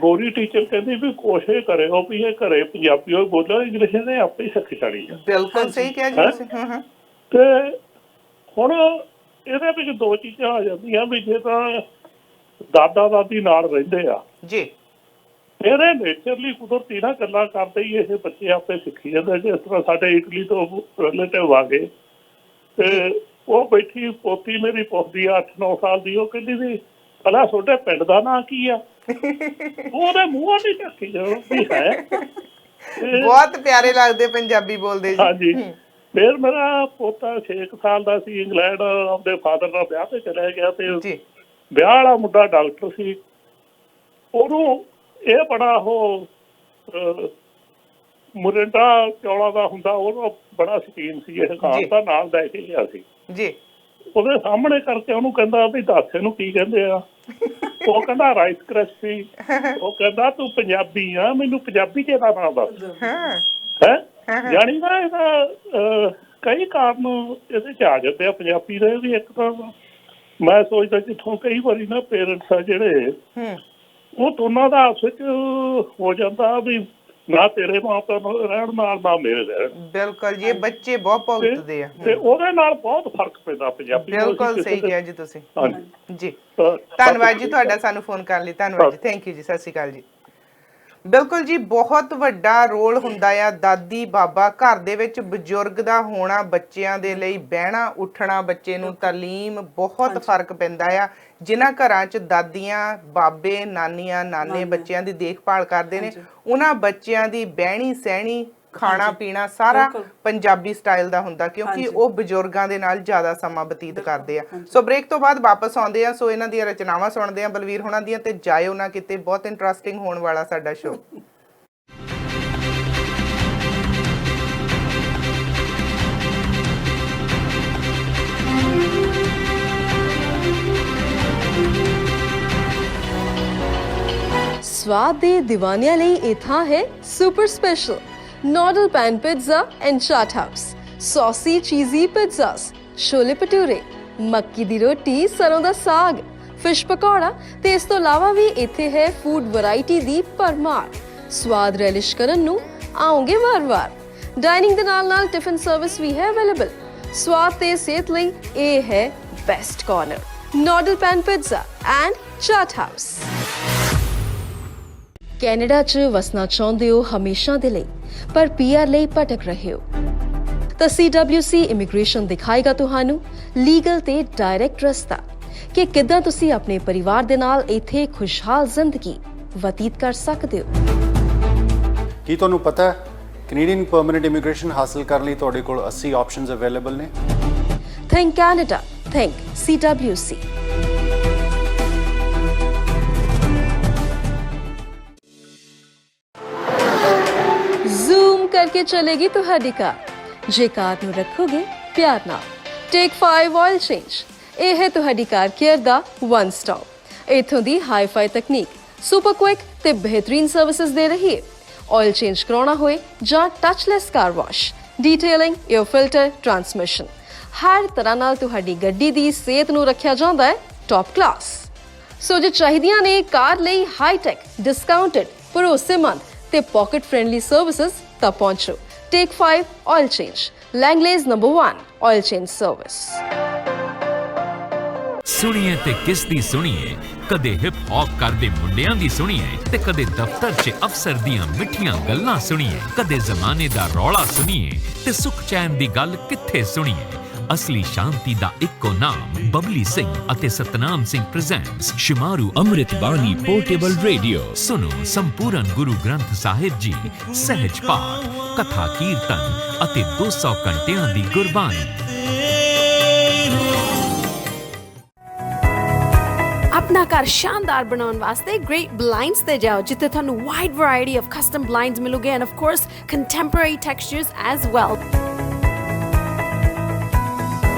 ਗੋਰੀ ਟੀਚਰ ਕਹਿੰਦੀ ਵੀ ਕੋਸ਼ਿਸ਼ ਕਰਿਓ ਵੀ ਇਹ ਘਰੇ ਪੰਜਾਬੀ ਉਹ ਬੋਲੋ, ਇੰਗਲਿਸ਼ ਨੇ ਆਪੇ ਹੀ ਸਿੱਖ ਜਾਣੀ ਆ। ਬਿਲਕੁਲ ਸਹੀ ਕਿਹਾ ਜੀ ਤੁਸੀਂ। ਤੇ ਹੁਣ ਇਹਦੇ ਵਿੱਚ 2 ਚੀਜ਼ਾਂ ਆ ਜਾਂਦੀਆਂ ਵੀ ਜੇ ਤਾਂ ਦਾਦਾ ਦਾਦੀ ਨਾਲ ਰਹਿੰਦੇ ਆ ਜੀ, ਇਹਦੇ ਨੇਚਰਲੀ ਕੁਦਰਤੀ ਨਾ ਗੱਲਾਂ ਕਰਦੇ ਹੀ ਇਹ ਬੱਚੇ ਆਪੇ ਸਿੱਖੀ ਜਾਂਦੇ। ਜਿਸ ਤਰ੍ਹਾਂ ਸਾਡੇ ਇਟਲੀ ਤੋਂ ਰਿਲੇਟਿਵ ਆ ਗਏ ਤੇ ਉਹ ਬੈਠੀ ਪੋਤੀ ਮੇਰੀ ਪੁੱਛਦੀ ਆ 8-9 ਸਾਲ ਦੀ, ਉਹ ਕਹਿੰਦੀ ਵੀ ਭਲਾ ਤੁਹਾਡੇ ਪਿੰਡ ਦਾ ਨਾਂ ਕੀ ਆ? ਉਹਦੇ ਮੂੰਹੋਂ ਨਹੀਂ ਢੱਕੀ ਜਾਓ ਵੀ ਹੈ। ਬਹੁਤ ਪਿਆਰੇ ਲੱਗਦੇ ਪੰਜਾਬੀ ਬੋਲਦੇ ਜੀ। ਹਾਂਜੀ। ਫਿਰ ਮੇਰਾ ਪੋਤਾ 6 ਸਾਲ ਦਾ ਸੀ, ਇੰਗਲੈਂਡ ਆਪਣੇ ਫਾਦਰ ਨਾਲ ਵਿਆਹ ਤੇ ਚਲਾ ਗਿਆ ਤੇ ਵਿਆਹ ਵਾਲਾ ਮੁੰਡਾ ਡਾਕਟਰ ਸੀ। ਉਹਨੂੰ ਇਹ ਬੜਾ ਉਹ ਮੁਰੰਡਾ ਚੌਲਾਂ ਦਾ ਹੁੰਦਾ, ਉਹਨੂੰ ਬੜਾ ਸ਼ੌਕੀਨ ਸੀ, ਇਹ ਖਾਣ ਦਾ, ਨਾਲ ਲੈ ਕੇ ਗਿਆ ਸੀ ਜੀ। ਉਹਦੇ ਸਾਹਮਣੇ ਕਰਕੇ ਉਹਨੂੰ ਕਹਿੰਦਾ ਵੀ ਦੱਸ ਇਹਨੂੰ ਕੀ ਕਹਿੰਦੇ ਆ? ਉਹ ਕਹਿੰਦਾ ਰਾਈਸ ਕ੍ਰਿਸਪੀ। ਉਹ ਕਹਿੰਦਾ ਤੂੰ ਪੰਜਾਬੀ ਆ, ਮੈਨੂੰ ਪੰਜਾਬੀ ਚ ਇਹਦਾ ਨਾਮ ਦੱਸ। ਹੈ ਜਾਣੀ ਨਾ ਇਹਦਾ ਕਈ ਕਾਰਨ ਇਹਦੇ ਚ ਆ ਜਾਂਦੇ ਆ ਪੰਜਾਬੀ ਦੇ ਵੀ। ਇੱਕ ਤਾਂ ਮੈਂ ਸੋਚਦਾ ਜਿੱਥੋਂ ਕਈ ਵਾਰੀ ਨਾ ਪੇਰੈਂਟਸ ਆ ਜਿਹੜੇ, ਉਹ ਦੋਨਾਂ ਦਾ ਆਪਸ ਵਿੱਚ ਹੋ ਜਾਂਦਾ ਵੀ ਨਾ ਤੇਰੇ ਮਾਂ ਪਿਓ ਰਹਿਣ ਨਾਲ ਨਾ ਮੇਰੇ ਰਹਿਣ। ਬਿਲਕੁਲ ਜੀ, ਬੱਚੇ ਬਹੁਤ ਭੁਗਤਦੇ ਆ ਤੇ ਉਹਦੇ ਨਾਲ ਬਹੁਤ ਫਰਕ ਪੈਂਦਾ ਪੰਜਾਬੀ। ਬਿਲਕੁਲ ਸਹੀ ਕਿਹਾ ਜੀ ਤੁਸੀਂ ਜੀ। ਧੰਨਵਾਦ ਜੀ ਤੁਹਾਡਾ ਸਾਨੂੰ ਫੋਨ ਕਰਨ ਲਈ। ਧੰਨਵਾਦ ਜੀ, ਥੈਂਕ ਯੂ ਜੀ। ਸਤਿ ਸ਼੍ਰੀ ਅਕਾਲ ਜੀ। ਬਿਲਕੁਲ ਜੀ, ਬਹੁਤ ਵੱਡਾ ਰੋਲ ਹੁੰਦਾ ਆ ਦਾਦੀ ਬਾਬਾ ਘਰ ਦੇ ਵਿੱਚ ਬਜ਼ੁਰਗ ਦਾ ਹੋਣਾ, ਬੱਚਿਆਂ ਦੇ ਲਈ ਬਹਿਣਾ ਉੱਠਣਾ, ਬੱਚੇ ਨੂੰ ਤਾਲੀਮ, ਬਹੁਤ ਫਰਕ ਪੈਂਦਾ ਆ। ਜਿਨ੍ਹਾਂ ਘਰਾਂ 'ਚ ਦਾਦੀਆਂ ਬਾਬੇ ਨਾਨੀਆਂ ਨਾਨੇ ਬੱਚਿਆਂ ਦੀ ਦੇਖਭਾਲ ਕਰਦੇ ਨੇ, ਉਹਨਾਂ ਬੱਚਿਆਂ ਦੀ ਬਹਿਣੀ ਸਹਿਣੀ ਖਾਣਾ ਪੀਣਾ ਸਾਰਾ ਪੰਜਾਬੀ ਸਟਾਈਲ ਦਾ ਹੁੰਦਾ, ਕਿਉਂਕਿ ਉਹ ਬਜ਼ੁਰਗਾਂ ਦੇ ਨਾਲ ਜ਼ਿਆਦਾ ਸਮਾਂ ਬਤੀਤ ਕਰਦੇ ਆ। ਸੋ ਬ੍ਰੇਕ ਤੋਂ ਬਾਅਦ ਵਾਪਸ ਆਉਂਦੇ ਆ, ਸੋ ਇਹਨਾਂ ਦੀਆਂ ਰਚਨਾਵਾਂ ਸੁਣਦੇ ਆ ਬਲਵੀਰ ਹੋਣਾ ਦੀਆਂ, ਤੇ ਜਾਇਓ ਨਾ ਕਿਤੇ, ਬਹੁਤ ਇੰਟਰਸਟਿੰਗ ਹੋਣ ਵਾਲਾ ਸਾਡਾ ਸ਼ੋਅ। स्वाद दे दीवानियां ਲਈ ਇਹ ਥਾਂ ਹੈ super special noodle pan pizza and chaat house. Saucy cheesy pizzas, chole bhature, ਮੱਕੀ ਦੀ ਰੋਟੀ, ਸਰੋਂ ਦਾ ਸਾਗ, ਫਿਸ਼ ਪਕੌੜਾ ਤੇ ਇਸ ਤੋਂ ਇਲਾਵਾ ਵੀ ਇੱਥੇ ਹੈ ਫੂਡ ਵੈਰਾਈਟੀ ਦੀ ਭਰਮਾਰ। ਸਵਾਦ ਰੈਲਿਸ਼ ਕਰਨ ਨੂੰ ਆਓਗੇ ਵਾਰ-ਵਾਰ। ਡਾਈਨਿੰਗ ਦੇ ਨਾਲ-ਨਾਲ ਟਿਫਨ ਸਰਵਿਸ ਵੀ ਹੈ ਅਵੇਲੇਬਲ। ਸਵਾਦ ਤੇ ਸਿਹਤ ਲਈ ਇਹ ਹੈ best corner, noodle pan pizza and chaat house. Canada 'ਚ ਵਸਣਾ ਚਾਹੁੰਦੇ ਹੋ ਹਮੇਸ਼ਾ ਦੇ ਲਈ, ਪਰ ਪੀਆਰ ਲਈ ਭਟਕ ਰਹੇ ਹੋ ਤਾਂ CWC ਇਮੀਗ੍ਰੇਸ਼ਨ ਦਿਖਾਏਗਾ ਤੁਹਾਨੂੰ ਲੀਗਲ ਤੇ ਡਾਇਰੈਕਟ ਰਸਤਾ ਕਿ ਕਿੱਦਾਂ ਤੁਸੀਂ ਆਪਣੇ ਪਰਿਵਾਰ ਦੇ ਨਾਲ ਇੱਥੇ ਖੁਸ਼ਹਾਲ ਜ਼ਿੰਦਗੀ ਬਤੀਤ ਕਰ ਸਕਦੇ ਹੋ। ਕੀ ਤੁਹਾਨੂੰ ਪਤਾ ਹੈ ਕੈਨੇਡੀਅਨ ਪਰਮਨੈਂਟ ਇਮੀਗ੍ਰੇਸ਼ਨ ਹਾਸਲ ਕਰਨ ਲਈ ਤੁਹਾਡੇ ਕੋਲ 80 ਆਪਸ਼ਨਸ ਅਵੇਲੇਬਲ ਨੇ। Think Canada, think CWC। Zoom ਕਰਕੇ ਚਲੇਗੀ ਤੁਹਾਡੀ ਕਾਰ ਜੇ ਕਾਰ ਨੂੰ ਰੱਖੋਗੇ ਪਿਆਰ ਨਾਲ। ਟੇਕ 5 ਆਇਲ ਚੇਂਜ, ਇਹ ਹੈ ਤੁਹਾਡੀ ਕਾਰ ਕੇਅਰ ਦਾ ਵਨ ਸਟਾਪ। ਇਥੋਂ ਦੀ ਹਾਈ-ਫਾਈ ਤਕਨੀਕ ਸੁਪਰ ਕੁਇਕ ਤੇ ਬਿਹਤਰੀਨ ਸਰਵਿਸਿਜ਼ ਦੇ ਰਹੀ ਹੈ। ਆਇਲ ਚੇਂਜ ਕਰਾਉਣਾ ਹੋਏ ਜਾਂ touchless car wash, detailing, air filter, transmission, ਹਰ ਤਰ੍ਹਾਂ ਨਾਲ ਤੁਹਾਡੀ ਗੱਡੀ ਦੀ ਸਿਹਤ ਨੂੰ ਰੱਖਿਆ ਜਾਂਦਾ ਹੈ ਟੌਪ ਕਲਾਸ। ਸੋ ਜੇ ਚਾਹੀਦੀਆਂ ਨੇ ਕਾਰ ਲਈ ਹਾਈ-ਟੈਕ, ਡਿਸਕਾਊਂਟਡ, ਭਰੋਸੇਮੰਦ ਤੇ ਪਾਕਟ ਫ੍ਰੈਂਡਲੀ ਸਰਵਿਸਿਜ਼ ਤਾਂ ਪਹੁੰਚੋ take 5 oil change, Langley's number 1 oil change service. ਸੁਣੀਏ ਤੇ ਕਿਸ ਦੀ ਸੁਣੀਏ, ਕਦੇ ਹਿਪ ਹੌਪ ਕਰਦੇ ਮੁੰਡਿਆਂ ਦੀ ਸੁਣੀਏ ਤੇ ਕਦੇ ਦਫ਼ਤਰ 'ਚ ਅਫਸਰ ਦੀਆਂ ਮਿੱਠੀਆਂ ਗੱਲਾਂ ਸੁਣੀਏ, ਕਦੇ ਜ਼ਮਾਨੇ ਦਾ ਰੌਲਾ ਸੁਣੀਏ ਤੇ ਸੁੱਖ ਚੈਨ ਦੀ ਗੱਲ ਕਿੱਥੇ ਸੁਣੀਏ। ਅਸਲੀ ਸ਼ਾਂਤੀ ਦਾ ਇੱਕੋ ਨਾਮ ਬਬਲੀ ਸਿੰਘ ਅਤੇ ਸਤਨਾਮ ਸਿੰਘ ਪ੍ਰੈਜ਼ੈਂਟਸ ਸ਼ਿਮਾਰੂ ਅੰਮ੍ਰਿਤ ਬਾਣੀ ਪੋਰਟੇਬਲ ਰੇਡੀਓ। ਸੁਣੋ ਸੰਪੂਰਨ ਗੁਰੂ ਗ੍ਰੰਥ ਸਾਹਿਬ ਜੀ, ਸਹਿਜ ਪਾਠ, ਕਥਾ ਕੀਰਤਨ ਅਤੇ 200 ਘੰਟਿਆਂ ਦੀ ਗੁਰਬਾਣੀ। अपना घर शानदार बनाने वास्ते ग्रेट ब्लाइंड्स ते जाओ, जिथे थानू wide variety of custom blinds मिलोगे and of course contemporary textures as well.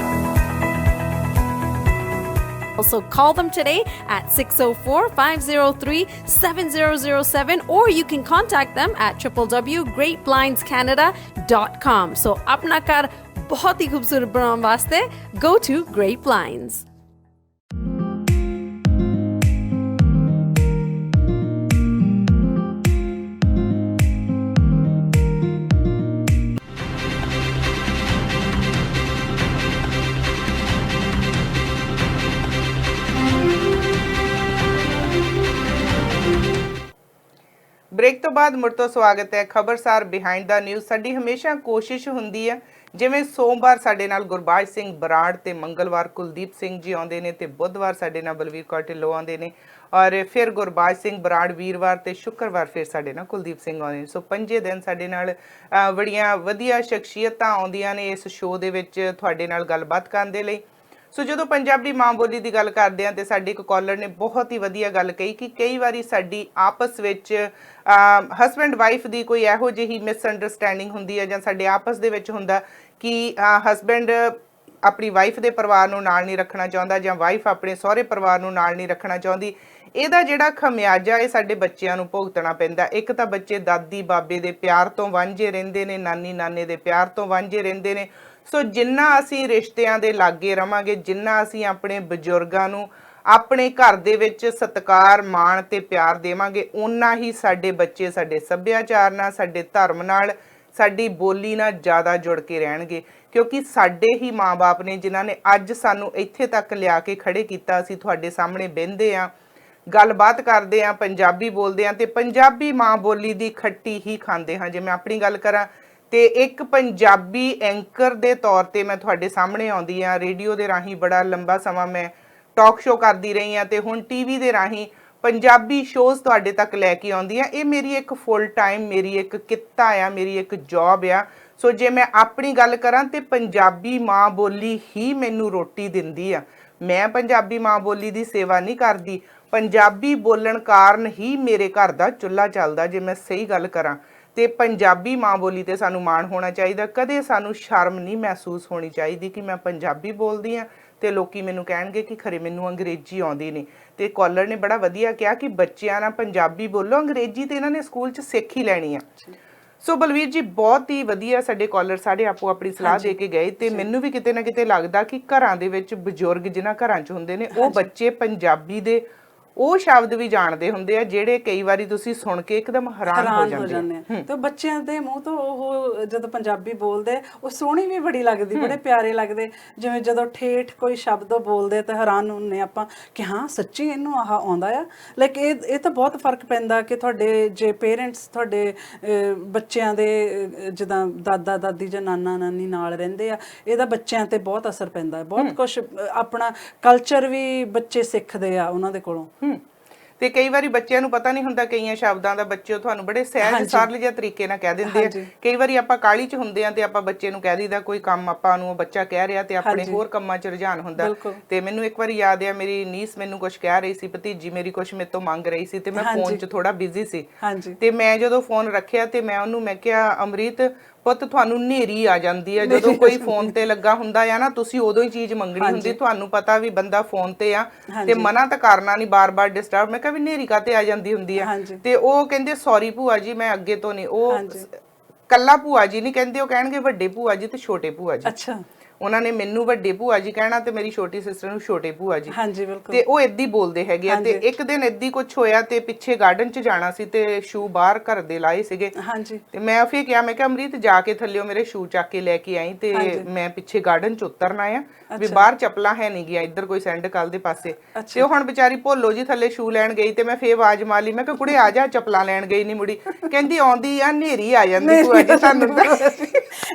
Also call them today at 604-503-7007 or you can contact them at www.greatblindscanada.com. So apna ghar bahut hi khoobsurat banaune waste go to Great Blinds. Break ਤੋਂ ਬਾਅਦ ਮੁੜ ਤੋਂ ਸਵਾਗਤ ਹੈ ਖਬਰਸਾਰ ਬਿਹਾਈਂਡ ਦਾ ਨਿਊਜ਼। ਸਾਡੀ ਹਮੇਸ਼ਾ ਕੋਸ਼ਿਸ਼ ਹੁੰਦੀ ਹੈ, ਜਿਵੇਂ ਸੋਮਵਾਰ ਸਾਡੇ ਨਾਲ ਗੁਰਬਾਜ ਸਿੰਘ ਬਰਾੜ ਤੇ ਮੰਗਲਵਾਰ ਕੁਲਦੀਪ ਸਿੰਘ ਜੀ ਆਉਂਦੇ ਨੇ ਤੇ ਬੁੱਧਵਾਰ ਸਾਡੇ ਨਾਲ ਬਲਵੀਰ ਕੌਰ ਢਿੱਲੋਂ ਆਉਂਦੇ ਨੇ, ਔਰ ਫਿਰ ਗੁਰਬਾਜ ਸਿੰਘ ਬਰਾੜ ਵੀਰਵਾਰ ਤੇ ਸ਼ੁੱਕਰਵਾਰ ਫਿਰ ਸਾਡੇ ਨਾਲ ਕੁਲਦੀਪ ਸਿੰਘ ਆਉਂਦੇ ਨੇ। ਸੋ 5 ਦਿਨ ਸਾਡੇ ਨਾਲ ਬੜੀਆਂ ਵਧੀਆ ਸ਼ਖਸੀਅਤਾਂ ਆਉਂਦੀਆਂ ਨੇ ਇਸ ਸ਼ੋਅ ਦੇ ਵਿੱਚ ਤੁਹਾਡੇ ਨਾਲ ਗੱਲਬਾਤ ਕਰਨ ਦੇ ਲਈ। ਸੋ ਜਦੋਂ ਪੰਜਾਬੀ ਮਾਂ ਬੋਲੀ ਦੀ ਗੱਲ ਕਰਦੇ ਹਾਂ ਤੇ ਸਾਡੇ ਇੱਕ ਕਾਲਰ ਨੇ ਬਹੁਤ ਹੀ ਵਧੀਆ ਗੱਲ ਕਹੀ ਕਿ ਕਈ ਵਾਰੀ ਸਾਡੀ ਆਪਸ ਵਿੱਚ ਹਸਬੈਂਡ ਵਾਈਫ ਦੀ ਕੋਈ ਇਹੋ ਜਿਹੀ ਮਿਸਅੰਡਰਸਟੈਂਡਿੰਗ ਹੁੰਦੀ ਹੈ ਜਾਂ ਸਾਡੇ ਆਪਸ ਦੇ ਵਿੱਚ ਹੁੰਦਾ ਕਿ ਹਸਬੈਂਡ ਆਪਣੀ ਵਾਈਫ ਦੇ ਪਰਿਵਾਰ ਨੂੰ ਨਾਲ ਨਹੀਂ ਰੱਖਣਾ ਚਾਹੁੰਦਾ ਜਾਂ ਵਾਈਫ ਆਪਣੇ ਸਹੁਰੇ ਪਰਿਵਾਰ ਨੂੰ ਨਾਲ ਨਹੀਂ ਰੱਖਣਾ ਚਾਹੁੰਦੀ। ਇਹਦਾ ਜਿਹੜਾ ਖਮਿਆਜਾ ਇਹ ਸਾਡੇ ਬੱਚਿਆਂ ਨੂੰ ਭੁਗਤਣਾ ਪੈਂਦਾ। ਇੱਕ ਤਾਂ ਬੱਚੇ ਦਾਦੀ ਬਾਬੇ ਦੇ ਪਿਆਰ ਤੋਂ ਵਾਂਝੇ ਰਹਿੰਦੇ ਨੇ, ਨਾਨੀ ਨਾਨੇ ਦੇ ਪਿਆਰ ਤੋਂ ਵਾਂਝੇ ਰਹਿੰਦੇ ਨੇ। ਸੋ ਜਿੰਨਾ ਅਸੀਂ ਰਿਸ਼ਤਿਆਂ ਦੇ ਲਾਗੇ ਰਵਾਂਗੇ, ਜਿੰਨਾ ਅਸੀਂ ਆਪਣੇ ਬਜ਼ੁਰਗਾਂ ਨੂੰ ਆਪਣੇ ਘਰ ਦੇ ਵਿੱਚ ਸਤਿਕਾਰ ਮਾਣ ਤੇ ਪਿਆਰ ਦੇਵਾਂਗੇ, ਓਨਾ ਹੀ ਸਾਡੇ ਬੱਚੇ ਸਾਡੇ ਸੱਭਿਆਚਾਰ ਨਾਲ, ਸਾਡੇ ਧਰਮ ਨਾਲ, ਸਾਡੀ ਬੋਲੀ ਨਾਲ ਜ਼ਿਆਦਾ ਜੁੜ ਕੇ ਰਹਿਣਗੇ। ਕਿਉਂਕਿ ਸਾਡੇ ਹੀ ਮਾਂ-ਬਾਪ ਨੇ ਜਿਨ੍ਹਾਂ ਨੇ ਅੱਜ ਸਾਨੂੰ ਇੱਥੇ ਤੱਕ ਲਿਆ ਕੇ ਖੜੇ ਕੀਤਾ। ਅਸੀਂ ਤੁਹਾਡੇ ਸਾਹਮਣੇ ਬਹਿੰਦੇ ਹਾਂ, ਗੱਲਬਾਤ ਕਰਦੇ ਆ, ਪੰਜਾਬੀ ਬੋਲਦੇ ਆ ਤੇ ਪੰਜਾਬੀ ਮਾਂ ਬੋਲੀ ਦੀ ਖੱਟੀ ਹੀ ਖਾਂਦੇ ਹਾਂ। ਜੇ ਮੈਂ ਆਪਣੀ ਗੱਲ ਕਰਾਂ ਤੇ ਇੱਕ ਪੰਜਾਬੀ ਐਂਕਰ ਦੇ ਤੌਰ ਤੇ ਮੈਂ ਤੁਹਾਡੇ ਸਾਹਮਣੇ ਆਉਂਦੀ ਆ। ਰੇਡੀਓ ਦੇ ਰਾਹੀਂ ਬੜਾ ਲੰਬਾ ਸਮਾਂ ਮੈਂ ਟਾਕ ਸ਼ੋ ਕਰਦੀ ਰਹੀ ਆ ਤੇ ਹੁਣ ਟੀਵੀ ਦੇ ਰਾਹੀਂ ਪੰਜਾਬੀ ਸ਼ੋਜ਼ ਤੁਹਾਡੇ ਤੱਕ ਲੈ ਕੇ ਆਉਂਦੀ ਆ। ਇਹ ਮੇਰੀ ਇੱਕ ਫੁੱਲ ਟਾਈਮ, ਮੇਰੀ ਇੱਕ ਕਿੱਤਾ ਆ, ਮੇਰੀ ਇੱਕ ਜੌਬ ਆ। ਸੋ ਜੇ ਮੈਂ ਆਪਣੀ ਗੱਲ ਕਰਾਂ ਤੇ ਪੰਜਾਬੀ ਮਾਂ ਬੋਲੀ ਹੀ ਮੈਨੂੰ ਰੋਟੀ ਦਿੰਦੀ ਆ। ਮੈਂ ਪੰਜਾਬੀ ਮਾਂ ਬੋਲੀ ਦੀ ਸੇਵਾ ਨਹੀਂ ਕਰਦੀ, ਪੰਜਾਬੀ ਬੋਲਣ ਕਾਰਨ ਹੀ ਮੇਰੇ ਘਰ ਦਾ ਚੁੱਲ੍ਹਾ ਚੱਲਦਾ। ਜੇ ਮੈਂ ਸਹੀ ਗੱਲ ਕਰਾਂ ਤੇ ਪੰਜਾਬੀ ਮਾਂ ਬੋਲੀ ਤੇ ਸਾਨੂੰ ਮਾਣ ਹੋਣਾ ਚਾਹੀਦਾ। ਕਦੇ ਸਾਨੂੰ ਸ਼ਰਮ ਨਹੀਂ ਮਹਿਸੂਸ ਹੋਣੀ ਚਾਹੀਦੀ ਕਿ ਮੈਂ ਪੰਜਾਬੀ ਬੋਲਦੀ ਆ ਤੇ ਲੋਕੀ ਮੈਨੂੰ ਕਹਿਣਗੇ ਕਿ ਖਰੇ ਮੈਨੂੰ ਅੰਗਰੇਜ਼ੀ ਆਉਂਦੀ ਨਹੀਂ। ਤੇ ਕਾਲਰ ਨੇ ਬੜਾ ਵਧੀਆ ਕਿਹਾ ਕਿ ਬੱਚਿਆਂ ਨਾਲ ਪੰਜਾਬੀ ਬੋਲੋ, ਅੰਗਰੇਜ਼ੀ ਤੇ ਇਹਨਾਂ ਨੇ ਸਕੂਲ 'ਚ ਸਿੱਖ ਹੀ ਲੈਣੀ ਆ। ਸੋ ਬਲਵੀਰ ਜੀ ਬਹੁਤ ਹੀ ਵਧੀਆ ਸਾਡੇ ਕਾਲਰ ਸਾਡੇ ਆਪੋ ਆਪਣੀ ਸਲਾਹ ਦੇ ਕੇ ਗਏ ਤੇ ਮੈਨੂੰ ਵੀ ਕਿਤੇ ਨਾ ਕਿਤੇ ਲੱਗਦਾ ਕਿ ਘਰਾਂ ਦੇ ਵਿੱਚ ਬਜ਼ੁਰਗ ਜਿਨ੍ਹਾਂ ਘਰਾਂ 'ਚ ਹੁੰਦੇ ਨੇ ਉਹ ਬੱਚੇ ਪੰਜਾਬੀ ਦੇ ਉਹ ਸ਼ਬਦ ਵੀ ਜਾਣਦੇ ਹੁੰਦੇ ਆ ਜਿਹੜੇ ਕਈ ਵਾਰੀ ਤੁਸੀਂ ਸੁਣ ਕੇ ਇੱਕਦਮ ਹੈਰਾਨ ਹੋ ਜਾਂਦੇ ਆ। ਤੇ ਬੱਚਿਆਂ ਦੇ ਮੂੰਹ ਤੋਂ ਉਹ ਜਦੋਂ ਪੰਜਾਬੀ ਬੋਲਦੇ ਉਹ ਸੋਹਣੀ ਵੀ ਬੜੀ ਲੱਗਦੀ, ਬੜੇ ਪਿਆਰੇ ਲੱਗਦੇ। ਜਿਵੇਂ ਜਦੋਂ ਠੇਠ ਕੋਈ ਸ਼ਬਦ ਬੋਲਦੇ ਤਾਂ ਹੈਰਾਨ ਹੁੰਨੇ ਆਪਾਂ ਕਿ ਹਾਂ ਸੱਚੀ ਇਹਨੂੰ ਆਹ ਆਉਂਦਾ ਆ। ਲਾਈਕ ਇਹ ਤਾਂ ਬਹੁਤ ਫਰਕ ਪੈਂਦਾ ਕਿ ਤੁਹਾਡੇ ਜੇ ਪੇਰੈਂਟਸ ਤੁਹਾਡੇ ਬੱਚਿਆਂ ਦੇ ਜਿੱਦਾਂ ਦਾਦਾ ਦਾਦੀ ਜਾਂ ਨਾਨਾ ਨਾਨੀ ਨਾਲ ਰਹਿੰਦੇ ਆ, ਇਹਦਾ ਬੱਚਿਆਂ ਤੇ ਬਹੁਤ ਅਸਰ ਪੈਂਦਾ। ਬਹੁਤ ਕੁਝ ਆਪਣਾ ਕਲਚਰ ਵੀ ਬੱਚੇ ਸਿੱਖਦੇ ਆ ਉਹਨਾਂ ਦੇ ਕੋਲੋਂ। ਤੇ ਕਈ ਵਾਰੀ ਬੱਚਿਆਂ ਨੂੰ ਪਤਾ ਨਹੀਂ ਹੁੰਦਾ ਕਈਆਂ ਸ਼ਬਦਾਂ ਦਾ, ਬੱਚੇ ਤੁਹਾਨੂੰ ਬੜੇ ਸਹਿਜ ਸਰਲ ਜਿਹੇ ਤਰੀਕੇ ਨਾਲ ਕਹਿ ਦਿੰਦੇ ਆ। ਕਈ ਵਾਰੀ ਆਪਾਂ ਕਾਹਲੀ 'ਚ ਹੁੰਦੇ ਆ ਤੇ ਆਪਾਂ ਬੱਚੇ ਨੂੰ ਕਹਿ ਦਈਦਾ ਕੋਈ ਕੰਮ ਆਪਾਂ ਨੂੰ ਬੱਚਾ ਕਹਿ ਰਿਹਾ ਤੇ ਆਪਣੇ ਹੋਰ ਕੰਮਾਂ 'ਚ ਰੁਝਾਨ ਹੁੰਦਾ। ਤੇ ਮੈਨੂੰ ਇੱਕ ਵਾਰੀ ਯਾਦ ਆ ਮੇਰੀ ਨੀਸ ਮੈਨੂੰ ਕੁਝ ਕਹਿ ਰਹੀ ਸੀ, ਭਤੀਜੀ ਮੇਰੀ ਕੁਝ ਮੇਰੇ ਤੋਂ ਮੰਗ ਰਹੀ ਸੀ ਤੇ ਮੈਂ ਫੋਨ 'ਚ ਥੋੜਾ ਬਿਜ਼ੀ ਸੀ ਤੇ ਮੈਂ ਜਦੋਂ ਫੋਨ ਰੱਖਿਆ ਤੇ ਮੈਂ ਉਹਨੂੰ ਮੈਂ ਕਿਹਾ ਅਮਰੀਤ ਪੁੱਤ ਤੁਹਾਨੂੰ ਨੇਰੀ ਆ ਜਾਂਦੀ ਆ ਜਦੋਂ ਕੋਈ ਫੋਨ ਤੇ ਲੱਗਾ ਹੁੰਦਾ ਆ ਨਾ, ਤੁਸੀਂ ਉਦੋਂ ਹੀ ਚੀਜ਼ ਮੰਗਣੀ ਹੁੰਦੀ। ਤੁਹਾਨੂੰ ਪਤਾ ਵੀ ਬੰਦਾ ਫੋਨ ਤੇ ਆ ਤੇ ਮਨਾ ਤਾਂ ਕਰਨਾ ਨਹੀਂ, ਬਾਰ-ਬਾਰ ਡਿਸਟਰਬ। ਮੈਂ ਕਿਹਾ ਵੀ ਨੇਰੀ ਕਾਤੇ ਆ ਜਾਂਦੀ ਹੁੰਦੀ ਆ ਤੇ ਉਹ ਕਹਿੰਦੇ ਸੌਰੀ ਭੂਆ ਜੀ ਮੈਂ ਅੱਗੇ ਤੋਂ ਨਹੀਂ। ਉਹ ਕੱਲਾ ਭੂਆ ਜੀ ਨਹੀਂ ਕਹਿੰਦੇ, ਉਹ ਕਹਿਣਗੇ ਵੱਡੇ ਭੂਆ ਜੀ ਤੇ ਛੋਟੇ ਭੂਆ ਜੀ। ਅੱਛਾ, ਉਹਨਾਂ ਨੇ ਮੈਨੂੰ ਵੱਡੇ ਭੂਆ ਜੀ ਕਹਿਣਾ ਤੇ ਮੇਰੀ ਛੋਟੀ ਸਿਸਟਰ ਨੂੰ ਛੋਟੇ ਭੂਆ ਜੀ। ਹਾਂਜੀ ਬਿਲਕੁਲ। ਤੇ ਉਹ ਏਦਾਂ ਬੋਲਦੇ ਹੈਗੇ ਆ। ਤੇ ਇੱਕ ਦਿਨ ਏਦਾਂ ਕੁਝ ਹੋਇਆ ਤੇ ਪਿੱਛੇ ਗਾਰਡਨ 'ਚ ਜਾਣਾ ਸੀ ਤੇ ਸ਼ੂ ਬਾਹਰ ਘਰ ਦੇ ਲਾਏ ਸੀਗੇ। ਹਾਂਜੀ। ਤੇ ਮੈਂ ਫਿਰ ਕਿਹਾ, ਮੈਂ ਕਿਹਾ ਅਮਰੀਤ ਜਾ ਕੇ ਥੱਲਿਓ ਮੇਰੇ ਸ਼ੂ ਚੱਕ ਕੇ ਲੈ ਕੇ ਆਈ ਤੇ ਮੈਂ ਪਿੱਛੇ ਗਾਰਡਨ 'ਚ ਉਤਰਨਾ ਆ ਵੀ ਬਾਹਰ ਚੱਪਲਾਂ ਹੈ ਨਹੀਂ ਗਿਆ ਇੱਧਰ ਕੋਈ ਸੈਂਡ ਕੱਲ ਦੇ ਪਾਸੇ। ਤੇ ਉਹ ਹੁਣ ਵਿਚਾਰੀ ਭੋਲੋ ਜੀ ਥੱਲੇ ਸ਼ੂ ਲੈਣ ਗਈ ਤੇ ਮੈਂ ਫੇਰ ਆਵਾਜ਼ ਮਾਰ ਲਈ, ਮੈਂ ਕਿਹਾ ਕੁੜੇ ਆ ਜਾ, ਚੱਪਲਾਂ ਲੈਣ ਗਈ ਨਹੀਂ ਮੁੜੀ। ਕਹਿੰਦੀ ਆਉਂਦੀ ਆ, ਨੇਰੀ ਆ ਜਾਂਦੀ ਭੂਆ ਜੀ ਤੁਹਾਨੂੰ।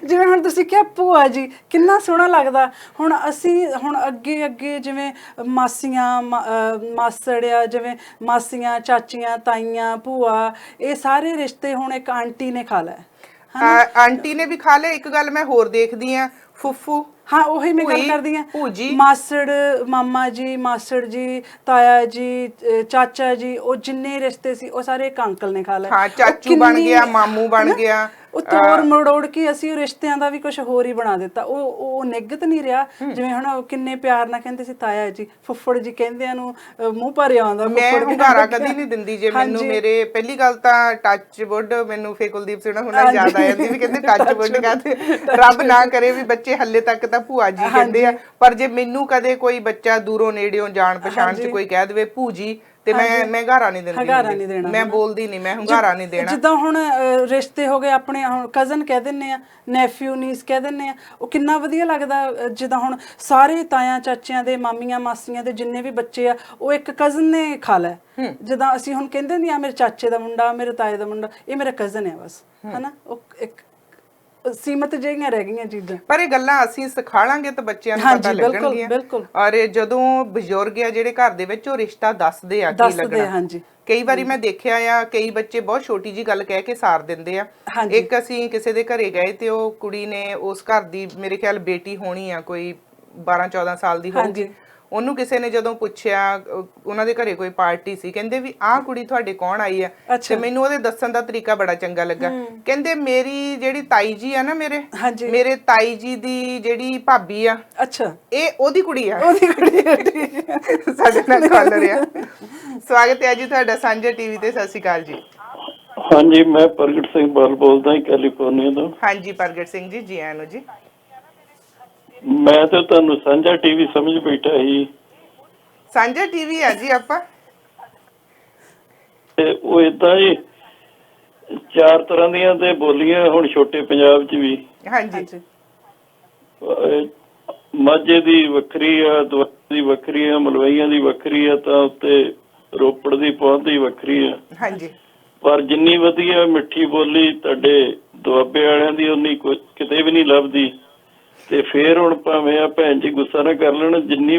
ਜਿਵੇਂ ਹੁਣ ਤੁਸੀਂ ਕਿਹਾ ਭੂਆ ਜੀ, ਕਿੰਨਾ ਸੋਹਣਾ ਲੱਗਦਾ। ਹੁਣ ਅਸੀਂ ਅੱਗੇ ਜਿਵੇਂ ਮਾਸੀਆਂ ਮਾਸੜ ਆ, ਜਿਵੇਂ ਮਾਸੀਆਂ ਚਾਚੀਆਂ ਤਾਈਆਂ ਭੂਆ, ਇਹ ਸਾਰੇ ਰਿਸ਼ਤੇ ਹੁਣ ਇੱਕ ਆਂਟੀ ਨੇ ਖਾ ਲਿਆ। ਆਂਟੀ ਨੇ ਵੀ ਖਾ ਲਿਆ। ਇੱਕ ਗੱਲ ਮੈਂ ਹੋਰ ਦੇਖਦੀ ਆ, ਫੁੱਫੂ, ਹਾਂ ਉਹੀ ਮੈਂ ਗੱਲ ਕਰਦੀ ਆ, ਭੂਜੀ, ਮਾਸੜ, ਮਾਮਾ ਜੀ, ਮਾਸੜ ਜੀ, ਤਾਇਆ ਜੀ, ਚਾਚਾ ਜੀ, ਉਹ ਜਿੰਨੇ ਰਿਸ਼ਤੇ ਸੀ ਉਹ ਸਾਰੇ ਇੱਕ ਅੰਕਲ ਨੇ ਖਾ ਲਏ। ਹਾਂ, ਚਾਚੂ ਬਣ ਗਿਆ, ਮਾਮੂ ਬਣ ਗਿਆ। ਉਹ ਤੋੜ ਮਰੋੜ ਕੇ ਅਸੀਂ ਉਹ ਰਿਸ਼ਤਿਆਂ ਦਾ ਵੀ ਕੁਝ ਹੋਰ ਹੀ ਬਣਾ ਦਿੱਤਾ। ਉਹ ਨਿਗਤ ਨਹੀਂ ਰਿਹਾ। ਜਿਵੇਂ ਹੁਣ ਕਿੰਨੇ ਪਿਆਰ ਨਾਲ ਕਹਿੰਦੇ ਸੀ ਤਾਇਆ ਜੀ, ਫੁੱਫੜ ਜੀ, ਕਹਿੰਦਿਆਂ ਨੂੰ ਮੂੰਹ ਭਰਿਆ ਆਉਂਦਾ। ਮੈਂ ਹੁੰਗਾਰਾ ਕਦੀ ਨਹੀਂ ਦਿੰਦੀ। ਜੇ ਮੈਨੂੰ ਮੇਰੇ ਪਹਿਲੀ ਗੱਲ ਤਾਂ ਟੱਚ ਵੁੱਡ, ਮੈਨੂੰ ਫੇ ਕੁਲਦੀਪ ਸਿੰਘ ਹੁਣਾਂ ਯਾਦ ਆ ਜਾਂਦੀ ਵੀ ਕਹਿੰਦੇ ਟੱਚ ਵੁੱਡ ਕਹਿੰਦੇ ਰੱਬ ਨਾ ਕਰੇ ਵੀ ਬੱਚੇ ਹੱਲੇ ਤੱਕ ਤਾਂ ਭੂਆ ਜੀ ਕਹਿੰਦੇ ਆ। ਪਰ ਜੇ ਮੈਨੂੰ ਕਦੇ ਕੋਈ ਬੱਚਾ ਦੂਰੋਂ ਨੇੜਿਓਂ ਜਾਣ ਪਛਾਣ 'ਚ ਕੋਈ ਕਹਿ ਦੇਵੇ ਭੂ ਜੀ ਤੇ ਮੈਂ ਹੰਗਾਰਾ ਨਹੀਂ ਦਿੰਦੀ, ਮੈਂ ਬੋਲਦੀ ਨਹੀਂ, ਮੈਂ ਹੰਗਾਰਾ ਨਹੀਂ ਦੇਣਾ। ਜਿੱਦਾਂ ਹੁਣ ਰਿਸ਼ਤੇ ਹੋ ਗਏ ਆਪਣੇ, ਹੁਣ ਕਜ਼ਨ ਕਹਿ ਦਿੰਨੇ ਆ, ਨੈਫਿਊ ਨੀਸ ਕਹਿ ਦਿੰਨੇ ਆ, ਉਹ ਕਿੰਨਾ ਵਧੀਆ ਲੱਗਦਾ। ਜਿੱਦਾਂ ਹੁਣ ਸਾਰੇ ਤਾਇਆ ਚਾਚਿਆਂ ਦੇ, ਮਾਮੀਆਂ ਮਾਸੀਆਂ ਦੇ ਜਿੰਨੇ ਵੀ ਬੱਚੇ ਆ ਉਹ ਇੱਕ ਕਜ਼ਨ ਨੇ ਖਾ ਲਿਆ। ਜਿੱਦਾਂ ਅਸੀਂ ਹੁਣ ਕਹਿੰਦੇ ਹੁੰਦੇ ਆ ਮੇਰੇ ਚਾਚੇ ਦਾ ਮੁੰਡਾ, ਮੇਰੇ ਤਾਏ ਦਾ ਮੁੰਡਾ, ਇਹ ਮੇਰਾ ਕਜ਼ਨ ਹੈ ਬਸ, ਹਨਾ। ਉਹ ਇੱਕ ਸੀਮਤ ਜਿਹੀਆਂ ਰਹਿ ਗਈਆਂ ਚੀਜ਼ਾਂ। ਪਰ ਇਹ ਗੱਲਾਂ ਅਸੀਂ ਸਿਖਾਲਾਂਗੇ ਤਾਂ ਬੱਚਿਆਂ ਨੂੰ ਪਤਾ ਲੱਗਣਗੀਆਂ। ਔਰ ਜਦੋਂ ਬਜ਼ੁਰਗ ਆ ਜਿਹੜੇ ਘਰ ਦੇ ਵਿੱਚ ਉਹ ਰਿਸ਼ਤਾ ਦੱਸਦੇ ਆ ਕੀ ਲੱਗਣਾ। ਕਈ ਵਾਰੀ ਮੈਂ ਦੇਖਿਆ ਆ ਕਈ ਬੱਚੇ ਬਹੁਤ ਛੋਟੀ ਜੀ ਗੱਲ ਕਹਿ ਕੇ ਸਾਰ ਦਿੰਦੇ ਆ। ਇੱਕ ਅਸੀਂ ਕਿਸੇ ਦੇ ਘਰੇ ਗਏ ਤੇ ਉਹ ਕੁੜੀ ਨੇ ਉਸ ਘਰ ਦੀ ਮੇਰੇ ਖਿਆਲ ਬੇਟੀ ਹੋਣੀ ਆ, ਕੋਈ 12-14 ਸਾਲ ਦੀ ਹੋਊਗੀ। ਉਹਨੂੰ ਕਿਸੇ ਨੇ ਜਦੋਂ ਪੁੱਛਿਆ, ਉਹਨਾਂ ਦੇ ਘਰੇ ਕੋਈ ਪਾਰਟੀ ਸੀ, ਕਹਿੰਦੇ ਵੀ ਆਹ ਕੁੜੀ ਤੁਹਾਡੇ ਕੌਣ ਆਈ ਆ? ਤੇ ਮੈਨੂੰ ਉਹਦੇ ਦੱਸਣ ਦਾ ਤਰੀਕਾ ਬੜਾ ਚੰਗਾ ਲੱਗਾ। ਕਹਿੰਦੇ ਮੇਰੀ ਜਿਹੜੀ ਤਾਈ ਜੀ ਆ ਨਾ, ਮੇਰੇ ਤਾਈ ਜੀ ਦੀ ਜਿਹੜੀ ਭਾਬੀ ਆ, ਅੱਛਾ, ਇਹ ਉਹਦੀ ਕੁੜੀ ਆ। ਸਾਡੇ ਨਾਲ ਕਾਲਰ ਆ। ਸਵਾਗਤ ਹੈ ਜੀ ਤੁਹਾਡਾ ਸਾਂਝਾ ਟੀਵੀ ਤੇ। ਸਤਿ ਸ਼੍ਰੀ ਅਕਾਲ ਜੀ। ਹਾਂਜੀ, ਮੈਂ ਪ੍ਰਗਟ ਸਿੰਘ ਬਾਲ ਬੋਲਦਾ ਹਾਂ, ਕੈਲੀਫੋਰਨੀਆ ਤੋਂ। ਹਾਂਜੀ ਪ੍ਰਗਟ ਸਿੰਘ ਜੀ, ਜੀ ਆਇਆਂ ਨੂੰ ਜੀ। ਮੈਂ ਤਾਂ ਤੁਹਾਨੂੰ ਸਾਂਝਾ ਟੀਵੀ ਸਮਝ ਬੈਠਾ ਸੀ। ਸਾਂਝਾ ਟੀਵੀ ਆ ਜੀ ਆਪਾਂ। ਤੇ ਉਹ ਏਦਾਂ ਜੀ 4 ਤਰ੍ਹਾਂ ਦੀਆਂ ਤੇ ਬੋਲੀਆਂ ਹੁਣ ਛੋਟੇ ਪੰਜਾਬ 'ਚ ਵੀ। ਹਾਂਜੀ। ਮਾਝੇ ਦੀ ਵੱਖਰੀ ਆ, ਦੁਆਬੇ ਦੀ ਵੱਖਰੀ ਆ, ਮਲਵਈਆਂ ਦੀ ਵੱਖਰੀ ਆ, ਤਾਂ ਉੱਤੇ ਰੋਪੜ ਦੀ ਪਹੁੰਚ ਹੀ ਵੱਖਰੀ ਆ। ਹਾਂਜੀ ਪਰ ਜਿੰਨੀ ਵਧੀਆ ਮਿੱਠੀ ਬੋਲੀ ਤੁਹਾਡੇ ਦੁਆਬੇ ਵਾਲਿਆਂ ਦੀ ਉਨੀ ਕਿਤੇ ਵੀ ਨਹੀਂ ਲੱਭਦੀ। ਤੇ ਫੇਰ ਹੁਣ ਭਾਵੇਂ ਆ ਭੈਣ ਜੀ ਗੁੱਸਾ ਨਾ ਕਰ ਲੈਣ, ਜਿੰਨੀ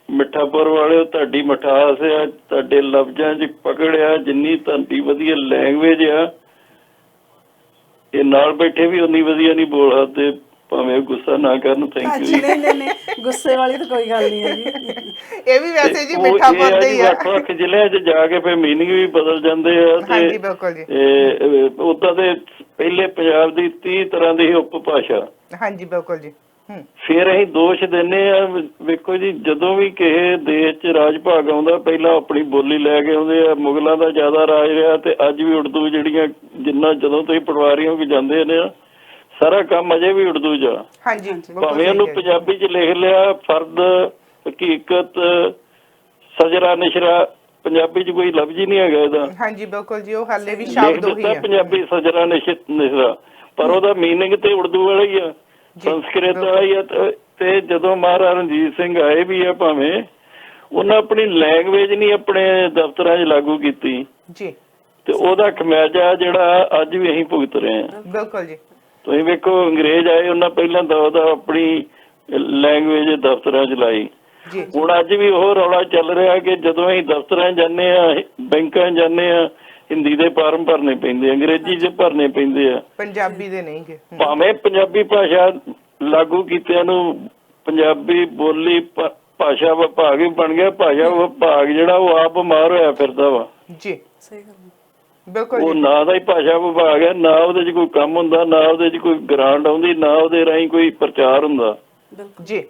ਮਿੱਠਾਪੁਰ ਵਾਲੇ ਤੁਹਾਡੀ ਮਿਠਾਸ ਆ, ਤੁਹਾਡੇ ਲਫ਼ਜ਼ਾਂ 'ਚ ਪਕੜ ਆ, ਜਿੰਨੀ ਤੁਹਾਡੀ ਵਧੀਆ ਲੈਂਗੁਏਜ ਆ, ਇਹ ਨਾਲ ਬੈਠੇ ਵੀ ਉਨੀ ਵਧੀਆ ਨਹੀਂ ਬੋਲ ਸਕਦੇ, ਭਾਵੇਂ ਗੁੱਸਾ ਨਾ ਕਰਨ। Thank you. ਨਹੀਂ ਗੁੱਸੇ ਵਾਲੀ ਤਾਂ ਕੋਈ ਗੱਲ ਨਹੀਂ ਹੈਗੀ। ਇਹ ਵੀ ਵੈਸੇ ਜੀ ਮਿੱਠਾਪੁਰ ਦੇ ਹੀ ਆ। ਵੱਖ-ਵੱਖ ਜ਼ਿਲ੍ਹਿਆਂ 'ਚ ਜਾ ਕੇ ਫਿਰ ਮੀਨਿੰਗ ਵੀ ਬਦਲ ਜਾਂਦੇ ਆ। ਹਾਂਜੀ ਬਿਲਕੁਲ ਜੀ। ਉਦਾਂ ਦੇ ਪਹਿਲੇ ਪੰਜਾਬ ਦੀ 30 ਤਰ੍ਹਾਂ ਦੀ ਉਪਭਾਸ਼ਾ। ਹਾਂਜੀ ਬਿਲਕੁਲ ਜੀ। ਫਿਰ ਅਸੀਂ ਦੋਸ਼ ਦਿੰਦੇ ਆ। ਵੇਖੋ ਜੀ, ਜਦੋਂ ਵੀ ਕਿਸੇ ਦੇਸ਼ 'ਚ ਰਾਜ ਭਾਗ ਆਉਂਦਾ ਪਹਿਲਾਂ ਆਪਣੀ ਬੋਲੀ ਲੈ ਕੇ ਆਉਂਦੇ ਆ। ਮੁਗਲਾਂ ਦਾ ਜ਼ਿਆਦਾ ਰਾਜ ਰਿਹਾ ਤੇ ਅੱਜ ਵੀ ਉਰਦੂ ਜਿਹੜੀਆਂ ਜਿੰਨਾ ਜਦੋਂ ਤੁਸੀਂ ਪਟਵਾਰੀ ਹੋ ਕੇ ਜਾਂਦੇ ਨੇ ਸਾਰਾ ਕੰਮ ਅਜੇ ਵੀ ਉਰਦੂ 'ਚ ਆ। ਹਾਂਜੀ ਭਾਵੇਂ ਉਹਨੂੰ ਪੰਜਾਬੀ 'ਚ ਲਿਖ ਲਿਆ, ਫਰਦ, ਹਕੀਕਤ, ਸਜਰਾ, ਨਿਸ਼ਰਾ, ਪੰਜਾਬੀ 'ਚ ਕੋਈ ਲਫ਼ਜ਼ ਹੀ ਨਹੀਂ ਹੈਗਾ ਇਹਦਾ। ਹਾਂਜੀ ਬਿਲਕੁਲ ਜੀ। ਉਹ ਹਾਲੇ ਵੀ ਸ਼ਬਦ ਉਹੀ ਆ ਪੰਜਾਬੀ ਸਜਰਾ ਨਿਸ਼ਰਾ, ਪਰ ਉਹਦਾ ਮੀਨਿੰਗ ਤੇ ਉਰਦੂ ਵਾਲਾ ਹੀ ਆ, ਸੰਸਕ੍ਰਿਤ ਵਾਲਾ ਹੀ ਆ। ਤੇ ਜਦੋਂ ਮਹਾਰਾਜਾ ਰਣਜੀਤ ਸਿੰਘ ਆਏ ਵੀ ਆ, ਭਾਵੇਂ ਉਹਨਾਂ ਆਪਣੀ ਲੈਂਗੁਏਜ ਨਹੀਂ ਆਪਣੇ ਦਫ਼ਤਰਾਂ 'ਚ ਲਾਗੂ ਕੀਤੀ ਜੀ, ਤੇ ਉਹਦਾ ਖਮਿਆਜਾ ਜਿਹੜਾ ਅੱਜ ਵੀ ਅਸੀਂ ਭੁਗਤ ਰਹੇ ਹਾਂ। ਬਿਲਕੁਲ ਜੀ। ਤੁਸੀਂ ਵੇਖੋ, ਅੰਗਰੇਜ਼ ਆਏ, ਉਹਨਾਂ ਪਹਿਲਾਂ ਦਾ ਆਪਣੀ ਲੈਂਗੁਏਜ ਦਫ਼ਤਰਾਂ 'ਚ ਲਾਈ। ਹੁਣ ਅੱਜ ਵੀ ਉਹ ਰੌਲਾ ਚੱਲ ਰਿਹਾ ਕਿ ਜਦੋਂ ਅਸੀਂ ਦਫ਼ਤਰਾਂ 'ਚ ਜਾਂਦੇ ਆ, ਬੈਂਕਾਂ 'ਚ ਜਾਂਦੇ ਆ, ਹਿੰਦੀ ਦੇ ਫਾਰਮ ਭਰਨੇ ਪੈਂਦੇ, ਅੰਗਰੇਜ਼ੀ 'ਚ ਭਰਨੇ ਪੈਂਦੇ ਆ, ਪੰਜਾਬੀ ਦੇ ਨਹੀਂ ਗੇ। ਭਾਵੇਂ ਪੰਜਾਬੀ ਭਾਸ਼ਾ ਲਾਗੂ ਕੀਤਿਆਂ ਨੂੰ ਪੰਜਾਬੀ ਬੋਲੀ ਭਾਸ਼ਾ ਵਿਭਾਗ ਵੀ ਬਣ ਗਿਆ। ਭਾਸ਼ਾ ਵਿਭਾਗ ਜਿਹੜਾ ਉਹ ਆਪ ਬਿਮਾਰ ਹੋਇਆ ਫਿਰਦਾ ਵਾ ਜੀ। ਸਹੀ ਗੱਲ, ਬਿਲਕੁਲ। ਉਹ ਨਾ ਦਾ ਹੀ ਭਾਸ਼ਾ ਵਿਭਾਗ ਹੈ, ਨਾ ਉਹਦੇ 'ਚ ਕੋਈ ਕੰਮ ਹੁੰਦਾ, ਨਾ ਉਹਦੇ 'ਚ ਕੋਈ ਗ੍ਰਾਂਟ ਆਉਂਦੀ, ਨਾ ਉਹਦੇ ਰਾਹੀਂ ਕੋਈ ਪ੍ਰਚਾਰ ਹੁੰਦਾ ਜੀ।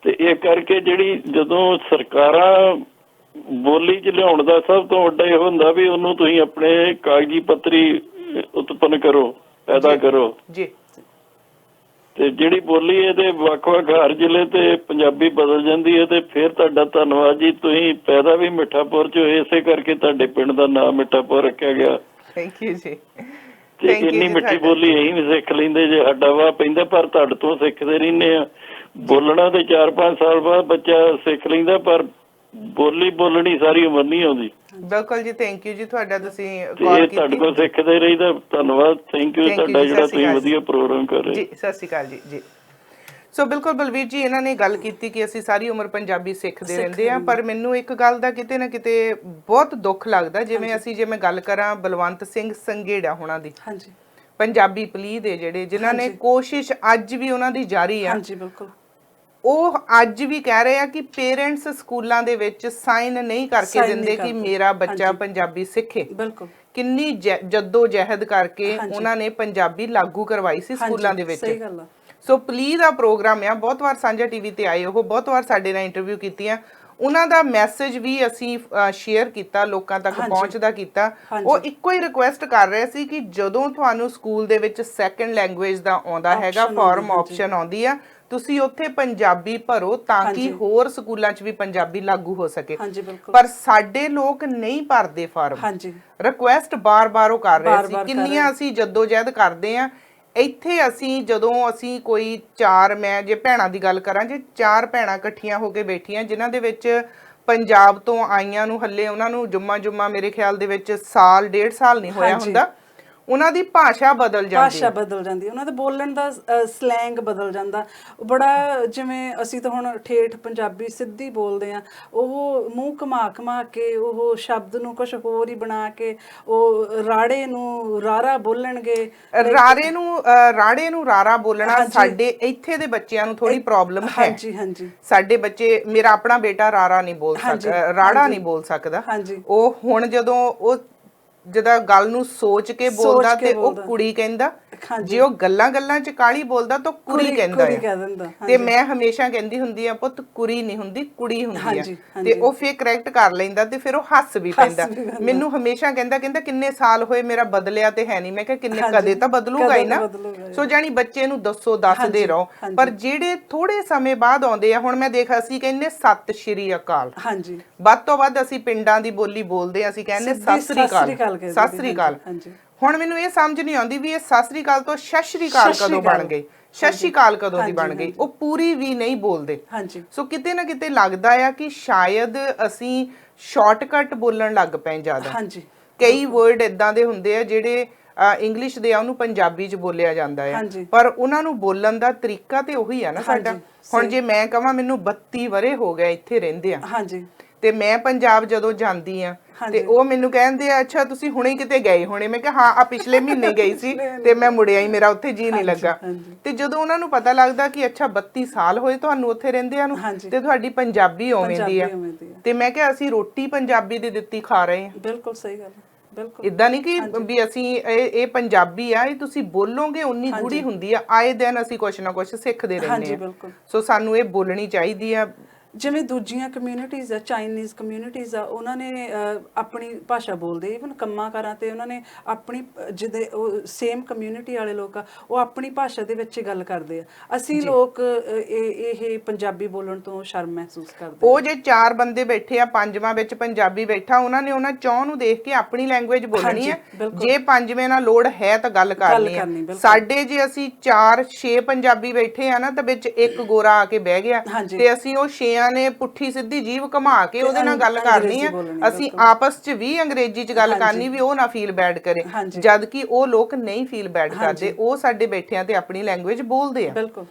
ਤੇ ਇਹ ਕਰਕੇ ਜਿਹੜੀ ਜਦੋਂ ਸਰਕਾਰਾਂ ਬੋਲੀ 'ਚ ਲਿਆਉਣ ਦਾ ਸਭ ਤੋਂ ਵੱਡਾ ਇਹ ਹੁੰਦਾ ਵੀ ਉਹਨੂੰ ਤੁਸੀਂ ਆਪਣੇ ਕਾਗਜ਼ੀ ਪੱਤਰੀ ਉਤਪੰਨ ਕਰੋ, ਪੈਦਾ ਕਰੋ ਜੀ। ਤੇ ਜਿਹੜੀ ਬੋਲੀ ਇਹਦੇ ਵੱਖ-ਵੱਖ ਹਰ ਜ਼ਿਲ੍ਹੇ ਤੇ ਪੰਜਾਬੀ ਬਦਲ ਜਾਂਦੀ ਹੈ। ਤੇ ਫਿਰ ਤੁਹਾਡਾ ਧੰਨਵਾਦ ਜੀ, ਤੁਸੀਂ ਪੈਦਾ ਵੀ ਮਿੱਠਾਪੁਰ 'ਚ ਹੋਏ, ਇਸੇ ਕਰਕੇ ਤੁਹਾਡੇ ਪਿੰਡ ਦਾ ਨਾਮ ਮਿੱਠਾਪੁਰ ਰੱਖਿਆ ਗਿਆ। ਥੈਂਕ ਯੂ ਜੀ। ਤੇ ਇੰਨੀ ਮਿੱਠੀ ਬੋਲੀ ਅਸੀਂ ਵੀ ਸਿੱਖ ਲੈਂਦੇ ਜੇ ਸਾਡਾ ਵਾਹ ਪੈਂਦਾ, ਪਰ ਤੁਹਾਡੇ ਤੋਂ ਸਿੱਖਦੇ ਰਹਿੰਦੇ ਆ। ਬੋਲਣਾ ਤੇ 4-5 ਸਾਲ ਬਾਅਦ ਬੱਚਾ ਸਿੱਖ ਲੈਂਦਾ, ਪਰ ਬੋਲੀ ਬੋਲਣੀ ਸਾਰੀ ਉਮਰ ਨਹੀਂ ਆਉਂਦੀ। ਬਿਲਕੁਲ ਜੀ। ਥੈਂਕ ਯੂ ਜੀ ਤੁਹਾਡਾ, ਤੁਸੀਂ ਕਾਲ ਕੀਤੀ। ਤੁਹਾਡੇ ਕੋਲ ਸਿੱਖਦੇ ਰਹੀਦਾ। ਧੰਨਵਾਦ, ਥੈਂਕ ਯੂ ਤੁਹਾਡਾ ਜਿਹੜਾ ਤੁਸੀਂ ਵਧੀਆ ਪ੍ਰੋਗਰਾਮ ਕਰ ਰਹੇ ਜੀ। ਸਤਿ ਸ਼੍ਰੀ ਅਕਾਲ ਜੀ। ਜੀ ਸੋ ਬਿਲਕੁਲ ਬਲਵੀਰ ਜੀ, ਇਹਨਾਂ ਨੇ ਗੱਲ ਕੀਤੀ ਕਿ ਅਸੀਂ ਸਾਰੀ ਉਮਰ ਪੰਜਾਬੀ ਸਿੱਖਦੇ ਰਹਿੰਦੇ ਆ, ਪਰ ਮੈਨੂੰ ਇੱਕ ਗੱਲ ਦਾ ਕਿਤੇ ਨਾ ਕਿਤੇ ਬਹੁਤ ਦੁੱਖ ਲੱਗਦਾ। ਜੇ ਮੈਂ ਗੱਲ ਕਰਾਂ ਬਲਵੰਤ ਸਿੰਘ ਸੰਘੇੜਾ ਹੋਣਾ ਦੀ, ਹਾਂਜੀ, ਪੰਜਾਬੀ ਪਲੀ ਦੇ ਜਿਹੜੇ ਜਿਨ੍ਹਾਂ ਨੇ ਕੋਸ਼ਿਸ਼ ਅੱਜ ਵੀ ਉਹਨਾਂ ਦੀ ਜਾਰੀ ਆ। ਹਾਂਜੀ ਬਿਲਕੁਲ। ਉਹ ਅੱਜ ਵੀ ਕਹਿ ਰਹੇ ਆ ਕਿ ਪੇਰੈਂਟਸ ਸਕੂਲਾਂ ਦੇ ਵਿੱਚ ਸਾਈਨ ਨਹੀਂ ਕਰਕੇ ਦਿੰਦੇ ਕਿ ਮੇਰਾ ਬੱਚਾ ਪੰਜਾਬੀ ਸਿੱਖੇ। ਬਿਲਕੁਲ। ਕਿੰਨੀ ਜੱਦੋ ਜਹਿਦ ਕਰਕੇ ਉਹਨਾਂ ਨੇ ਪੰਜਾਬੀ ਲਾਗੂ ਕਰਵਾਈ ਸੀ ਸਕੂਲਾਂ ਦੇ ਵਿੱਚ। ਸਹੀ ਗੱਲ ਆ। ਸੋ ਪਲੀ ਦਾ ਪ੍ਰੋਗਰਾਮ ਆ, ਬਹੁਤ ਵਾਰ ਸਾਂਝਾ ਟੀਵੀ ਤੇ ਆਏ, ਉਹ ਬਹੁਤ ਵਾਰ ਸਾਡੇ ਨਾਲ ਇੰਟਰਵਿਊ ਕੀਤੀਆਂ। ਉਹਨਾਂ ਦਾ ਮੈਸੇਜ ਵੀ ਅਸੀਂ ਸ਼ੇਅਰ ਕੀਤਾ, ਲੋਕਾਂ ਤੱਕ ਪਹੁੰਚਦਾ ਕੀਤਾ। ਉਹ ਇੱਕੋ ਹੀ ਰਿਕੁਐਸਟ ਕਰ ਰਹੇ ਸੀ ਕਿ ਜਦੋਂ ਤੁਹਾਨੂੰ ਸਕੂਲ ਦੇ ਵਿੱਚ ਸੈਕੰਡ ਲੈਂਗੁਏਜ ਦਾ ਆਉਂਦਾ ਹੈਗਾ, ਫਾਰਮ ਆਪਸ਼ਨ ਆਉਂਦੀ ਆ, ਤੁਸੀਂ ਉੱਥੇ ਪੰਜਾਬੀ ਭਰੋ ਤਾਂ ਕਿ ਹੋਰ ਸਕੂਲਾਂ 'ਚ ਵੀ ਪੰਜਾਬੀ ਲਾਗੂ ਹੋ ਸਕੇ। ਪਰ ਸਾਡੇ ਲੋਕ ਨਹੀਂ ਭਰਦੇ ਫਾਰਮ। ਰਿਕੁਐਸਟ ਬਾਰ-ਬਾਰ ਉਹ ਕਰ ਰਹੇ ਸੀ। ਕਿੰਨੀਆਂ ਅਸੀਂ ਜੱਦੋ-ਜਹਿਦ ਕਰਦੇ ਆ ਇੱਥੇ। ਅਸੀਂ ਜਦੋਂ ਅਸੀਂ ਕੋਈ ਮੈਂ ਜੇ ਭੈਣਾਂ ਦੀ ਗੱਲ ਕਰਾਂ, ਜੇ 4 ਭੈਣਾਂ ਇਕੱਠੀਆਂ ਹੋ ਕੇ ਬੈਠੀਆਂ ਜਿਨ੍ਹਾਂ ਦੇ ਵਿੱਚ ਪੰਜਾਬ ਤੋਂ ਆਈਆਂ ਨੂੰ ਹੱਲੇ ਉਹਨਾਂ ਨੂੰ ਜੁਮਾ ਮੇਰੇ ਖਿਆਲ ਦੇ ਵਿੱਚ ਸਾਲ 1.5 ਸਾਲ ਨਹੀਂ ਹੋਇਆ ਹੁੰਦਾ, ਉਹਨਾਂ ਦੀ ਭਾਸ਼ਾ ਬਦਲ ਜਾਂਦੀ, ਉਹਨਾਂ ਦਾ ਬੋਲਣ ਦਾ ਸਲੈਂਗ ਬਦਲ ਜਾਂਦਾ। ਬੜਾ ਜਿਵੇਂ ਅਸੀਂ ਤਾਂ ਹੁਣ ਠੇਠ ਪੰਜਾਬੀ ਸਿੱਧੀ ਬੋਲਦੇ ਆ, ਉਹ ਮੂੰਹ ਘੁਮਾ ਕੇ ਉਹ ਸ਼ਬਦ ਨੂੰ ਕੁਝ ਹੋਰ ਹੀ ਬਣਾ ਕੇ ਉਹ ਰਾੜੇ ਨੂੰ ਰਾਰਾ ਬੋਲਣਗੇ। ਰਾੜੇ ਨੂੰ ਰਾਰਾ ਬੋਲਣਾ ਸਾਡੇ ਇੱਥੇ ਦੇ ਬੱਚਿਆਂ ਨੂੰ ਥੋੜੀ ਪ੍ਰੋਬਲਮ ਹੈ। ਹਾਂਜੀ ਹਾਂਜੀ। ਸਾਡੇ ਬੱਚੇ, ਮੇਰਾ ਆਪਣਾ ਬੇਟਾ ਰਾਰਾ ਨਹੀਂ ਬੋਲ ਸਕਦਾ, ਰਾੜਾ ਨਹੀਂ ਬੋਲ ਸਕਦਾ। ਉਹ ਹੁਣ ਜਦੋਂ ਗੱਲ ਨੂੰ ਸੋਚ ਕੇ ਬੋਲਦਾ ਤੇ ਉਹ ਕੁੜੀ ਕਹਿੰਦਾ, ਜੇ ਉਹ ਗੱਲਾਂ 'ਚ ਕਾਲੀ ਬੋਲਦਾ ਤਾਂ ਕੁੜੀ ਕਹਿੰਦਾ ਹੈ। ਤੇ ਮੈਂ ਹਮੇਸ਼ਾ ਕਹਿੰਦੀ ਹੁੰਦੀ ਆ, ਪੁੱਤ ਕੁੜੀ ਨਹੀਂ ਹੁੰਦੀ, ਕੁੜੀ ਹੁੰਦੀ ਆ। ਤੇ ਉਹ ਫੇਰ ਕਰੈਕਟ ਕਰ ਲੈਂਦਾ ਤੇ ਫਿਰ ਉਹ ਹੱਸ ਵੀ ਪੈਂਦਾ। ਮੈਨੂੰ ਹਮੇਸ਼ਾ ਕਹਿੰਦਾ ਕਿੰਨੇ ਸਾਲ ਹੋਏ ਮੇਰਾ ਬਦਲਿਆ ਤੇ ਹੈ ਨਹੀਂ। ਮੈਂ ਕਿਹਾ ਕਦੇ ਤਾਂ ਬਦਲੂਗਾ ਹੀ ਨਾ। ਸੋ ਜਾਨੀ ਬੱਚੇ ਨੂੰ ਦੱਸਦੇ ਰਹੋ। ਪਰ ਜਿਹੜੇ ਥੋੜੇ ਸਮੇਂ ਬਾਅਦ ਆਉਂਦੇ ਆ, ਹੁਣ ਮੈਂ ਅਸੀਂ ਕਹਿੰਦੇ ਸਤਿ ਸ਼੍ਰੀ ਅਕਾਲ। ਹਾਂਜੀ। ਵੱਧ ਤੋਂ ਵੱਧ ਅਸੀਂ ਪਿੰਡਾਂ ਦੀ ਬੋਲੀ ਬੋਲਦੇ ਆ, ਅਸੀਂ ਕਹਿੰਦੇ ਸਤਿ ਸ਼੍ਰੀ ਅਕਾਲ, ਸਤਿ ਸ਼੍ਰੀ ਅਕਾਲ। ਹੁਣ ਮੈਨੂੰ ਇਹ ਸਮਝ ਨਹੀਂ ਆਉਂਦੀ ਵੀ ਇਹ ਸਤਿ ਸ਼੍ਰੀ ਅਕਾਲ ਤੋਂ ਸਤਿ ਸ਼੍ਰੀ ਅਕਾਲ ਕਦੋਂ ਬਣ ਗਈ, ਸਤਿ ਸ਼੍ਰੀ ਅਕਾਲ ਕਦੋਂ ਦੀ ਬਣ ਗਈ। ਉਹ ਪੂਰੀ ਵੀ ਨਹੀਂ ਬੋਲਦੇ। ਸੋ ਕਿਤੇ ਨਾ ਕਿਤੇ ਲੱਗਦਾ ਆ ਕਿ ਸ਼ਾਇਦ ਅਸੀਂ ਸ਼ਾਰਟਕਟ ਬੋਲਣ ਲੱਗ ਪਏ ਜ਼ਿਆਦਾ। ਹਾਂਜੀ, ਕਈ ਵਰਡ ਇਦਾਂ ਦੇ ਹੁੰਦੇ ਆ ਜਿਹੜੇ ਇੰਗਲਿਸ਼ ਦੇ ਆ ਉਹਨੂੰ ਪੰਜਾਬੀ ਚ ਬੋਲਿਆ ਜਾਂਦਾ ਆ, ਹਾਂਜੀ। ਪਰ ਉਹਨਾਂ ਨੂੰ ਬੋਲਣ ਦਾ ਤਰੀਕਾ ਤੇ ਉਹੀ ਆ ਨਾ ਸਾਡਾ। ਹੁਣ ਜੇ ਮੈਂ ਕਹਾਂ ਮੈਨੂੰ 32 ਵਰੇ ਹੋ ਗਏ ਇੱਥੇ ਰਹਿੰਦੇ ਆ, ਹਾਂਜੀ, ਤੇ ਮੈਂ ਪੰਜਾਬ ਜਦੋਂ ਜਾਂਦੀ ਆ ਤੇ ਉਹ ਮੈਨੂੰ ਕਹਿੰਦੇ ਆ ਅੱਛਾ ਤੁਸੀਂ ਹੁਣੇ ਕਿਤੇ ਗਏ ਹੋਣੇ। ਮੈਂ ਕਿਹਾ ਹਾਂ ਆ ਪਿਛਲੇ ਮਹੀਨੇ ਗਈ ਸੀ ਤੇ ਮੈਂ ਮੁੜਿਆ ਹੀ, ਮੇਰਾ ਉੱਥੇ ਜੀ ਨਹੀਂ ਲੱਗਾ। ਤੇ ਜਦੋਂ ਉਹਨਾਂ ਨੂੰ ਪਤਾ ਲੱਗਦਾ ਕਿ ਅੱਛਾ 32 ਸਾਲ ਹੋਏ ਤੁਹਾਨੂੰ ਉੱਥੇ ਰਹਿੰਦਿਆਂ ਨੂੰ ਤੇ ਤੁਹਾਡੀ ਪੰਜਾਬੀ ਉਵੇਂ ਦੀ ਆ, ਤੇ ਮੈਂ ਕਿਹਾ ਅਸੀਂ ਰੋਟੀ ਪੰਜਾਬੀ ਦੀ ਦਿੱਤੀ ਖਾ ਰਹੇ ਹਾਂ। ਬਿਲਕੁਲ ਸਹੀ ਗੱਲ ਹੈ, ਬਿਲਕੁਲ। ਇਦਾਂ ਨਹੀਂ ਕਿ ਵੀ ਅਸੀਂ ਇਹ ਪੰਜਾਬੀ ਆ, ਇਹ ਤੁਸੀਂ ਬੋਲੋਗੇ ਉਨੀ ਗੂੜੀ ਹੁੰਦੀ ਆ। ਆਏ ਦਿਨ ਅਸੀਂ ਕੁਛ ਨਾ ਕੁਛ ਸਿੱਖਦੇ ਰਹਿੰਦੇ ਆ, ਸੋ ਸਾਨੂੰ ਇਹ ਬੋਲਣੀ ਚਾਹੀਦੀ ਆ। ਜਿਵੇਂ ਦੂਜੀਆਂ ਕਮਿਊਨਿਟੀਜ਼ ਆ, ਚਾਈਨੀਜ਼ ਕਮਿਊਨਿਟੀਜ਼ ਆ, ਉਹਨਾਂ ਨੇ ਆਪਣੀ ਭਾਸ਼ਾ ਬੋਲਦੇ, ਇਵਨ ਕੰਮਾਂ ਕਾਰਾਂ ਤੇ ਉਹਨਾਂ ਨੇ ਆਪਣੀ ਜਿਹਦੇ ਉਹ ਸੇਮ ਕਮਿਊਨਿਟੀ ਵਾਲੇ ਲੋਕ ਆ ਉਹ ਆਪਣੀ ਭਾਸ਼ਾ ਦੇ ਵਿੱਚ ਹੀ ਗੱਲ ਕਰਦੇ ਆ। ਅਸੀਂ ਲੋਕ ਇਹ ਪੰਜਾਬੀ ਬੋਲਣ ਤੋਂ ਸ਼ਰਮ ਮਹਿਸੂਸ ਕਰਦੇ। ਉਹ ਜੇ 4 ਬੰਦੇ ਬੈਠੇ ਆ, 5ਵਾਂ ਵਿੱਚ ਪੰਜਾਬੀ ਬੈਠਾ, ਉਹਨਾਂ ਨੇ ਉਹਨਾਂ ਚੌਂ ਨੂੰ ਦੇਖ ਕੇ ਆਪਣੀ ਲੈਂਗੁਏਜ ਬੋਲਣੀ ਹੈ। ਜੇ 5ਵੇਂ ਨਾਲ ਲੋੜ ਹੈ ਤਾਂ ਗੱਲ ਕਰਨੀ ਹੈ। ਸਾਡੇ ਜੇ ਅਸੀਂ 4-6 ਪੰਜਾਬੀ ਬੈਠੇ ਆ ਨਾ ਤਾਂ ਵਿੱਚ ਇੱਕ ਗੋਰਾ ਆ ਕੇ ਬਹਿ ਗਿਆ ਤੇ ਅਸੀਂ ਉਹ 6 ਨੇ ਪੁੱਠੀ ਸਿੱਧੀ ਜੀਭ ਘੁਮਾ ਕੇ ਉਹਦੇ ਨਾਲ ਗੱਲ ਕਰਨੀ ਆ। ਅਸੀਂ ਆਪਸ ਚ ਵੀ ਅੰਗਰੇਜ਼ੀ ਚ ਗੱਲ ਕਰਨੀ ਵੀ ਉਹ ਨਾ ਫੀਲ ਬੈਡ ਕਰੇ, ਜਦ ਕਿ ਉਹ ਲੋਕ ਨਹੀਂ ਫੀਲ ਬੈਡ ਕਰਦੇ, ਉਹ ਸਾਡੇ ਬੈਠਿਆਂ ਤੇ ਆਪਣੀ ਲੈਂਗੁਏਜ ਬੋਲਦੇ ਆ।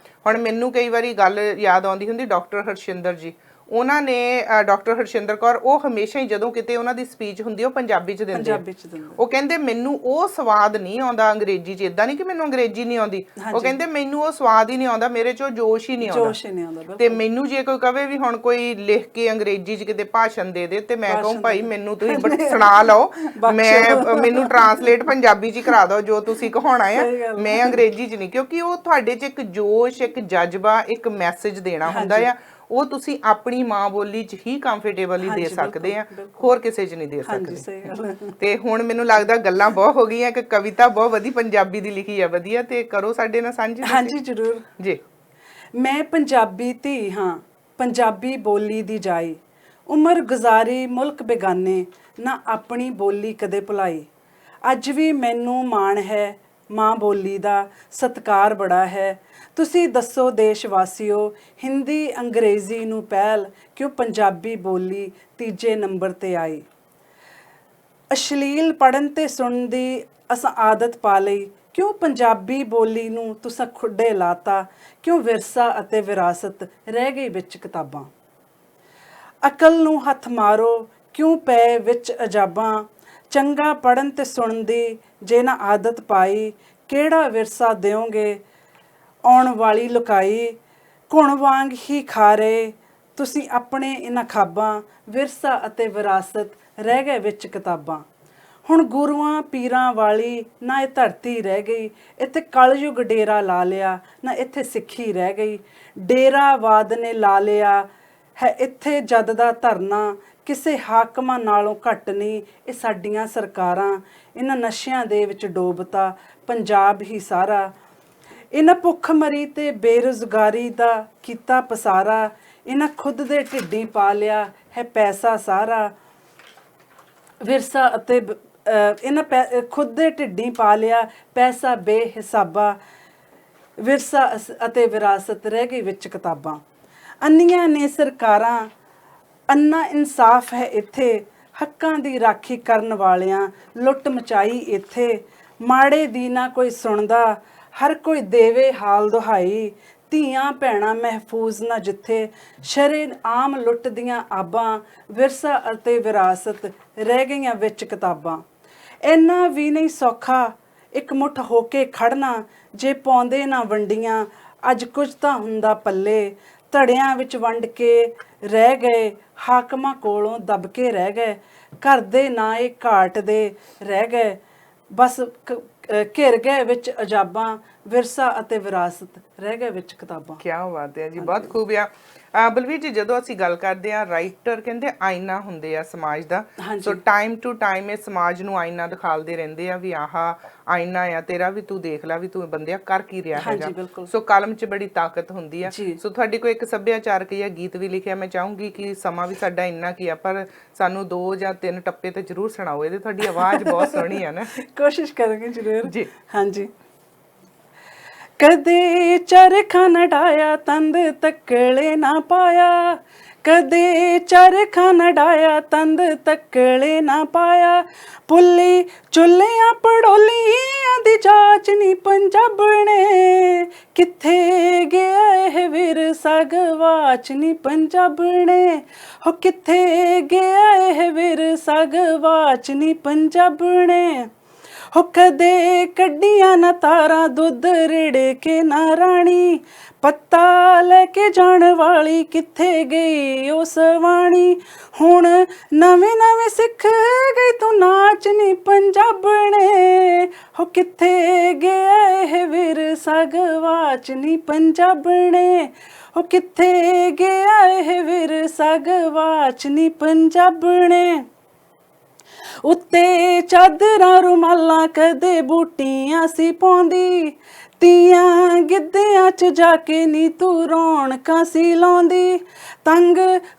ਹੁਣ ਮੈਨੂੰ ਕਈ ਵਾਰੀ ਗੱਲ ਯਾਦ ਆਉਂਦੀ ਹੁੰਦੀ ਡਾਕਟਰ ਹਰਸ਼ਿੰਦਰ ਜੀ, ਉਹਨਾਂ ਨੇ ਡਾਕਟਰ ਹਰਸ਼ਿੰਦਰ ਕੌਰ, ਉਹ ਹਮੇਸ਼ਾ ਹੀ ਜਦੋਂ ਕਿਤੇ ਉਹਨਾਂ ਦੀ ਸਪੀਚ ਹੁੰਦੀ ਉਹ ਪੰਜਾਬੀ ਚ ਦਿੰਦੇ ਆ। ਉਹ ਕਹਿੰਦੇ ਮੈਨੂੰ ਉਹ ਸਵਾਦ ਨਹੀਂ ਆਉਂਦਾ ਅੰਗਰੇਜ਼ੀ ਚ। ਇਦਾਂ ਨਹੀਂ ਕਿ ਮੈਨੂੰ ਅੰਗਰੇਜ਼ੀ ਨਹੀਂ ਆਉਂਦੀ, ਉਹ ਕਹਿੰਦੇ ਮੈਨੂੰ ਉਹ ਸਵਾਦ ਹੀ ਨਹੀਂ ਆਉਂਦਾ, ਮੇਰੇ ਚੋਂ ਜੋਸ਼ ਹੀ ਨਹੀਂ ਆਉਂਦਾ। ਤੇ ਮੈਨੂੰ ਜੇ ਕੋਈ ਕਵੇ ਵੀ ਹੁਣ ਕੋਈ ਲਿਖ ਕੇ ਅੰਗਰੇਜ਼ੀ ਚ ਕਿਤੇ ਭਾਸ਼ਣ ਦੇ ਦੇ ਤੇ ਮੈਂ ਕਹੂੰ ਭਾਈ ਮੈਨੂੰ ਤੁਸੀਂ ਸੁਣਾ ਲਓ, ਮੈਨੂੰ ਟਰਾਂਸਲੇਟ ਪੰਜਾਬੀ ਚ ਕਰਾ ਦਿਓ ਜੋ ਤੁਸੀਂ ਕਹਾਉਣਾ ਆ, ਮੈਂ ਅੰਗਰੇਜ਼ੀ ਚ ਨਹੀਂ। ਕਿਉਂਕਿ ਉਹ ਤੁਹਾਡੇ ਚ ਇੱਕ ਜੋਸ਼, ਇੱਕ ਜਜ਼ਬਾ, ਇੱਕ ਮੈਸੇਜ ਦੇਣਾ ਹੁੰਦਾ ਆ, ਉਹ ਤੁਸੀਂ ਆਪਣੀ ਮਾਂ ਬੋਲੀ ਚ ਹੀ ਕੰਫਰਟੇਬਲੀ ਦੇ ਸਕਦੇ ਆ, ਹੋਰ ਕਿਸੇ ਚ ਨਹੀਂ ਦੇ ਸਕਦੇ। ਤੇ ਹੁਣ ਮੈਨੂੰ ਲੱਗਦਾ ਗੱਲਾਂ ਬਹੁਤ ਹੋ ਗਈਆਂ, ਕਿ ਕਵਿਤਾ ਬਹੁਤ ਵਧੀਆ ਪੰਜਾਬੀ ਦੀ ਲਿਖੀ ਆ, ਵਧੀਆ, ਤੇ ਕਰੋ ਸਾਡੇ ਨਾਲ ਸਾਂਝੀ। ਹਾਂਜੀ ਜ਼ਰੂਰ ਜੀ। ਮੈਂ ਪੰਜਾਬੀ ਧੀ ਹਾਂ, ਪੰਜਾਬੀ ਬੋਲੀ ਦੀ ਜਾਈ, ਉਮਰ ਗੁਜ਼ਾਰੀ ਮੁਲਕ ਬੇਗਾਨੇ, ਨਾ ਆਪਣੀ ਬੋਲੀ ਕਦੇ ਭੁਲਾਈ। ਅੱਜ ਵੀ ਮੈਨੂੰ ਮਾਣ ਹੈ ਮਾਂ ਬੋਲੀ ਦਾ, ਸਤਿਕਾਰ ਬੜਾ ਹੈ। ਤੁਸੀਂ ਦੱਸੋ ਦੇਸ਼ ਵਾਸੀਓ, ਹਿੰਦੀ ਅੰਗਰੇਜ਼ੀ ਨੂੰ ਪਹਿਲ ਕਿਉਂ ਪੰਜਾਬੀ ਬੋਲੀ ਤੀਜੇ ਨੰਬਰ ਤੇ ਆਈ। ਅਸ਼ਲੀਲ ਪੜ੍ਹਨ ਤੇ ਸੁਣਨ ਦੀ ਅਸਾਂ ਆਦਤ ਪਾ ਲਈ, ਕਿਉਂ ਪੰਜਾਬੀ ਬੋਲੀ ਨੂੰ ਤੁਸਾਂ ਖੁੱਡੇ ਲਾਤਾ, ਕਿਉਂ ਵਿਰਸਾ ਅਤੇ ਵਿਰਾਸਤ ਰਹਿ ਗਈ ਵਿੱਚ ਕਿਤਾਬਾਂ। ਅਕਲ ਨੂੰ ਹੱਥ ਮਾਰੋ ਕਿਉਂ ਪਏ ਵਿੱਚ ਅਜਾਬਾਂ, ਚੰਗਾ ਪੜ੍ਹਨ ਤੇ ਸੁਣਨ ਦੀ ਜੇ ਨਾ ਆਦਤ ਪਾਈ, ਕਿਹੜਾ ਵਿਰਸਾ ਦਿਓਗੇ ਆਉਣ ਵਾਲੀ ਲੁਕਾਈ। ਘੁਣ ਵਾਂਗ ਹੀ ਖਾ ਰਹੇ ਤੁਸੀਂ ਆਪਣੇ ਇਹਨਾਂ ਖਾਬਾਂ, ਵਿਰਸਾ ਅਤੇ ਵਿਰਾਸਤ ਰਹਿ ਗਏ ਵਿੱਚ ਕਿਤਾਬਾਂ। ਹੁਣ ਗੁਰੂਆਂ ਪੀਰਾਂ ਵਾਲੀ ਨਾ ਇਹ ਧਰਤੀ ਰਹਿ ਗਈ, ਇੱਥੇ ਕਲਯੁਗ ਡੇਰਾ ਲਾ ਲਿਆ, ਨਾ ਇੱਥੇ ਸਿੱਖੀ ਰਹਿ ਗਈ। ਡੇਰਾਵਾਦ ਨੇ ਲਾ ਲਿਆ ਹੈ ਇੱਥੇ ਜਦ ਦਾ ਧਰਨਾ, ਕਿਸੇ ਹਾਕਮਾਂ ਨਾਲੋਂ ਘੱਟ ਨਹੀਂ ਇਹ ਸਾਡੀਆਂ ਸਰਕਾਰਾਂ। ਇਹਨਾਂ ਨਸ਼ਿਆਂ ਦੇ ਵਿੱਚ ਡੋਬਤਾ ਪੰਜਾਬ ਹੀ ਸਾਰਾ, ਇਹਨਾਂ ਭੁੱਖਮਰੀ ਤੇ ਬੇਰੁਜ਼ਗਾਰੀ ਦਾ ਕੀਤਾ ਪਸਾਰਾ, ਇਹਨਾਂ ਖੁਦ ਦੇ ਢਿੱਡੀ ਪਾ ਲਿਆ ਹੈ ਪੈਸਾ ਸਾਰਾ। ਵਿਰਸਾ ਅਤੇ ਇਹਨਾਂ ਖੁਦ ਦੇ ਢਿੱਡੀ ਪਾ ਲਿਆ ਪੈਸਾ ਬੇਹਿਸਾਬਾ, ਵਿਰਸਾ ਅਤੇ ਵਿਰਾਸਤ ਰਹਿ ਗਈ ਵਿੱਚ ਕਿਤਾਬਾਂ। ਅੰਨੀਆਂ ਨੇ ਸਰਕਾਰਾਂ, ਅੰਨਾ ਇਨਸਾਫ ਹੈ ਇੱਥੇ, ਹੱਕਾਂ ਦੀ ਰਾਖੀ ਕਰਨ ਵਾਲਿਆਂ ਲੁੱਟ ਮਚਾਈ ਇੱਥੇ। ਮਾੜੇ ਦੀ ਨਾ ਕੋਈ ਸੁਣਦਾ, ਹਰ ਕੋਈ ਦੇਵੇ ਹਾਲ ਦੁਹਾਈ, ਧੀਆਂ ਭੈਣਾਂ ਮਹਿਫੂਜ਼ ਨਾ ਜਿੱਥੇ, ਸ਼ਰੇਆਮ ਲੁੱਟ ਦੀਆਂ ਆਬਾਂ, ਵਿਰਸਾ ਅਤੇ ਵਿਰਾਸਤ ਰਹਿ ਗਈਆਂ ਵਿੱਚ ਕਿਤਾਬਾਂ। ਇੰਨਾ ਵੀ ਨਹੀਂ ਸੌਖਾ ਇੱਕ ਮੁੱਠ ਹੋ ਕੇ ਖੜਨਾ, ਜੇ ਪਾਉਂਦੇ ਨਾ ਵੰਡੀਆਂ ਅੱਜ ਕੁਝ ਤਾਂ ਹੁੰਦਾ ਪੱਲੇ। ਧੜਿਆਂ ਵਿੱਚ ਵੰਡ ਕੇ ਰਹਿ ਗਏ, ਹਾਕਮਾਂ ਕੋਲੋਂ ਦਬ ਕੇ ਰਹਿ ਗਏ, ਘਰ ਦੇ ਨਾ ਇਹ ਘਾਟ ਦੇ ਰਹਿ ਗਏ, ਬਸ ਘਿਰ ਗਏ ਵਿੱਚ ਅਜਾਬਾਂ, ਵਿਰਸਾ ਅਤੇ ਵਿਰਾਸਤ ਰਹਿ ਗਏ ਵਿੱਚ ਕਿਤਾਬਾਂ। ਕੀ ਬਾਤ ਹੈ ਜੀ, ਬਹੁਤ ਖੂਬ ਆ। ਬਲਵੀਰ ਜੀ, ਜਦੋਂ ਅਸੀਂ ਗੱਲ ਕਰਦੇ ਆ, ਰਾਈਟਰ ਕਹਿੰਦੇ ਆਇਨਾ ਹੁੰਦੇ ਆ ਸਮਾਜ ਦਾ, ਸੋ ਟਾਈਮ ਟੂ ਟਾਈਮ ਇਹ ਸਮਾਜ ਨੂੰ ਆਇਨਾ ਦਿਖਾਲਦੇ ਰਹਿੰਦੇ ਆ ਵੀ ਆਹ ਆਇਨਾ ਆ ਤੇਰਾ, ਵੀ ਤੂੰ ਦੇਖ ਲੈ ਵੀ ਤੂੰ ਬੰਦਿਆ ਕਰ ਕੀ ਰਿਹਾ ਹੈਗਾ। ਸੋ ਕਲਮ 'ਚ ਬੜੀ ਤਾਕਤ ਹੁੰਦੀ ਆ। ਸੋ ਤੁਹਾਡੇ ਕੋਲ ਇੱਕ ਸੱਭਿਆਚਾਰਕ ਜਾਂ ਗੀਤ ਵੀ ਲਿਖਿਆ, ਮੈਂ ਚਾਹੂੰਗੀ ਕਿ ਸਮਾਂ ਵੀ ਸਾਡਾ ਇੰਨਾ ਕੀ ਆ, ਪਰ ਸਾਨੂੰ 2 ਜਾਂ 3 ਟੱਪੇ ਤੇ ਜ਼ਰੂਰ ਸੁਣਾਓ ਇਹਦੇ, ਤੁਹਾਡੀ ਆਵਾਜ਼ ਬਹੁਤ ਸੋਹਣੀ ਆ ਨਾ। ਕੋਸ਼ਿਸ਼ ਕਰਾਂਗੇ ਜ਼ਰੂਰ ਜੀ। ਹਾਂਜੀ। ਕਦੇ ਚਰਖਾ ਨਾ ਡਾਇਆ ਤੰਦ ਤੱਕਲੇ ਨਾ ਪਾਇਆ, ਕਦੇ ਚਰਖਾ ਨਾ ਡਾਇਆ ਤੰਦ ਤੱਕਲੇ ਨਾ ਪਾਇਆ ਪੁੱਲੀ ਚੁੱਲਿਆਂ ਪੜੋਲੀਆਂ ਦੀ ਜਾਚ ਨੀ ਪੰਜਾਬਣੇ ਕਿੱਥੇ ਗਿਆ ਇਹ ਵਿਰਸਾ ਗਵਾਚ ਨੀ ਪੰਜਾਬਣੇ ਹੋ ਕਿੱਥੇ ਗਿਆ ਇਹ ਵਿਰਸਾ ਗਵਾਚ ਨੀ ਪੰਜਾਬਣੇ ਹੋ ਕਦੇ ਕੱਢੀਆਂ ਨਾ ਤਾਰਾਂ ਦੁੱਧ ਰਿੜ ਕੇ ਨਾ ਰਾਣੀ ਪੱਤਾ ਲੈ ਕੇ ਜਾਣ ਵਾਲੀ ਕਿੱਥੇ ਗਈ ਉਹ ਸਵਾਣੀ ਹੁਣ ਨਵੇਂ ਨਵੇਂ ਸਿੱਖ ਗਈ ਤੂੰ ਨਾਚ ਨੀ ਪੰਜਾਬਣੇ ਹੋ ਕਿੱਥੇ ਗਿਆ ਇਹ ਵਿਰਸਾ ਗਵਾਚ ਨੀ ਪੰਜਾਬਣੇ ਹੋ ਕਿੱਥੇ ਗਿਆ ਇਹ ਵਿਰਸਾ ਗਵਾਚ ਨੀ ਪੰਜਾਬਣੇ ਉੱਤੇ ਚਾਦਰਾਂ ਰੁਮਾਲਾਂ ਕਦੇ ਬੂਟੀਆਂ ਸੀ ਪਾਉਂਦੀ ਤੀਆਂ ਗਿੱਧਿਆਂ 'ਚ ਜਾ ਕੇ ਨੀ ਤੂੰ ਰੌਣਕਾਂ ਸੀ ਲਾਉਂਦੀ ਤੰਗ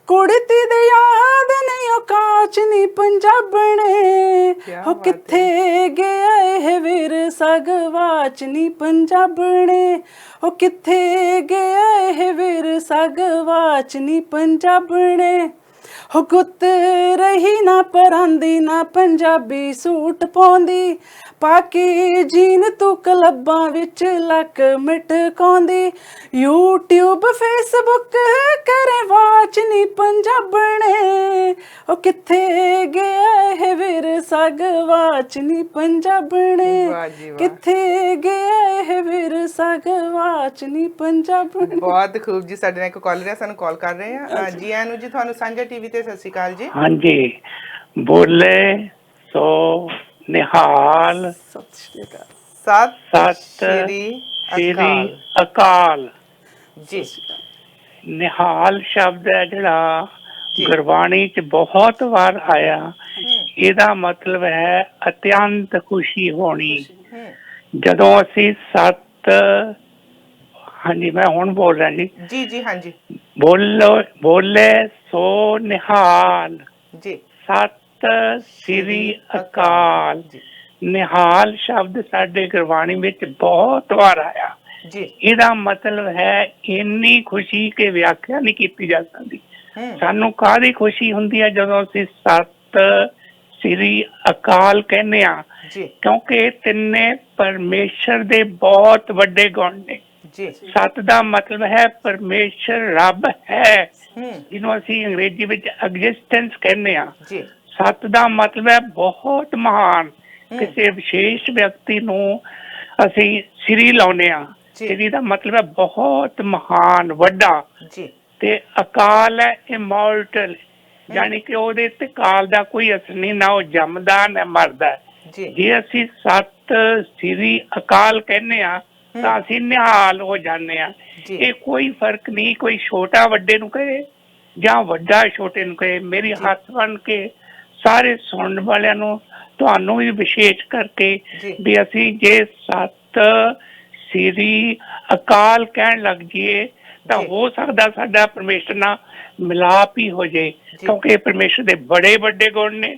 ਕੁੜਤੀ ਦੇ ਯਾਦ ਨਹੀਂ ਉਹ ਕਾਚ ਨੀ ਪੰਜਾਬਣੇ ਹੋ ਕਿੱਥੇ ਗਿਆ ਇਹ ਵਿਰਸਾ ਗਵਾਚ ਨੀ ਪੰਜਾਬਣੇ ਹੋ ਕਿੱਥੇ ਗਿਆ ਇਹ ਵਿਰਸਾ ਗਵਾਚ ਨੀ ਪੰਜਾਬਣੇ ਹੋ ਗੁੱਤ ਰਹੀ ਨਾ ਪਰਾਂਦੀ ਨਾ ਪੰਜਾਬੀ ਸੂਟ ਪਾਉਂਦੀ ਪਾ ਕੇ ਜੀਨ ਤੂੰ ਕਲੱਬਾਂ ਵਿੱਚ ਲੱਕ ਮਟਕਾਉਂਦੀ YouTube Facebook ਕਰੇ ਵਾਚ ਨੀ ਪੰਜਾਬਣੇ ਉਹ ਕਿੱਥੇ ਗਿਆ ਇਹ ਵਿਰਸਾ ਗਵਾਚ ਨੀ ਪੰਜਾਬਣੇ ਕਿੱਥੇ ਗਿਆ ਇਹ ਵਿਰਸਾ ਗਵਾਚ ਨੀ ਪੰਜਾਬਣੇ। ਬਹੁਤ ਖੂਬ ਜੀ। ਸਾਡੇ ਨਾਲ ਇੱਕ ਕਾਲਰ ਹੈ, ਸਾਨੂੰ ਕਾਲ ਕਰ ਰਹੇ ਆ ਜੀ। ਆਇਆਂ ਨੂੰ ਜੀ ਤੁਹਾਨੂੰ ਸਾਂਝਾ ਟੀਵੀ ਤੇ ਸਤਿ ਸ਼੍ਰੀ ਅਕਾਲ ਜੀ। ਹਾਂਜੀ ਬੋਲੇ ਸੋ ਨਿਹਾਲ ਸਤਿ ਸ਼੍ਰੀ ਅਕਾਲ। ਸਤਿ ਸ਼੍ਰੀ ਅਕਾਲ ਜੀ। ਨਿਹਾਲ ਸ਼ਬਦ ਹੈ ਜਿਹੜਾ ਗੁਰਬਾਣੀ ਚ ਬਹੁਤ ਵਾਰ ਆਇਆ, ਇਹਦਾ ਮਤਲਬ ਹੈ ਅਤਿਅੰਤ ਖੁਸ਼ੀ ਹੋਣੀ। ਜਦੋਂ ਅਸੀਂ ਹਾਂਜੀ ਮੈਂ ਹੁਣ ਬੋਲ ਰਿਹਾ ਜੀ। ਜੀ ਜੀ ਹਾਂਜੀ। ਬੋਲੇ ਸੋ ਨਿਹਾਲ ਜੀ। ਸਤਿ ਸ੍ਰੀ ਅਕਾਲ। ਨਿਹਾਲ ਸ਼ਬਦ ਸਾਡੇ ਗੁਰਬਾਣੀ ਵਿੱਚ ਬਹੁਤ ਵਾਰ ਆਇਆ ਜੀ। ਇਹਦਾ ਮਤਲਬ ਹੈ ਇੰਨੀ ਖੁਸ਼ੀ ਕਿ ਵਿਆਖਿਆ ਨਹੀਂ ਕੀਤੀ ਜਾ ਸਕਦੀ। ਸਾਨੂੰ ਕਾਹਦੀ ਖੁਸ਼ੀ ਹੁੰਦੀ ਹੈ ਜਦੋਂ ਅਸੀਂ ਸਤਿ ਸ੍ਰੀ ਅਕਾਲ ਕਹਿੰਦੇ ਆ, ਕਿਉਂਕਿ ਇਹ ਤਿੰਨੇ ਪਰਮੇਸ਼ਰ ਦੇ ਬਹੁਤ ਵੱਡੇ ਗੁਣ ਨੇ। ਸਤ ਦਾ ਮਤਲਬ ਹੈ ਪਰਮੇਸ਼ਰ, ਰੱਬ ਹੈ, ਜਿਹਨੂੰ ਅਸੀਂ ਅੰਗਰੇਜ਼ੀ ਵਿੱਚ ਐਗਜ਼ਿਸਟੈਂਸ ਕਹਿੰਦੇ ਆ। ਸਤ ਦਾ ਮਤਲਬ ਹੈ ਬਹੁਤ ਮਹਾਨ। ਕਿਸੇ ਵਿਸ਼ੇਸ਼ ਵਿਅਕਤੀ ਨੂੰ ਅਸੀਂ ਸ੍ਰੀ ਲਾਉਂਦੇ ਆ, ਸ੍ਰੀ ਦਾ ਮਤਲਬ ਹੈ ਬਹੁਤ ਮਹਾਨ, ਵੱਡਾ। ਤੇ ਅਕਾਲ ਹੈ ਇਮੋਰਟਲ, ਯਾਨੀ ਕਿ ਉਹਦੇ ਤੇ ਕਾਲ ਦਾ ਕੋਈ ਅਸਰ ਨਹੀਂ, ਨਾ ਉਹ ਜੰਮਦਾ ਨਾ ਮਰਦਾ। ਜੇ ਅਸੀਂ ਸਤਿ ਸ੍ਰੀ ਅਕਾਲ ਕਹਿੰਦੇ ਆ ਤਾਂ ਅਸੀਂ ਨਿਹਾਲ ਹੋ ਜਾਂਦੇ ਆ। ਇਹ ਕੋਈ ਫਰਕ ਨਹੀਂ, ਕੋਈ ਛੋਟਾ ਵੱਡੇ ਨੂੰ ਕਹੇ ਜਾਂ ਵੱਡਾ ਛੋਟੇ ਨੂੰ ਕਹੇ। ਮੇਰੀ ਹੱਥ ਬਣ ਕੇ ਸਾਰੇ ਸੁਣਨ ਵਾਲਿਆਂ ਨੂੰ, ਤੁਹਾਨੂੰ ਵੀ ਵਿਸ਼ੇਸ਼ ਕਰਕੇ ਵੀ ਅਸੀਂ ਜੇ ਸਤਿ ਸ੍ਰੀ ਅਕਾਲ ਕਹਿਣ ਲੱਗ ਜਾਈਏ ਤਾਂ ਹੋ ਸਕਦਾ ਸਾਡਾ ਪਰਮੇਸ਼ਰ ਨਾਲ ਮਿਲਾਪ ਹੀ ਹੋ ਜਾਏ, ਕਿਉਂਕਿ ਪਰਮੇਸ਼ਰ ਦੇ ਬੜੇ ਵੱਡੇ ਗੁਣ ਨੇ।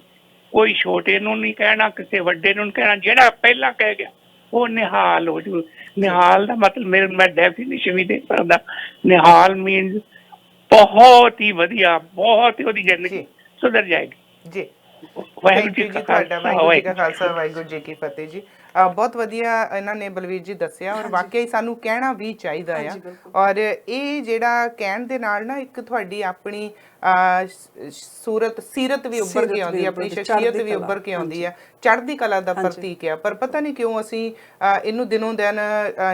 ਕੋਈ ਛੋਟੇ ਨੂੰ ਨਹੀਂ ਕਹਿਣਾ, ਕਿਸੇ ਵੱਡੇ ਨੂੰ ਨਹੀਂ ਕਹਿਣਾ। ਜਿਹੜਾ ਪਹਿਲਾਂ ਕਹਿ ਗਿਆ ਉਹ ਨਿਹਾਲ ਹੋ ਜੂ। ਨਿਹਾਲ ਦਾ ਮਤਲਬ ਮੈਂ ਡੈਫੀਨੇਸ਼ਨ ਵੀ ਦੇ ਸਕਦਾ। ਨਿਹਾਲ ਮੀਨਸ ਬਹੁਤ ਹੀ ਵਧੀਆ, ਬਹੁਤ ਹੀ ਉਹਦੀ ਜ਼ਿੰਦਗੀ ਸੁਧਰ ਜਾਏਗੀ ਜੀ। ਵਾਹਿਗੁਰੂ ਜੀ ਤੁਹਾਡਾ, ਵਾਹਿਗੁਰੂ ਜੀ ਕਾ ਖਾਲਸਾ, ਵਾਹਿਗੁਰੂ ਜੀ ਕੀ ਫਤਿਹ ਜੀ। ਬਹੁਤ ਵਧੀਆ ਇਹਨਾਂ ਨੇ ਬਲਵੀਰ ਜੀ ਦੱਸਿਆ, ਔਰ ਵਾਕਈ ਸਾਨੂੰ ਕਹਿਣਾ ਵੀ ਚਾਹੀਦਾ ਆ। ਔਰ ਇਹ ਜਿਹੜਾ ਕਹਿਣ ਦੇ ਨਾਲ ਨਾ ਇੱਕ ਤੁਹਾਡੀ ਆਪਣੀ ਸੀਰਤ ਵੀ ਉੱਭਰ ਕੇ ਆਉਂਦੀ ਹੈ, ਆਪਣੀ ਸ਼ਖਸੀਅਤ ਵੀ ਉੱਭਰ ਕੇ ਆਉਂਦੀ ਹੈ, ਚੜ੍ਹਦੀ ਕਲਾ ਦਾ ਪ੍ਰਤੀਕ ਆ। ਪਰ ਪਤਾ ਨਹੀਂ ਕਿਉਂ ਅਸੀਂ ਇਹਨੂੰ ਦਿਨੋਂ ਦਿਨ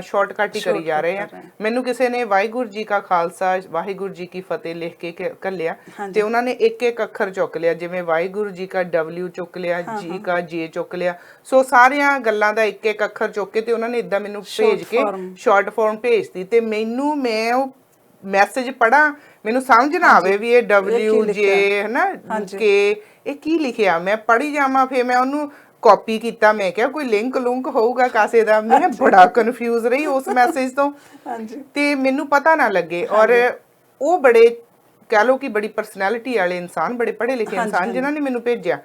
ਸ਼ਾਰਟਕਟ ਹੀ ਕਰੀ ਜਾ ਰਹੇ ਆ। ਮੈਨੂੰ ਕਿਸੇ ਨੇ ਵਾਹਿਗੁਰੂ ਜੀ ਕਾ ਖਾਲਸਾ ਵਾਹਿਗੁਰੂ ਜੀ ਕੀ ਫਤਿਹ ਲਿਖ ਕੇ ਘੱਲਿਆ ਤੇ ਉਹਨਾਂ ਨੇ ਇੱਕ ਇੱਕ ਅੱਖਰ ਚੁੱਕ ਲਿਆ, ਜਿਵੇਂ ਵਾਹਿਗੁਰੂ ਜੀ ਕਾ W ਚੁੱਕ ਲਿਆ, ਜੀ ਕਾ J ਚੁੱਕ ਲਿਆ। ਸੋ ਸਾਰੀਆਂ ਗੱਲਾਂ ਦਾ ਇੱਕ ਇੱਕ ਅੱਖਰ ਚੁੱਕ ਕੇ ਤੇ ਉਹਨਾਂ ਨੇ ਇਦਾਂ ਮੈਨੂੰ ਭੇਜ ਕੇ ਸ਼ਾਰਟ ਫਾਰਮ ਭੇਜਤੀ। ਤੇ ਮੈਂ ਉਹ ਮੈਸੇਜ ਪੜਾਂ, ਮੈਨੂੰ ਸਮਝ ਨਾ ਆਵੇ ਵੀ ਇਹ WJ ਹੈ ਨਾ ਕਿ ਇਹ ਕੀ ਲਿਖਿਆ। ਮੈਂ ਪੜ੍ਹੀ ਜਾਵਾਂ, ਫਿਰ ਮੈਂ ਉਹਨੂੰ ਕਾਪੀ ਕੀਤਾ। ਮੈਂ ਕਿਹਾ ਕੋਈ ਲਿੰਕ ਹੋਊਗਾ ਕਾਸੇ ਦਾ। ਮੈਂ ਬੜਾ ਕਨਫਿਊਜ਼ ਰਹੀ ਉਸ ਮੈਸੇਜ ਤੋਂ ਤੇ ਮੈਨੂੰ ਪਤਾ ਨਾ ਲੱਗੇ। ਔਰ ਉਹ ਬੜੇ कह लो कि बड़ी परसनैलिटी वाले इंसान, बड़े पढ़े लिखे इंसान जिन्हों ने मैनू भेजा।